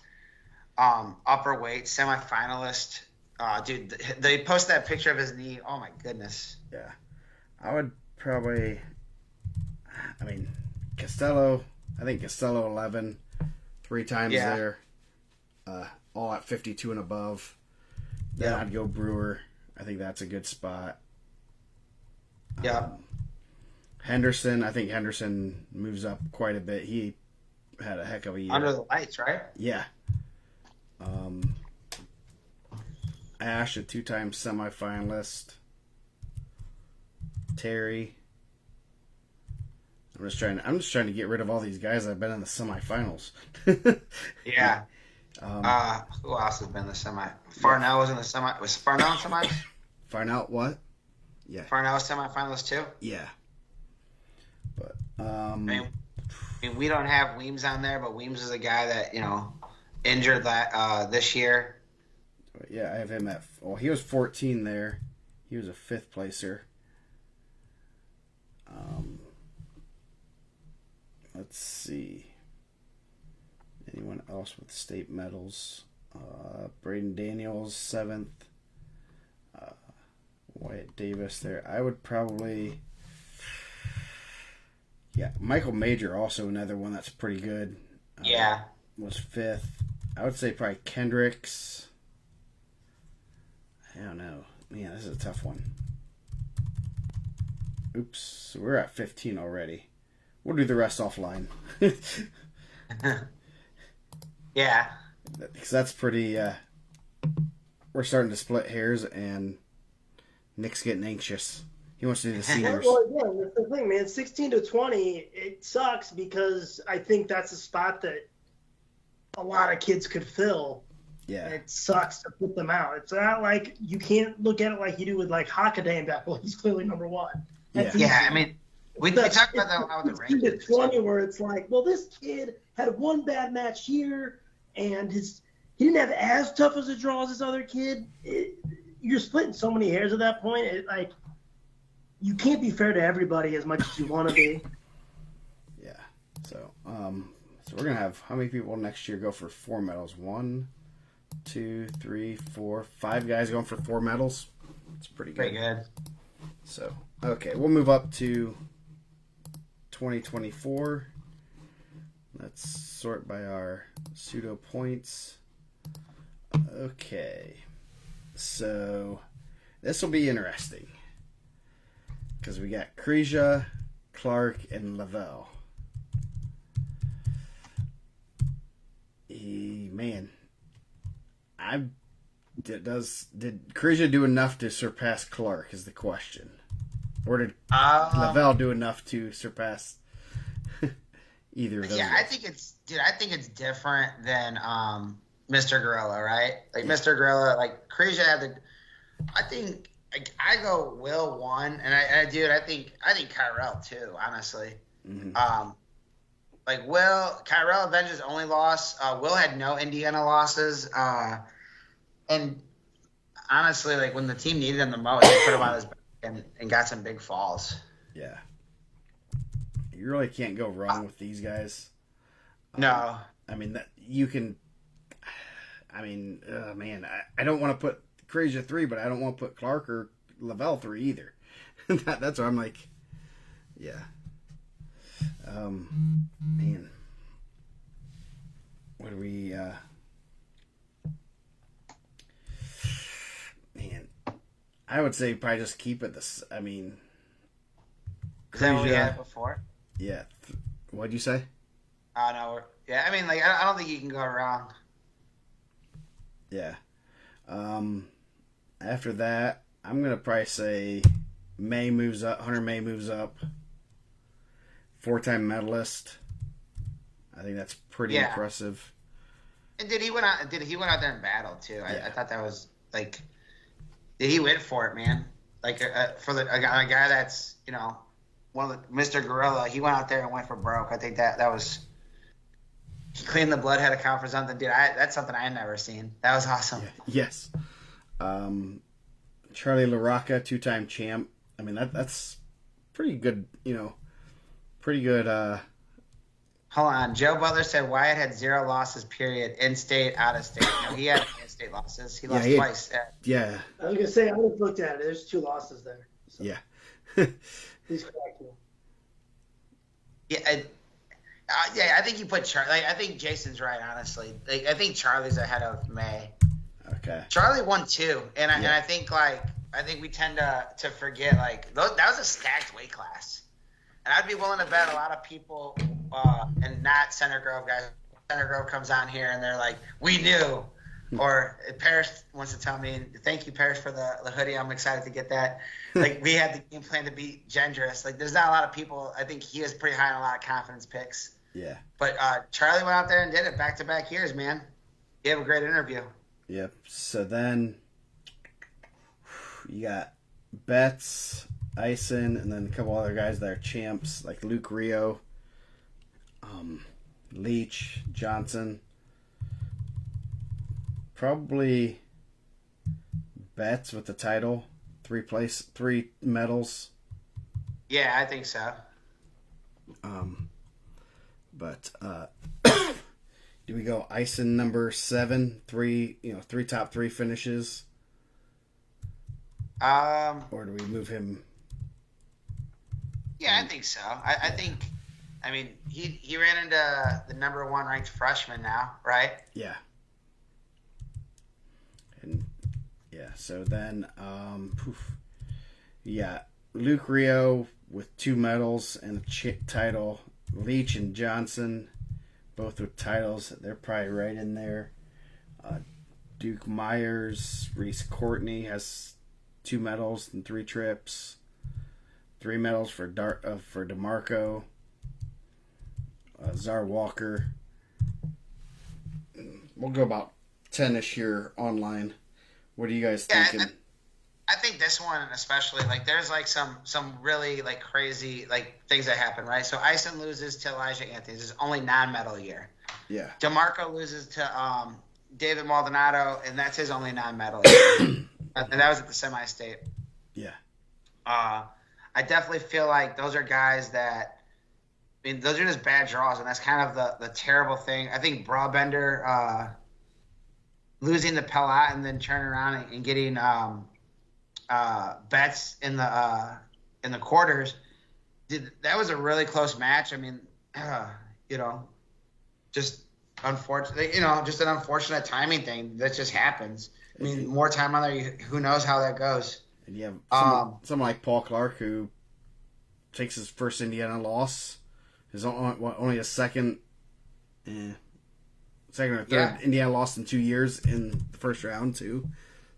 upper weight, semi-finalist. Dude, they posted that picture of his knee. Oh, my goodness. Yeah. I would probably, Costello, I think Costello 11, 3 times there, all at 52 and above. Then I'd go Brewer. I think that's a good spot. Yeah. Henderson, I think Henderson moves up quite a bit. He had a heck of a year. Under the lights, right? Yeah. Ash, a 2-time semifinalist. Terry. I'm just trying to get rid of all these guys that have been in the semifinals. Yeah. Who else has been in the semi? Farnell was in the semi. Was Farnell in semis? Farnell, what? Yeah. Farnell was semifinalist too? Yeah. But we don't have Weems on there, but Weems is a guy that, injured that this year. Yeah, I have him at. Well, he was 14 there. He was a 5th placer. Let's see. Anyone else with state medals? Braden Daniels, 7th. Wyatt Davis there. I would probably. Yeah, Michael Major, also another one that's pretty good. Yeah. Was 5th. I would say probably Kendricks. I don't know. Man, this is a tough one. Oops. So we're at 15 already. We'll do the rest offline. Yeah. Because that's pretty... we're starting to split hairs, and Nick's getting anxious. He wants to do the seniors. Well, yeah, that's the thing, man. 16 to 20, it sucks because I think that's a spot that a lot of kids could fill. Yeah. And it sucks to put them out. It's not like you can't look at it like you do with like Hockaday and that. Well, he's clearly number 1. That's easy. Yeah, I mean, we talked about that a lot with the Rankings. 16 to 20 where it's like, well, this kid had one bad match here, and he didn't have as tough as a draw as this other kid. You're splitting so many hairs at that point. You can't be fair to everybody as much as you want to be. Yeah. So we're gonna have how many people next year go for 4 medals? 1, 2, 3, 4, 5 guys going for 4 medals. It's pretty good. Pretty good. So okay, we'll move up to 2024. Let's sort by our pseudo points. Okay, so this will be interesting because we got Kreisha, Clark, and Lavelle. Did Kreisha do enough to surpass Clark is the question, or did Lavelle do enough to surpass either of those? Yeah, guys? I think it's different than Mr. Gorilla, right? Like Mr. Gorilla, like Kreisha had I think I go Will 1, and I think Kyrell too, honestly. Mm-hmm. Like Kyrell avenged his only loss. Will had no Indiana losses, and honestly, like when the team needed him the most, he put him on his back and got some big falls. Yeah, you really can't go wrong with these guys. No, I mean that you can. I mean, man, I don't want to put Crazy 3, but I don't want to put Clark or Lavelle 3 either. That's why I'm like, yeah. Man. What do we, man, I would say probably just keep it this, I mean. Is that what we had before? Yeah. What'd you say? Oh, no. Yeah, I mean, like, I don't think you can go wrong. Yeah. After that, I'm going to probably say May moves up. Hunter May moves up. 4-time medalist. I think that's pretty impressive. And he went out there and battled too. Yeah. I thought that was like, he went for it, man. Like for a guy that's, you know, one of the, Mr. Gorilla, he went out there and went for broke. I think that was, he cleaned the bloodhead account for something, dude. That's something I had never seen. That was awesome. Yeah. Yes. Charlie LaRocca, 2-time champ. I mean, that's pretty good, you know, pretty good. Hold on. Joe Butler said Wyatt had 0 losses, period. In-state, out-of-state. No, he had in-state losses. He lost twice. Yeah. I was going to say, I just looked at it. There's 2 losses there. So. Yeah. He's correct. Yeah, I think you put Charlie. Like, I think Jason's right, honestly. Like, I think Charlie's ahead of May. Okay. Charlie won 2, and I think we tend to forget, like, that was a stacked weight class, and I'd be willing to bet a lot of people and not Center Grove guys. Center Grove comes on here and they're like, we knew, or Parrish wants to tell me, thank you, Parrish, for the hoodie. I'm excited to get that. Like, we had the game plan to beat Gendress. Like, there's not a lot of people. I think he is pretty high on a lot of confidence picks. Yeah. But Charlie went out there and did it back-to-back years, man. He had a great interview. Yep. So then you got Betts, Ison, and then a couple other guys that are champs, like Luke Rio, Leach, Johnson. Probably Betts with the title, 3 medals. Yeah, I think so. But do we go Ison number 7, 3 top 3 finishes? Or do we move him? Yeah, I think so. I think, I mean, he ran into the number 1 ranked freshman now, right? Yeah. And yeah, so then Luke Rio with 2 medals and a title. Leach and Johnson, both with titles. They're probably right in there. Duke Myers, Reese Courtney has 2 medals and 3 trips. 3 medals for DeMarco. Czar Walker. We'll go about 10-ish here online. What are you guys thinking? I think this one especially, like, there's like some really like crazy like things that happen, right? So Ison loses to Elijah Anthony. This is only non-medal year. Yeah. DeMarco loses to David Maldonado, and that's his only non-medal year. And that was at the semi-state. Yeah. I definitely feel like those are guys that, I mean, those are just bad draws, and that's kind of the terrible thing. I think Brawbender losing to Pellat and then turning around and getting Betts in the quarters. That was a really close match. I mean, just unfortunate. Just an unfortunate timing thing that just happens. I mean, more time on there, who knows how that goes. And you have someone like Paul Clark who takes his first Indiana loss. His only a second or third Indiana loss in 2 years in the first round too.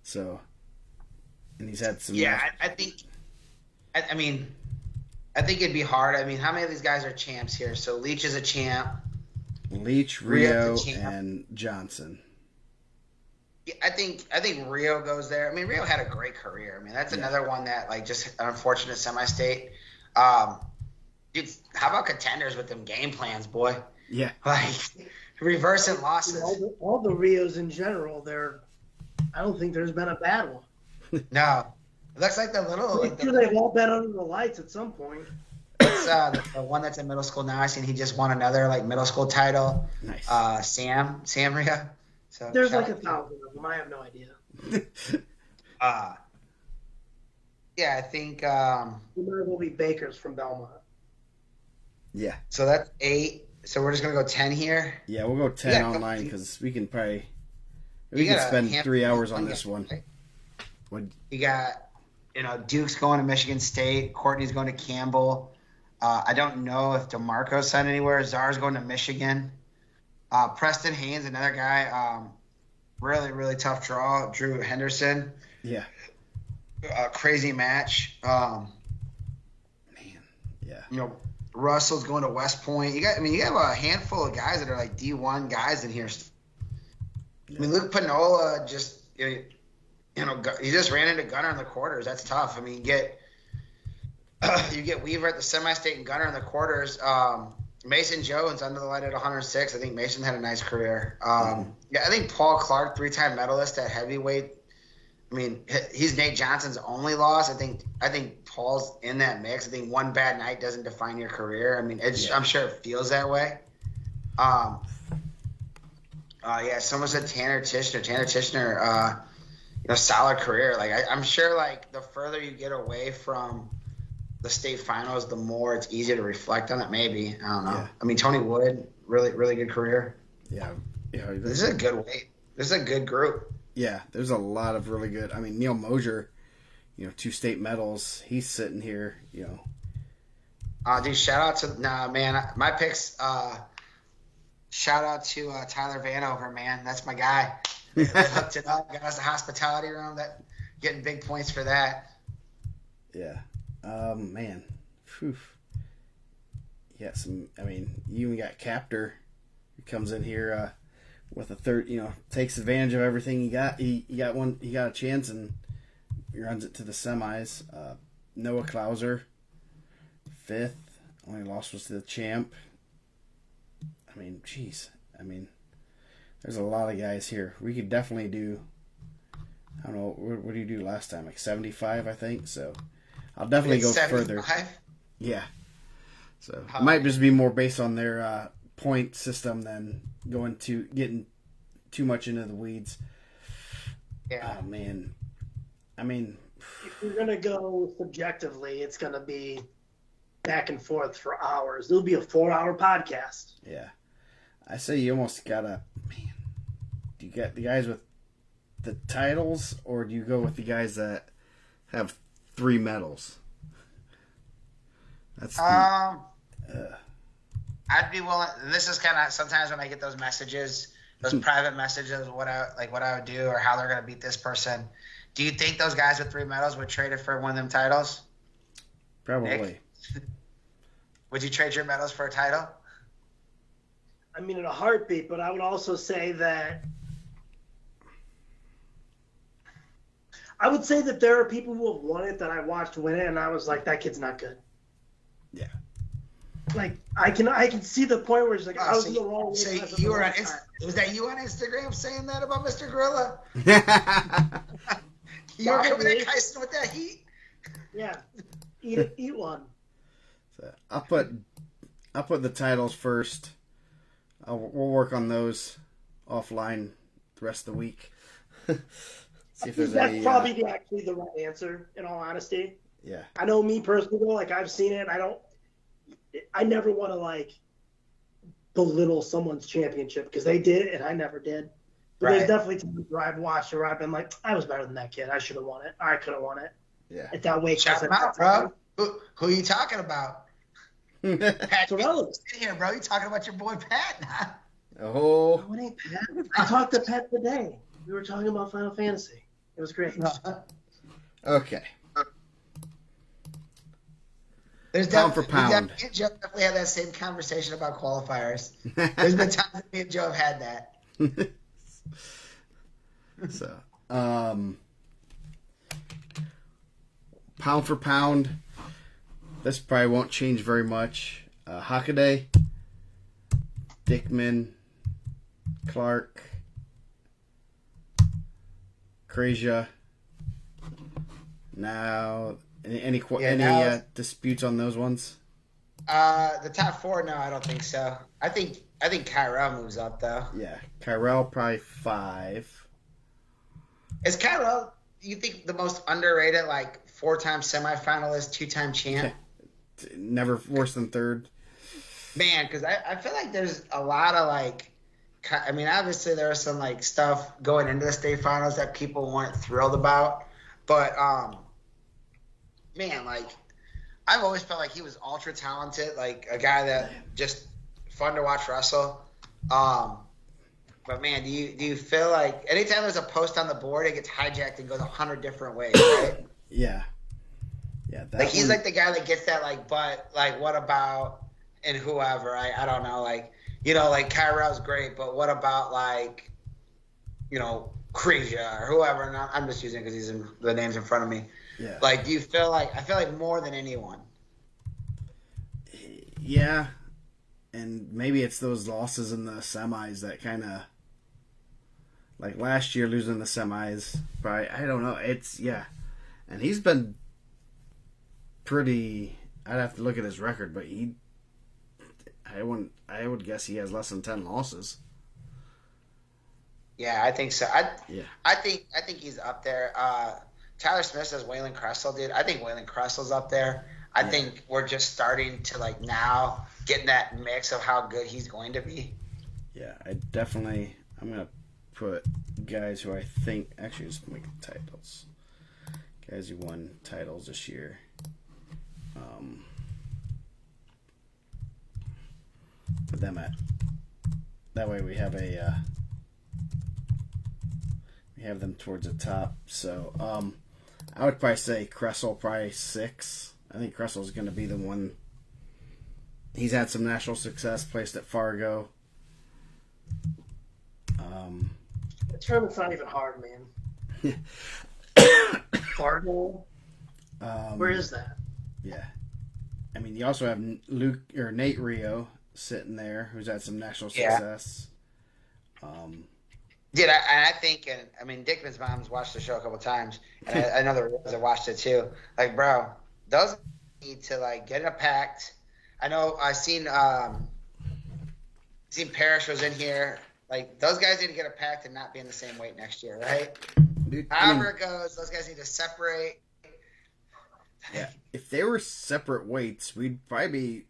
So, and he's had some. Yeah, I think it'd be hard. I mean, how many of these guys are champs here? So Leach is a champ. Leach, Rio, and Johnson. Yeah, I think Rio goes there. I mean, Rio had a great career. I mean, that's another one that, like, just an unfortunate semi-state. Dude, how about contenders with them game plans, boy? Yeah. Like, reversing losses. All the Rios in general, I don't think there's been a bad one. No. It looks like the little. I'm sure they've all been under the lights at some point. It's the one that's in middle school now. I seen he just won another middle school title. Nice. Sam Ria. So there's like 1,000 of them. I have no idea. Uh, yeah, I think. You might as well be Bakers from Belmont. Yeah. So that's 8. So we're just gonna go 10 here. Yeah, we'll go 10 Yeah, online because we can probably You could got a spend handful 3 of hours on fun this games, one. right? What? You got, Duke's going to Michigan State. Courtney's going to Campbell. I don't know if DeMarco's signed anywhere. Czar's going to Michigan. Preston Haynes, another guy, really, really tough draw. Drew Henderson. Yeah. Crazy match. Man. Yeah. Russell's going to West Point. You have a handful of guys that are like D1 guys in here. Yeah. I mean, Luke Panola just, he just ran into Gunner in the quarters. That's tough. I mean, you get Weaver at the semi-state and Gunner in the quarters. Mason Jones under the light at 106. I think Mason had a nice career. I think Paul Clark, 3-time medalist at heavyweight. I mean, he's Nate Johnson's only loss. I think Paul's in that mix. I think one bad night doesn't define your career. I mean, I'm sure it feels that way. Someone said Tanner Tishner. Tanner Tishner, solid career. Like I'm sure, like the further you get away from the state finals, the more it's easier to reflect on it. Maybe, I don't know. Yeah. I mean, Tony Wood, really, really good career. Yeah. This is a good weight. This is a good group. Yeah, there's a lot of really good. I mean, Neil Mosier, 2 state medals. He's sitting here, Dude, shout out to my picks. Shout out to Tyler Vanover, man. That's my guy. They hooked it up. Got us a hospitality room. That getting big points for that. Yeah. Man. Whew. Yeah. You even got Captor, who comes in here with a third. Takes advantage of everything he got. He got a chance and he runs it to the semis. Noah Klauser, 5th. Only loss was to the champ. I mean, jeez. There's a lot of guys here. We could definitely do. I don't know. What did you do last time? Like 75, I think. So I'll definitely go 75? further. Yeah. So it might just be more based on their point system than getting too much into the weeds. Yeah. Oh man. If you're gonna go subjectively, it's gonna be back and forth for hours. It'll be a 4-hour podcast. Yeah. I say you almost gotta. Man, do you get the guys with the titles, or do you go with the guys that have 3 medals? That's I'd be willing. This is kind of sometimes when I get those messages, those private messages, what I would do or how they're gonna beat this person. Do you think those guys with 3 medals would trade it for one of them titles? probably. Nick? Would you trade your medals for a title? In a heartbeat, but I would also say that there are people who have won it that I watched win it, and I was like, that kid's not good. Yeah. Like I can see the point where it's like I was in the wrong way. So you were on was that you on Instagram saying that about Mr. Gorilla? You were coming at Kyson with that heat? Yeah. Eat one. So I'll put the titles first. We'll work on those offline the rest of the week. See if there's That's any. probably actually the right answer, in all honesty. Yeah. I know me personally, like I've seen it. I never want to belittle someone's championship because they did it and I never did. But Right. there's definitely times where I've watched where I've been like, I was better than that kid. I should have won it. Or I could have won it. Yeah. At that weight Shout class. him out, bro. Who are you talking about? Pat, It's irrelevant. sit here, bro. You talking about your boy Pat? Oh. No, it ain't Pat. I talked to Pat today. We were talking about Final Fantasy. It was great. Okay. There's Pound for pound. Me and Joe definitely had that same conversation about qualifiers. There's been times that me and Joe have had that. So, pound for pound, this probably won't change very much. Hockaday, Dickman, Clark, Krazia. Now, any disputes on those ones? The top 4, no, I don't think so. I think Kyrell moves up though. Yeah, Kyrell probably 5. Is Kyrell you think the most underrated, like 4-time semifinalist, 2-time champ? Never worse than third. Man, because I feel like there's a lot of like, I mean, obviously there was some like stuff going into the state finals that people weren't thrilled about, but man, like I've always felt like he was ultra talented, like a guy that just fun to watch wrestle. But man, do you feel like anytime there's a post on the board, it gets hijacked and goes 100 different ways, right? Yeah. Like he's like the guy that gets that like, but like what about and whoever, I don't know, like, you know, like Kyra's great, but what about like, you know, Kreja or whoever? And I'm just using it because the names in front of me. Yeah. Like, do you feel like, I feel like more than anyone. Yeah. And maybe it's those losses in the semis that kind of, like last year losing the semis, but I don't know. It's, yeah. And he's been pretty, I'd have to look at his record, but I would guess he has less than 10 losses. Yeah, I think so. I think he's up there. Tyler Smith says Waylon Kressel, dude. I think Waylon Kressel's up there. I think we're just starting to like now get that mix of how good he's going to be. Yeah, I'm gonna put guys who I think actually just make titles. Guys who won titles this year. Put them at. That way we have we have them towards the top. So I would probably say Kressel probably 6. I think Kressel's going to be the one. He's had some national success, placed at Fargo. The tournament's not even hard, man. Fargo? Where is that? Yeah. I mean, you also have Nate Rio sitting there, who's had some national success. Dude, I think, and I mean, Dickman's mom's watched the show a couple times, and I know the Rios have watched it too. Like, bro, those need to like get in a pact. I know I've seen Parrish was in here. Like, those guys need to get a pact and not be in the same weight next year, right? Dude, However it goes, those guys need to separate. Yeah, if they were separate weights, we'd probably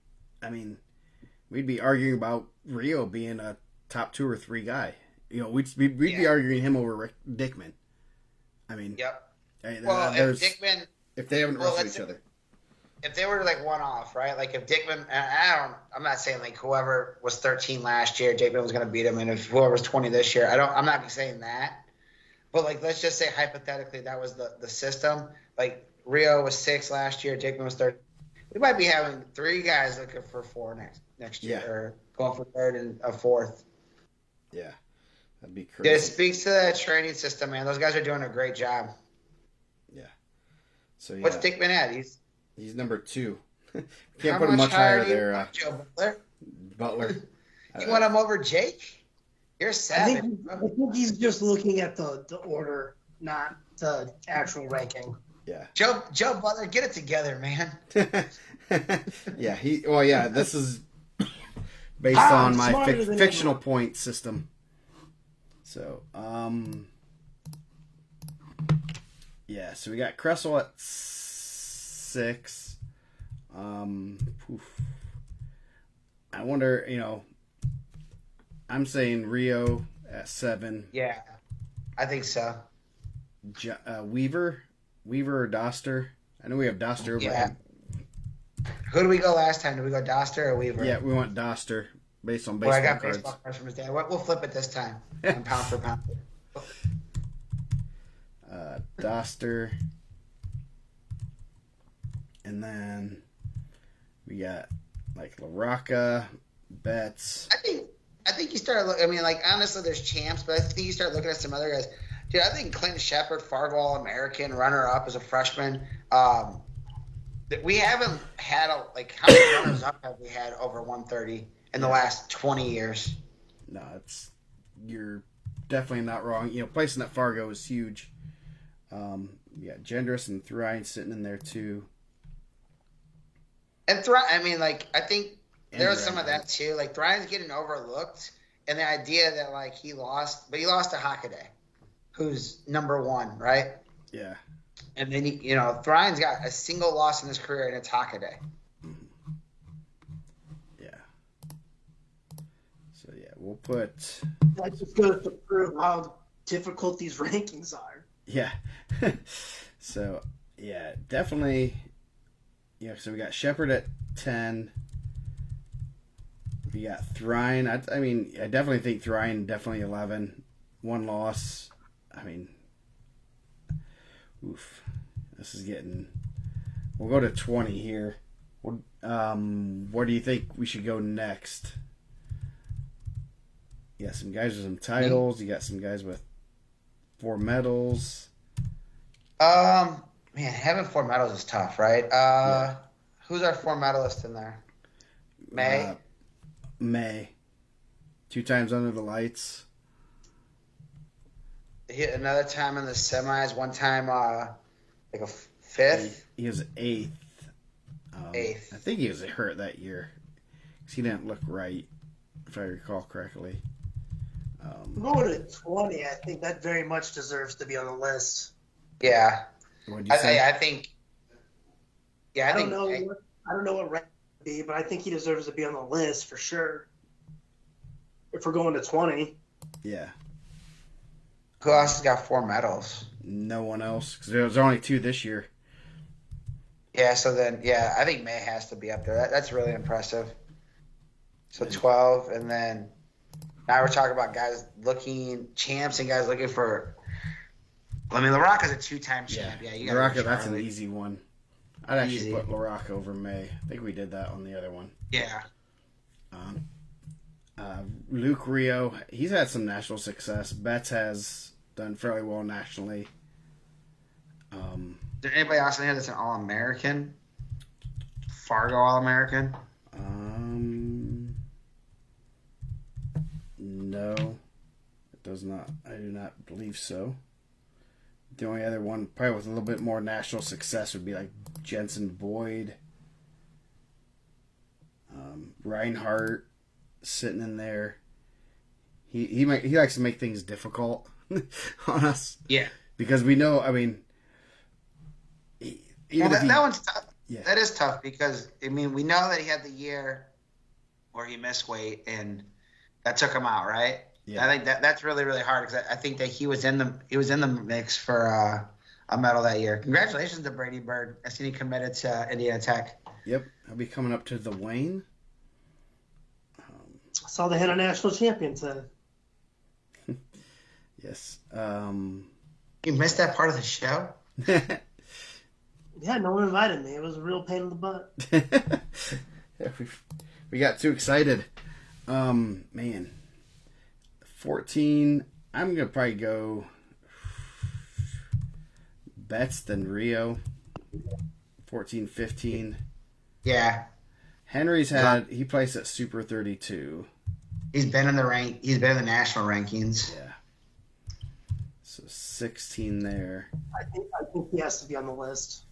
we'd be arguing about Rio being a top 2 or 3 guy. You know, we'd be arguing him over Rick Dickman. I mean, yep. Well, if they haven't wrestled each other, if they were like one off, right? Like if Dickman, I'm not saying like whoever was 13 last year, Dickman was going to beat him, and if whoever was 20 this year, I'm not saying that. But like, let's just say hypothetically that was the system. Like Rio was 6 last year, Dickman was 30. We might be having 3 guys looking for 4 next year, or going for 3rd and a 4th. Yeah. That'd be crazy. Yeah, it speaks to the training system, man. Those guys are doing a great job. Yeah. So yeah. What's Dickman at? He's number 2. Can't put him much higher there. Joe Butler. Butler. You want him over Jake? You're savage. I think he's just looking at the order, not the actual ranking. Yeah. Joe Butler, get it together, man. Yeah. This is based on my fictional point system. So, yeah, so we got Kressel at 6. I wonder, I'm saying Rio at 7. Yeah, I think so. Weaver or Doster? I know we have Doster over him. Who did we go last time? Did we go Doster or Weaver? Yeah, we went Doster. Based on baseball I got cards. baseball cards from his dad. We'll flip it this time. Pound for pound. Doster. And then we got like LaRocca, Betts. I think you start looking. I mean, like honestly, there's champs, but I think you start looking at some other guys. Dude, I think Clinton Shepard, Fargo All-American, runner-up as a freshman. We haven't had how many runners-up have we had over 130 in the last 20 years? No, you're definitely not wrong. Placing at Fargo is huge. You got Gendris and Thrine sitting in there too. And I think there was some of that too. Like Thrine's getting overlooked, and the idea that he lost to Hockaday, who's number 1, right? Yeah. And then, Thrine's got a single loss in his career, and it's Hockaday. Yeah. So, yeah, we'll put... That just goes to prove how difficult these rankings are. Yeah. So, yeah, definitely... Yeah, so we got Shepard at 10. We got Thrine. I definitely think Thrine, definitely 11. One loss. I mean... Oof. This is getting... We'll go to 20 here. Where do you think we should go next? You got some guys with some titles. You got some guys with 4 medals. Man, having 4 medals is tough, right? Yeah. Who's our 4 medalists in there? May? May. 2 times under the lights. Hit another time in the semis. One time, like a 5th. He was 8th. 8th. I think he was hurt that year because he didn't look right, if I recall correctly. Going to 20, I think that very much deserves to be on the list. Yeah. What'd you say? I think. Yeah, I don't know what rank would be, but I think he deserves to be on the list for sure. If we're going to 20. Yeah. Who else has got 4 medals? No one else, because there was only 2 this year. Yeah, so then, I think May has to be up there. That's really impressive. So 12, and then now we're talking about champs and guys looking for. I mean, LaRocca's a 2-time champ. Yeah, you got LaRocca, that's an easy one. I'd actually put LaRocca over May. I think we did that on the other one. Yeah. Luke Rio, he's had some national success. Betts has done fairly well nationally. Is there anybody else in here that's an All-American? Fargo All-American? No, it does not. I do not believe so. The only other one, probably with a little bit more national success, would be like Jensen Boyd, Reinhardt, sitting in there. He likes to make things difficult on us. Yeah, because we know. I mean, that one's tough. Yeah. That is tough because we know that he had the year where he missed weight and that took him out, right? Yeah. I think that's really, really hard because I think that he was in the mix for a medal that year. Congratulations to Brady Bird. I seen he committed to Indiana Tech. Yep, I'll be coming up to the Wayne. I saw they had a national champion today. Yes. You missed that part of the show? Yeah, no one invited me. It was a real pain in the butt. Yeah, we got too excited. Man. 14, I'm going to probably go Betts, then Rio. 14, 15. Yeah. Henry's he placed at Super 32. He's been in the national rankings. Yeah. So 16 there. I think he has to be on the list.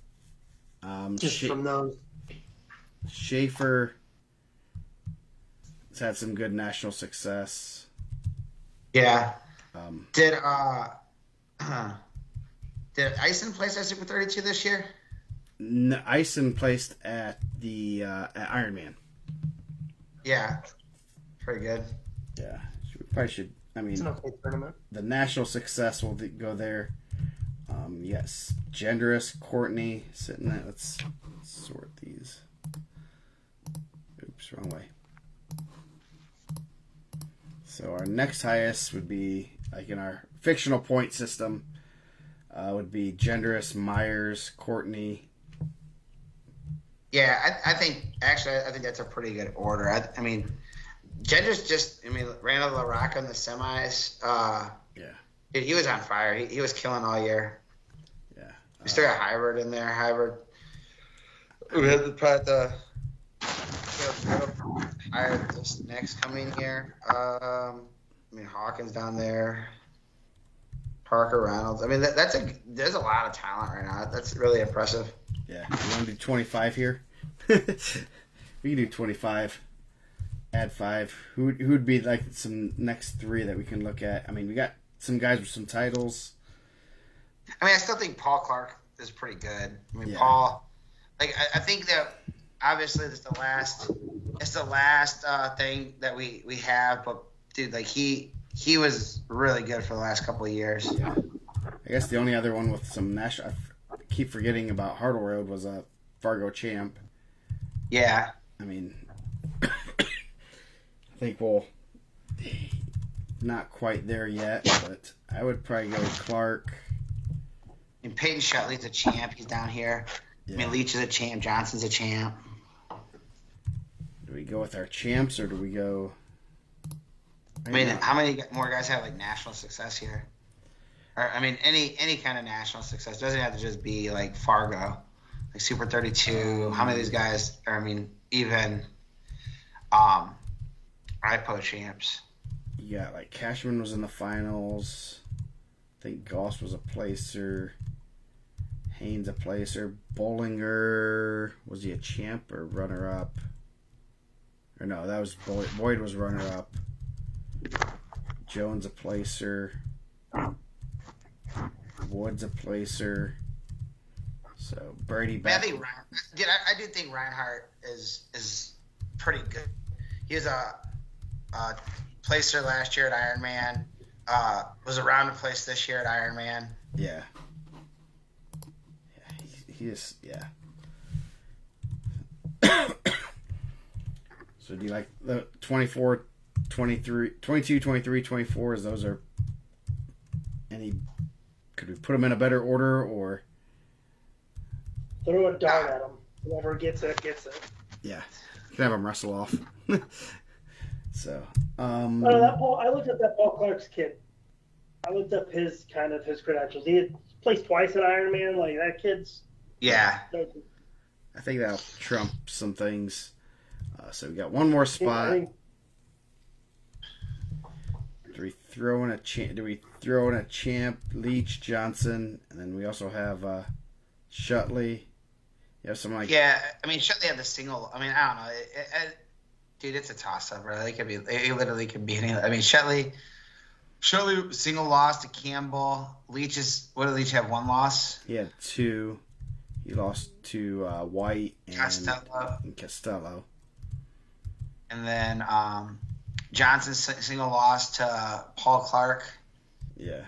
Just from those. Schaefer has had some good national success. Yeah. Did Eisen place at Super 32 this year? No, Eisen placed at the at Ironman. Yeah. Pretty good. Yeah. We probably should. I mean, it's an okay tournament. The national success will go there. Yes. Gendrous, Courtney, sitting there. Let's sort these. Oops, wrong way. So our next highest would be, like in our fictional point system, would be Gendrous, Myers, Courtney. Yeah, I think that's a pretty good order. I mean, Gendrous ran out of LaRocca in the semis. Yeah. Dude, he was on fire. He was killing all year. Yeah. We still got Hybrid in there. Hybrid. We have probably the hire this next coming year. Hawkins down there. Parker Reynolds. I mean, there's a lot of talent right now. That's really impressive. Yeah. You want to do 25 here? We can do 25. Add 5. Who would be like some next 3 that we can look at? I mean, we got some guys with some titles. I mean, I still think Paul Clark is pretty good. I mean, Yeah. Paul, like, I think that obviously it's the last thing that we have, but dude, like he was really good for the last couple of years. Yeah. I guess the only other one with some national, I keep forgetting about Hartle Road was a Fargo champ. Yeah. I mean, I think we'll not quite there yet, but I would probably go Clark. And Peyton Shutley's a champ. He's down here. Yeah. I mean, Leach is a champ. Johnson's a champ. Do we go with our champs or do we go? I mean, how many more guys have like national success here? Or I mean, any kind of national success. It doesn't have to just be like Fargo, like Super 32. How many of these guys? Or I mean, even IPO champs. You got like Cashman was in the finals. I think Goss was a placer. Haynes a placer. Bollinger, was he a champ or runner up? Or no, that was Boyd. Boyd was runner up. Jones a placer. Woods a placer. So Brady back. I do think Reinhardt is pretty good. He was a placer last year at Ironman. Was around the place this year at Ironman. Yeah. He is, yeah. So do you like the 24, 23, 22, 23, 24? As those are any, could we put them in a better order or? Throw a dart at him. Whoever gets it, gets it. Yeah. Can have them wrestle off. So, that Paul, I looked at that Paul Clark's kid. I looked up his credentials. He had placed twice at Ironman. Like that kid's. Yeah. I think that'll trump some things. So we got one more spot. Do we throw in a champ? Leach, Johnson, and then we also have Shutley. You have some like. Yeah, I mean Shutley had the single. I mean I don't know. Dude, it's a toss up, right? It literally could be any. I mean Shutley single loss to Campbell. What did Leach have? One loss. He had two. He lost to White and Costello. And then Johnson single loss to Paul Clark. Yeah.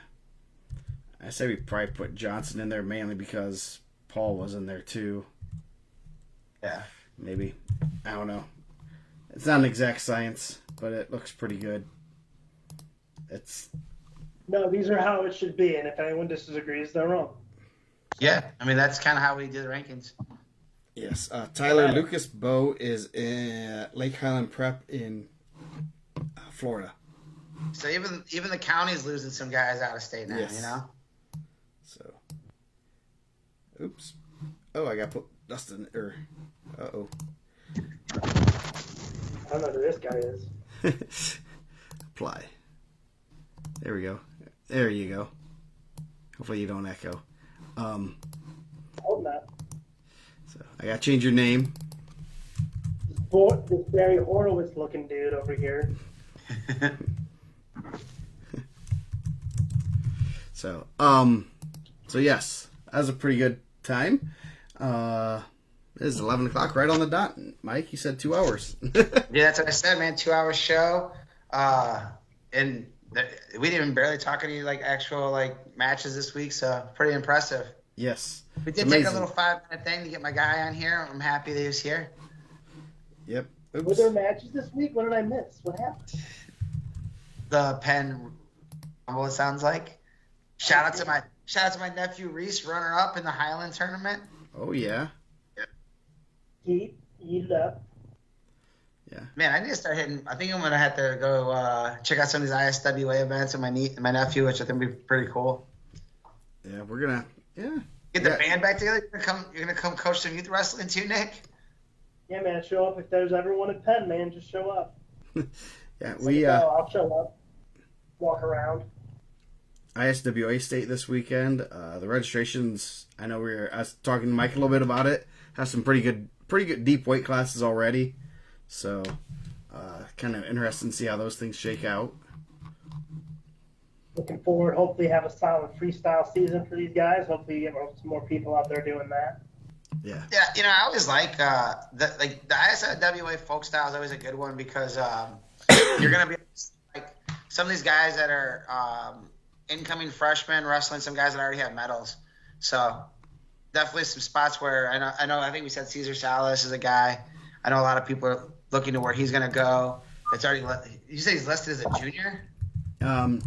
I say we probably put Johnson in there mainly because Paul was in there too. Yeah. Maybe. I don't know. It's not an exact science, but it looks pretty good. No, these are how it should be, and if anyone disagrees, they're wrong. Yeah, I mean that's kind of how we do the rankings. Yes, Tyler Lucas Bowe is in Lake Highland Prep in Florida. So even the county's losing some guys out of state now, Yes. you know? So, oops. Oh, I got put Dustin, uh-oh. I don't know who this guy is. Apply. There we go. There you go. Hopefully you don't echo. Hold that. So I got to change your name. This Barry Horowitz looking dude over here. So yes, that was a pretty good time. It is 11 o'clock, right on the dot. Mike, you said 2 hours. Yeah, that's what I said, man. 2 hour show. And we didn't even barely talk any like actual like matches this week, so pretty impressive. Yes. We did take a little 5-minute thing to get my guy on here. I'm happy that he was here. Yep. Oops. Were there matches this week? What did I miss? What happened? The Penn Rumble, it sounds like. Shout out to my nephew Reese, runner up in the Highland tournament. Oh yeah. Eat it up. Yeah. Man, I need to start hitting. I think I'm gonna have to go check out some of these ISWA events with my nephew, which I think would be pretty cool. Yeah, we're gonna. Yeah. Get the band back together. You're gonna come coach some youth wrestling too, Nick? Yeah, man, show up if there's ever one at Penn, man. Just show up. Yeah, I'll show up. Walk around. ISWA State this weekend. The registrations. I know I was talking to Mike a little bit about it. Has some pretty good deep weight classes already. So, kind of interesting to see how those things shake out. looking forward. Hopefully, have a solid freestyle season for these guys. Hopefully, get some more people out there doing that. Yeah. Yeah, I always like the ISWA folk style is always a good one because you're gonna be like some of these guys that are incoming freshmen wrestling some guys that already have medals. So definitely some spots where I think we said Cesar Salas is a guy. I know a lot of people are looking to where he's gonna go. It's already you say he's listed as a junior.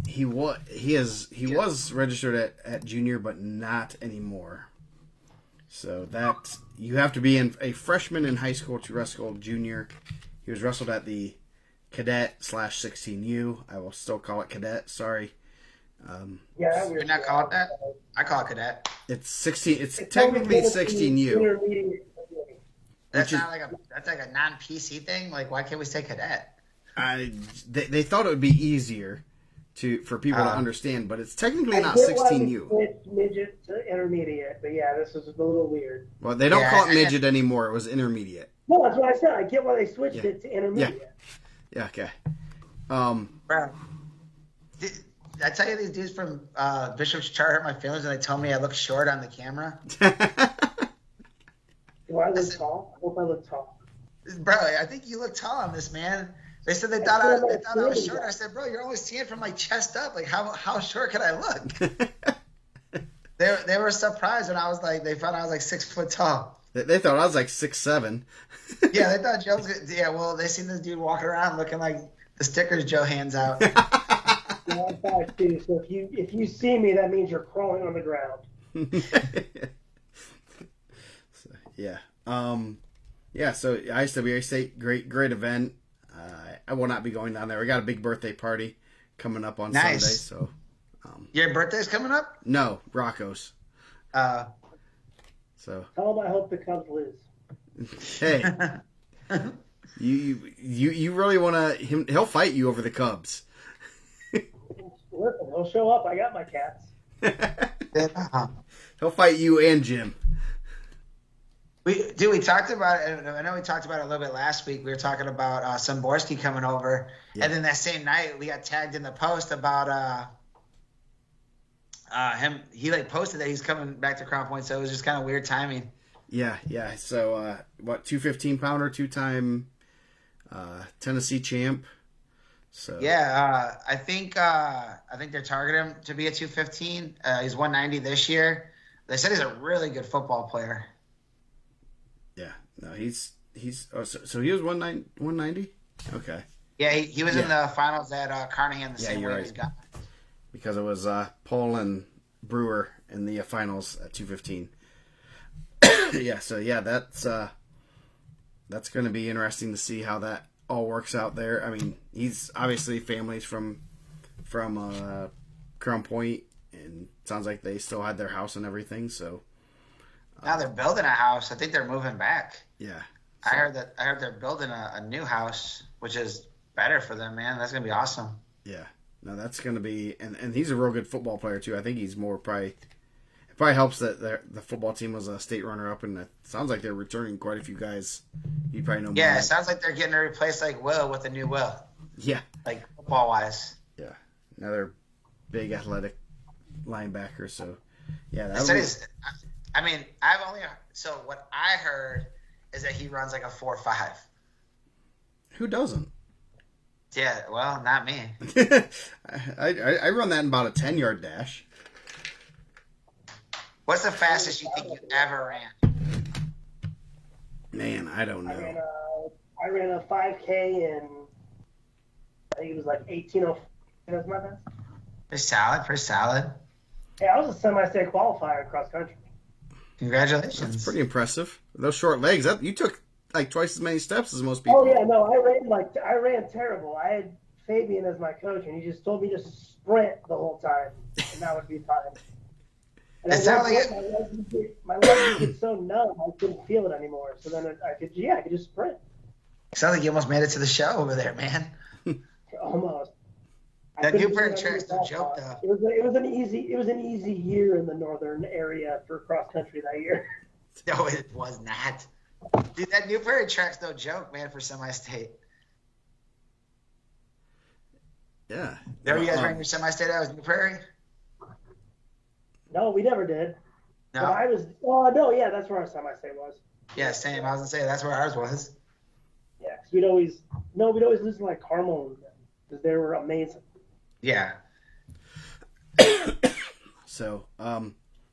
He was registered at junior, but not anymore. So that you have to be a freshman in high school to wrestle junior. He was wrestled at the cadet /16U. I will still call it cadet. Sorry. You're not call it that. I call it cadet. It's 16. It's technically 16U. That's not that's like a non-PC thing. Like, why can't we say cadet? They thought it would be easier for people to understand, but it's technically not 16U. It's midget to intermediate, but yeah, this is a little weird. Well, they don't call it midget anymore. It was intermediate. No, that's what I said. I get why they switched it to intermediate. Yeah. Okay. Bro, did I tell you these dudes from Bishop's Chart hurt my feelings when they told me I look short on the camera? Do I look tall? I hope I look tall. Bro, I think you look tall on this, man. They said they thought I was short. I said, bro, you're only seeing from my chest up. Like, how short could I look? They were surprised when I was like, they found I was like 6 foot tall. They thought I was like 6'7". Yeah, they thought Joe was good. Yeah, well, they seen this dude walking around looking like the stickers Joe hands out. Yeah, I'm 5'2", so if you see me, that means you're crawling on the ground. Yeah. So ISWA State, great event. I will not be going down there. We got a big birthday party coming up on Sunday. So, your birthday's coming up? No, Rocco's. So tell him I hope the Cubs lose. Hey, you really want to? He'll fight you over the Cubs. Listen, he'll show up. I got my cats. He'll fight you and Jim. We talked about it. I know we talked about it a little bit last week. We were talking about Somborski coming over, and then that same night we got tagged in the post about him. He posted that he's coming back to Crown Point, so it was just kind of weird timing. Yeah. So 215-pounder, 2-time Tennessee champ. So yeah, I think they're targeting him to be a 215. He's 190 this year. They said he's a really good football player. Yeah, no, he's so he was 190. Okay. Yeah, he was in the finals at Carnahan the same way right. he's got. Because it was Paul and Brewer in the finals at 215. That's going to be interesting to see how that all works out there. I mean, he's obviously families from Crown Point, and it sounds like they still had their house and everything. So now they're building a house. I think they're moving back. Yeah, so, I heard they're building a new house, which is better for them, man. That's gonna be awesome. Yeah, no, that's gonna be, and he's a real good football player too. I think he's more it probably helps that the football team was a state runner-up, and it sounds like they're returning quite a few guys. You probably know more. Yeah, it sounds like they're getting to replace Will with a new Will. Yeah, football-wise. Yeah, another big athletic linebacker. So yeah, so what I heard is that he runs like a 4.5. Who doesn't? Yeah, well, not me. I run that in about a 10-yard dash. What's the fastest you think you ever ran? Man, I don't know. I ran a 5K in, I think it was like 18:04. That's my best. Pretty solid. Yeah, I was a semi-state qualifier in cross country. Congratulations. That's pretty impressive. Those short legs, you took like twice as many steps as most people. Oh yeah, no, I ran terrible. I had Fabian as my coach, and he just told me to sprint the whole time, and that would be fine. And my legs would get so numb, I couldn't feel it anymore. So then I could just sprint. Sounds like you almost made it to the show over there, man. Almost. That new pair of tracks, no joke though. It was an easy year in the northern area for cross country that year. No, it was not. Dude, that new pair of tracks, no joke, man, for semi-state. Yeah. There you guys ran your semi-state out was New Prairie? No, we never did. No. But I was. Oh no, yeah, that's where our semi-state was. Yeah, same. I was gonna say that's where ours was. Yeah, because we'd always listen to like Carmel because they were amazing. Yeah. So,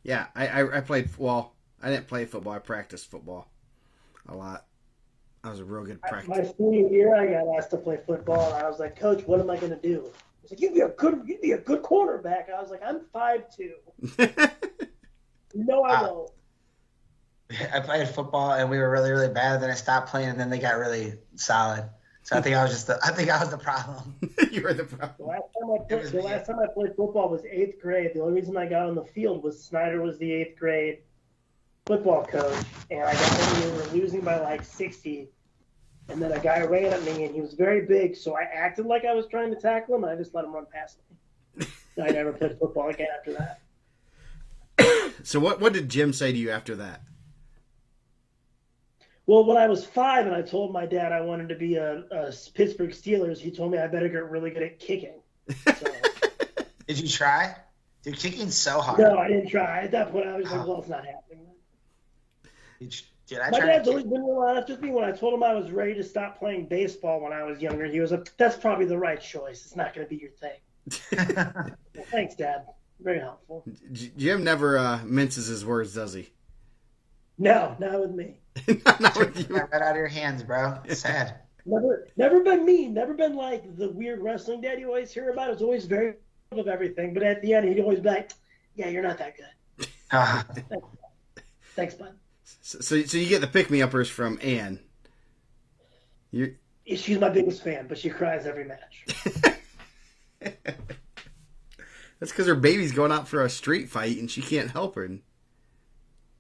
yeah, I played. Well, I didn't play football. I practiced football a lot. I was a real good practice. My senior year, I got asked to play football, and I was like, Coach, what am I going to do? He's like, you'd be a good quarterback. I was like, I'm 5'2". No, I won't. I played football and we were really, really bad. Then I stopped playing and then they got really solid. So I think I was the problem. You were the problem. The last time I played football was 8th grade. The only reason I got on the field was Snyder was the 8th grade football coach, and I got when we were losing by like 60. And then a guy ran at me, and he was very big, so I acted like I was trying to tackle him, and I just let him run past me. I never played football again after that. So what did Jim say to you after that? Well, when I was 5 and I told my dad I wanted to be a Pittsburgh Steelers, he told me I better get really good at kicking. So, did you try? Dude, kicking's so hard. No, I didn't try. At that point, I was like, well, it's not happening. My dad's always been real honest with me. When I told him I was ready to stop playing baseball when I was younger, he was like, that's probably the right choice. It's not going to be your thing. Well, thanks, Dad. Very helpful. Jim never minces his words, does he? No, not with me. Not with you. Right out of your hands, bro. It's sad. Never been mean. Never been like the weird wrestling dad you always hear about. It's always very of everything. But at the end, he'd always be like, yeah, you're not that good. Thanks, bud. So you get the pick-me-uppers from Ann. She's my biggest fan, but she cries every match. That's because her baby's going out for a street fight and she can't help her.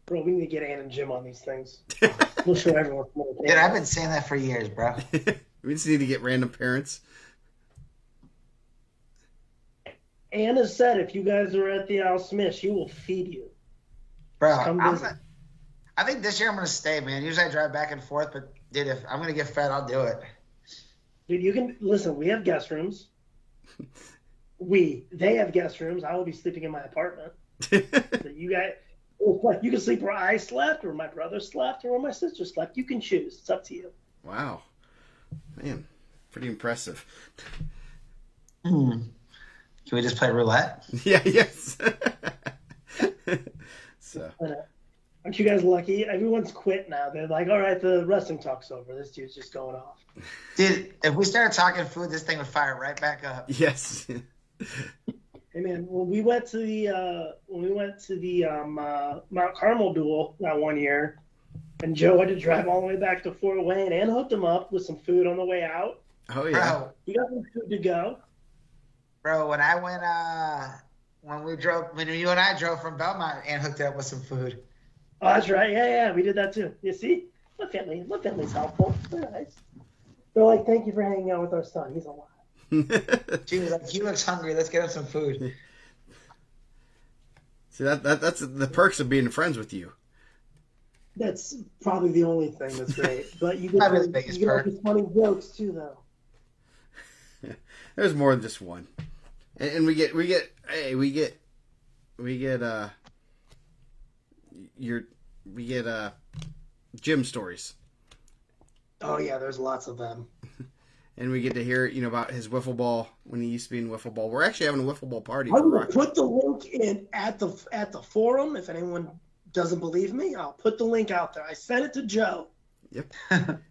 Bro, we need to get Ann and Jim on these things. We'll show everyone. Dude, I've been saying that for years, bro. We just need to get random parents. Ann has said if you guys are at the Al Smith, she will feed you. Bro, I think this year I'm going to stay, man. Usually I drive back and forth, but, dude, if I'm going to get fed, I'll do it. Dude, you can – listen, we have guest rooms. They have guest rooms. I will be sleeping in my apartment. So you guys – you can sleep where I slept or my brother slept or where my sister slept. You can choose. It's up to you. Wow. Man, pretty impressive. Can we just play roulette? Yeah, yes. So – Aren't you guys lucky? Everyone's quit now. They're like, all right, the wrestling talk's over. This dude's just going off. Dude, if we started talking food, this thing would fire right back up. Yes. Hey man, when we went to the Mount Carmel duel that one year, and Joe had to drive all the way back to Fort Wayne and hooked him up with some food on the way out. Oh yeah. Bro, You got some food to go. Bro, when I went when you and I drove from Belmont and hooked it up with some food. Oh, that's right. Yeah, we did that too. You see, my family's helpful. They're nice. They're like, thank you for hanging out with our son. He's alive. She was like, he looks hungry. Let's get him some food. See, that's the perks of being friends with you. That's probably the only thing that's great. But you get these funny jokes too, though. There's more than just one, and we get Jim stories. Oh yeah, there's lots of them. And we get to hear, about his wiffle ball when he used to be in wiffle ball. We're actually having a wiffle ball party. I'm going to put the link in at the forum. If anyone doesn't believe me, I'll put the link out there. I sent it to Joe. Yep.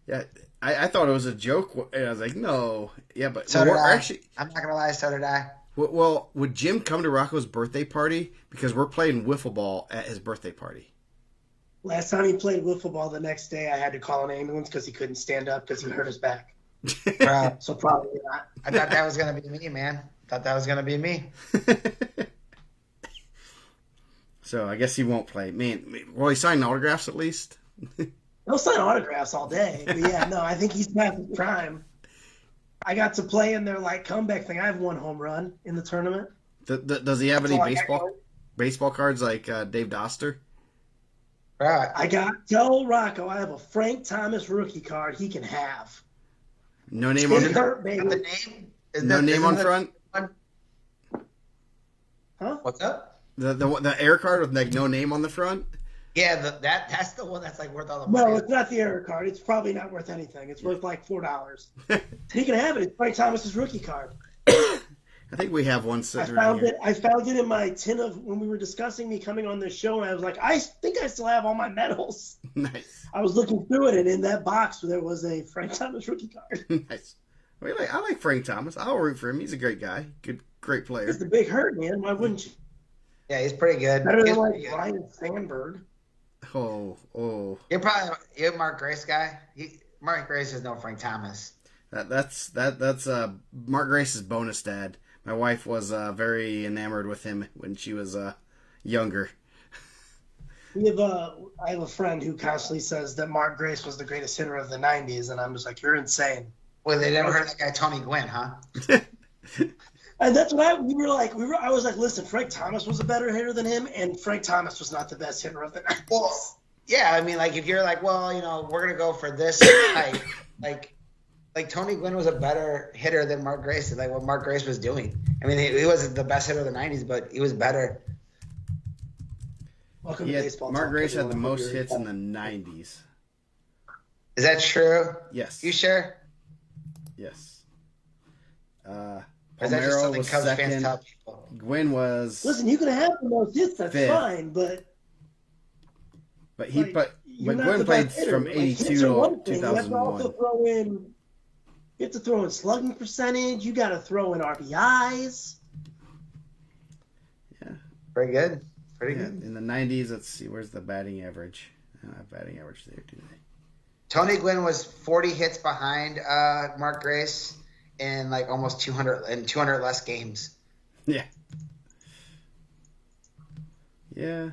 Yeah, I thought it was a joke, and I was like, no. Yeah, but so did I. Actually, I'm not gonna lie, so did I. Well, would Jim come to Rocco's birthday party? Because we're playing wiffle ball at his birthday party. Last time he played wiffle ball, the next day I had to call an ambulance because he couldn't stand up because he hurt his back. Bro, so probably not. I thought that was gonna be me, man. So I guess he won't play. Man, will he sign autographs at least? He'll sign autographs all day. But yeah, no, I think he's past his prime. I got to play in their comeback thing. I have one home run in the tournament. Does he have any baseball cards like Dave Doster? Right. I got tell Rocco I have a Frank Thomas rookie card he can have. No name on it. Hurt, baby. Got the name? No name on front? Huh? What's up? The air card with like no name on the front? Yeah, that's the one that's like worth all the money. No, it's not the error card. It's probably not worth anything. It's worth like $4. He can have it. It's Frank Thomas's rookie card. I think we have one sitting right here. I found it in my tin of when we were discussing me coming on this show, and I was like, I think I still have all my medals. Nice. I was looking through it, and in that box there was a Frank Thomas rookie card. Nice. I like Frank Thomas. I'll root for him. He's a great guy. Great player. It's the big hurt, man. Why wouldn't you? Yeah, he's pretty good. Better He's than pretty like good. Ryan Sandberg. Oh. You're a Mark Grace guy. Mark Grace is no Frank Thomas. That's Mark Grace's bonus dad. My wife was very enamored with him when she was younger. I have a friend who constantly says that Mark Grace was the greatest hitter of the '90s, and I'm just like, you're insane. Well, they never heard of that guy Tony Gwynn, huh? And that's what I was like, listen, Frank Thomas was a better hitter than him, and Frank Thomas was not the best hitter of the '90s. Well, yeah, I mean, like if you're like, well, we're gonna go for this type, like Tony Gwynn was a better hitter than Mark Grace, like what Mark Grace was doing. I mean, he wasn't the best hitter of the '90s, but he was better. Welcome to baseball. Mark talk, Grace had the everyone. most hits in the '90s. Is that true? Yes. You sure? Yes. Or is that just Palmeiro something was Cubs fans second. tell people? Gwynn was. Listen, you can have the most hits, that's fifth. fine, but You're not Gwynn the played best hitter. from Like, '82 hits are to one thing. You have to also 2001. throw in. You have to throw in slugging percentage. You got to throw in RBIs. Yeah. Pretty good. Pretty Yeah. good. In the '90s, let's see. Where's the batting average? I don't have batting average there, do they? Tony Gwynn was 40 hits behind Mark Grace in like almost 200 less games. Yeah. Yeah.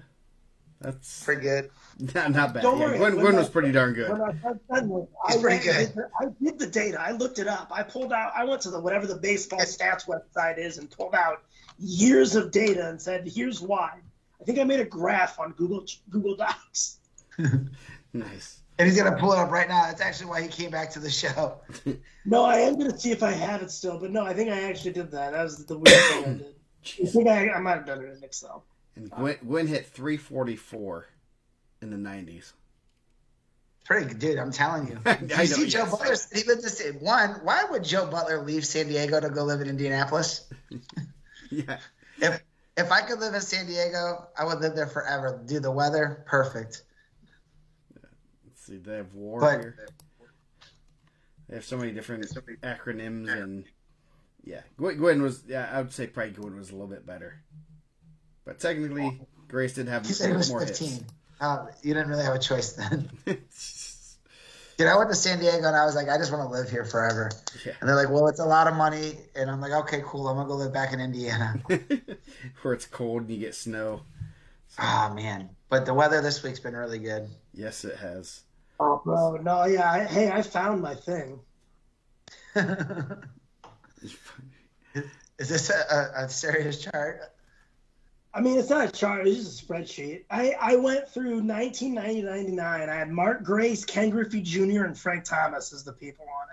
That's Pretty good. not bad. Don't Yeah, worry, Gwynn was pretty darn good. When I first done this, He's pretty good. I did the data. I looked it up. I pulled out. I went to whatever the baseball stats website is and pulled out years of data and said, "Here's why." I think I made a graph on Google Docs. Nice. And he's going to pull it up right now. That's actually why he came back to the show. No, I am going to see if I have it still, but no, I think I actually did that. That was the weird thing I did. I think I might have done it in Excel. And Gwynn hit 344 in the '90s. Pretty good, dude. I'm telling you. I Did you know, see Joe yes. Butler? He lived this. Why would Joe Butler leave San Diego to go live in Indianapolis? Yeah. If I could live in San Diego, I would live there forever. Dude, the weather, perfect. Let's see. They have WAR But here. They have so many different acronyms and yeah. Gwynn was. Yeah, I would say probably Gwynn was a little bit better. But technically, Grace did have he said he was more 15. hits. You didn't really have a choice then. Dude, I went to San Diego and I was like, I just want to live here forever. Yeah. And they're like, well, it's a lot of money. And I'm like, okay, cool. I'm going to go live back in Indiana. Where it's cold and you get snow. Oh, man. But the weather this week's been really good. Yes, it has. Oh, bro, no, yeah. I found my thing. Is this a serious chart? I mean, it's not a chart. It's just a spreadsheet. I went through 1990 to 99. I had Mark Grace, Ken Griffey Jr., and Frank Thomas as the people on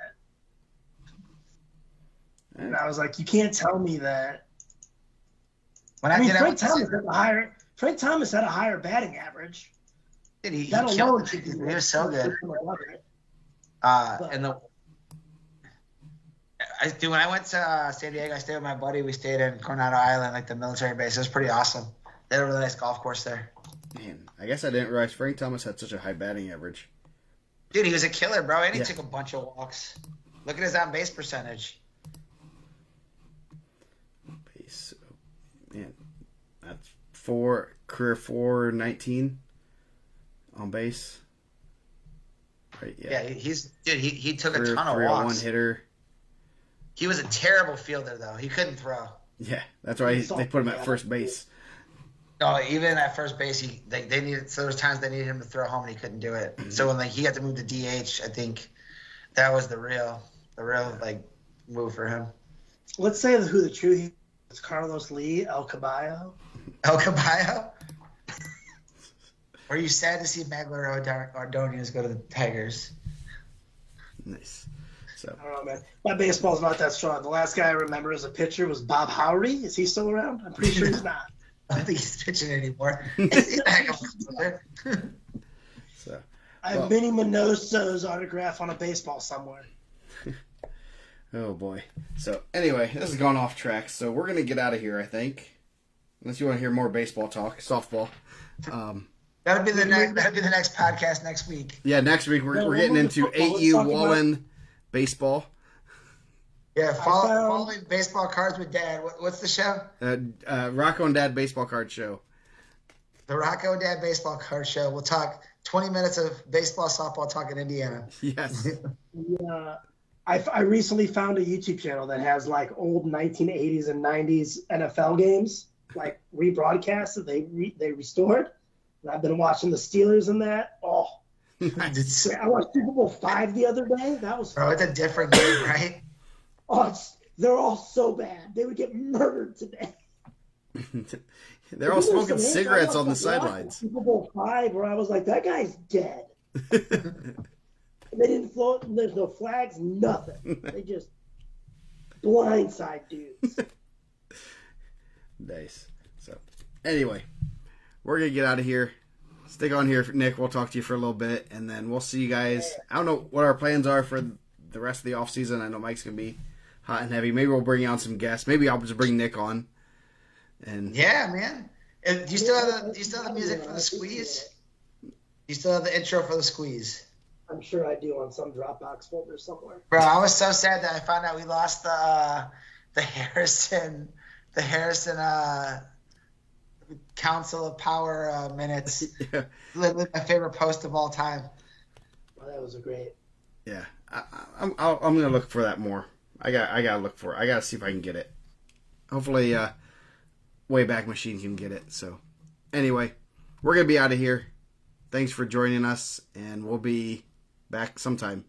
it. And I was like, you can't tell me that. When I mean, did Frank Thomas had a higher batting average. Dude, he That killed alone it. should be He was so good. Dude, when I went to San Diego, I stayed with my buddy. We stayed in Coronado Island, like the military base. It was pretty awesome. They had a really nice golf course there. Man, I guess I didn't realize Frank Thomas had such a high batting average. Dude, he was a killer, bro, and he Yeah. took a bunch of walks. Look at his on-base percentage. Base, man, that's career 419 on base. Right, Yeah, he took career a ton of 301 walks. hitter. He was a terrible fielder, though. He couldn't throw. Yeah, that's why they put him at first base. No, even at first base, they needed. So there was times they needed him to throw home, and he couldn't do it. Mm-hmm. So when he got to move to DH, I think that was the real move for him. Let's say who the true is. Carlos Lee, El Caballo. El Caballo. Were you sad to see Magler Ordonez go to the Tigers? Nice. So I don't know, man. My baseball's not that strong. The last guy I remember as a pitcher was Bob Howry. Is he still around? I'm pretty sure he's not. I don't think he's pitching anymore. He's a heck of a player. so I have Minnie Minoso's autograph on a baseball somewhere. oh boy. So anyway, this is going off track. So we're gonna get out of here, I think. Unless you want to hear more baseball talk, softball. That'll be the next podcast next week. Yeah, next week we're getting into football. AU Wallen baseball. Yeah, following baseball cards with Dad. What's the show? Rocco and Dad baseball card show. The Rocco and Dad baseball card show. We'll talk 20 minutes of baseball, softball talk in Indiana. Yes. Yeah. I recently found a YouTube channel that has like old 1980s and 90s NFL games, like rebroadcasts that they restored. And I've been watching the Steelers and that. Oh, Nice. I watched Super Bowl V the other day. That was Bro, it's a different game, right? oh, they're all so bad. They would get murdered today. They're all smoking cigarettes on the sidelines. Super Bowl V, where I was like, that guy's dead. They didn't float. There's no flags, nothing. They just blindside dudes. Nice. So, anyway, we're going to get out of here. Stick on here, Nick. We'll talk to you for a little bit, and then we'll see you guys. I don't know what our plans are for the rest of the off season. I know Mike's going to be hot and heavy. Maybe we'll bring on some guests. Maybe I'll just bring Nick on. And yeah, man. Do you still have the music for the squeeze? Do you still have the intro for the squeeze? I'm sure I do on some Dropbox folder somewhere. Bro, I was so sad that I found out we lost the Harrison Council of Power minutes. yeah. Literally my favorite post of all time. Well, that was a great. Yeah, I'm gonna look for that more. I gotta look for it. I gotta see if I can get it. Hopefully, Wayback Machine can get it. So, anyway, we're gonna be out of here. Thanks for joining us, and we'll be back sometime.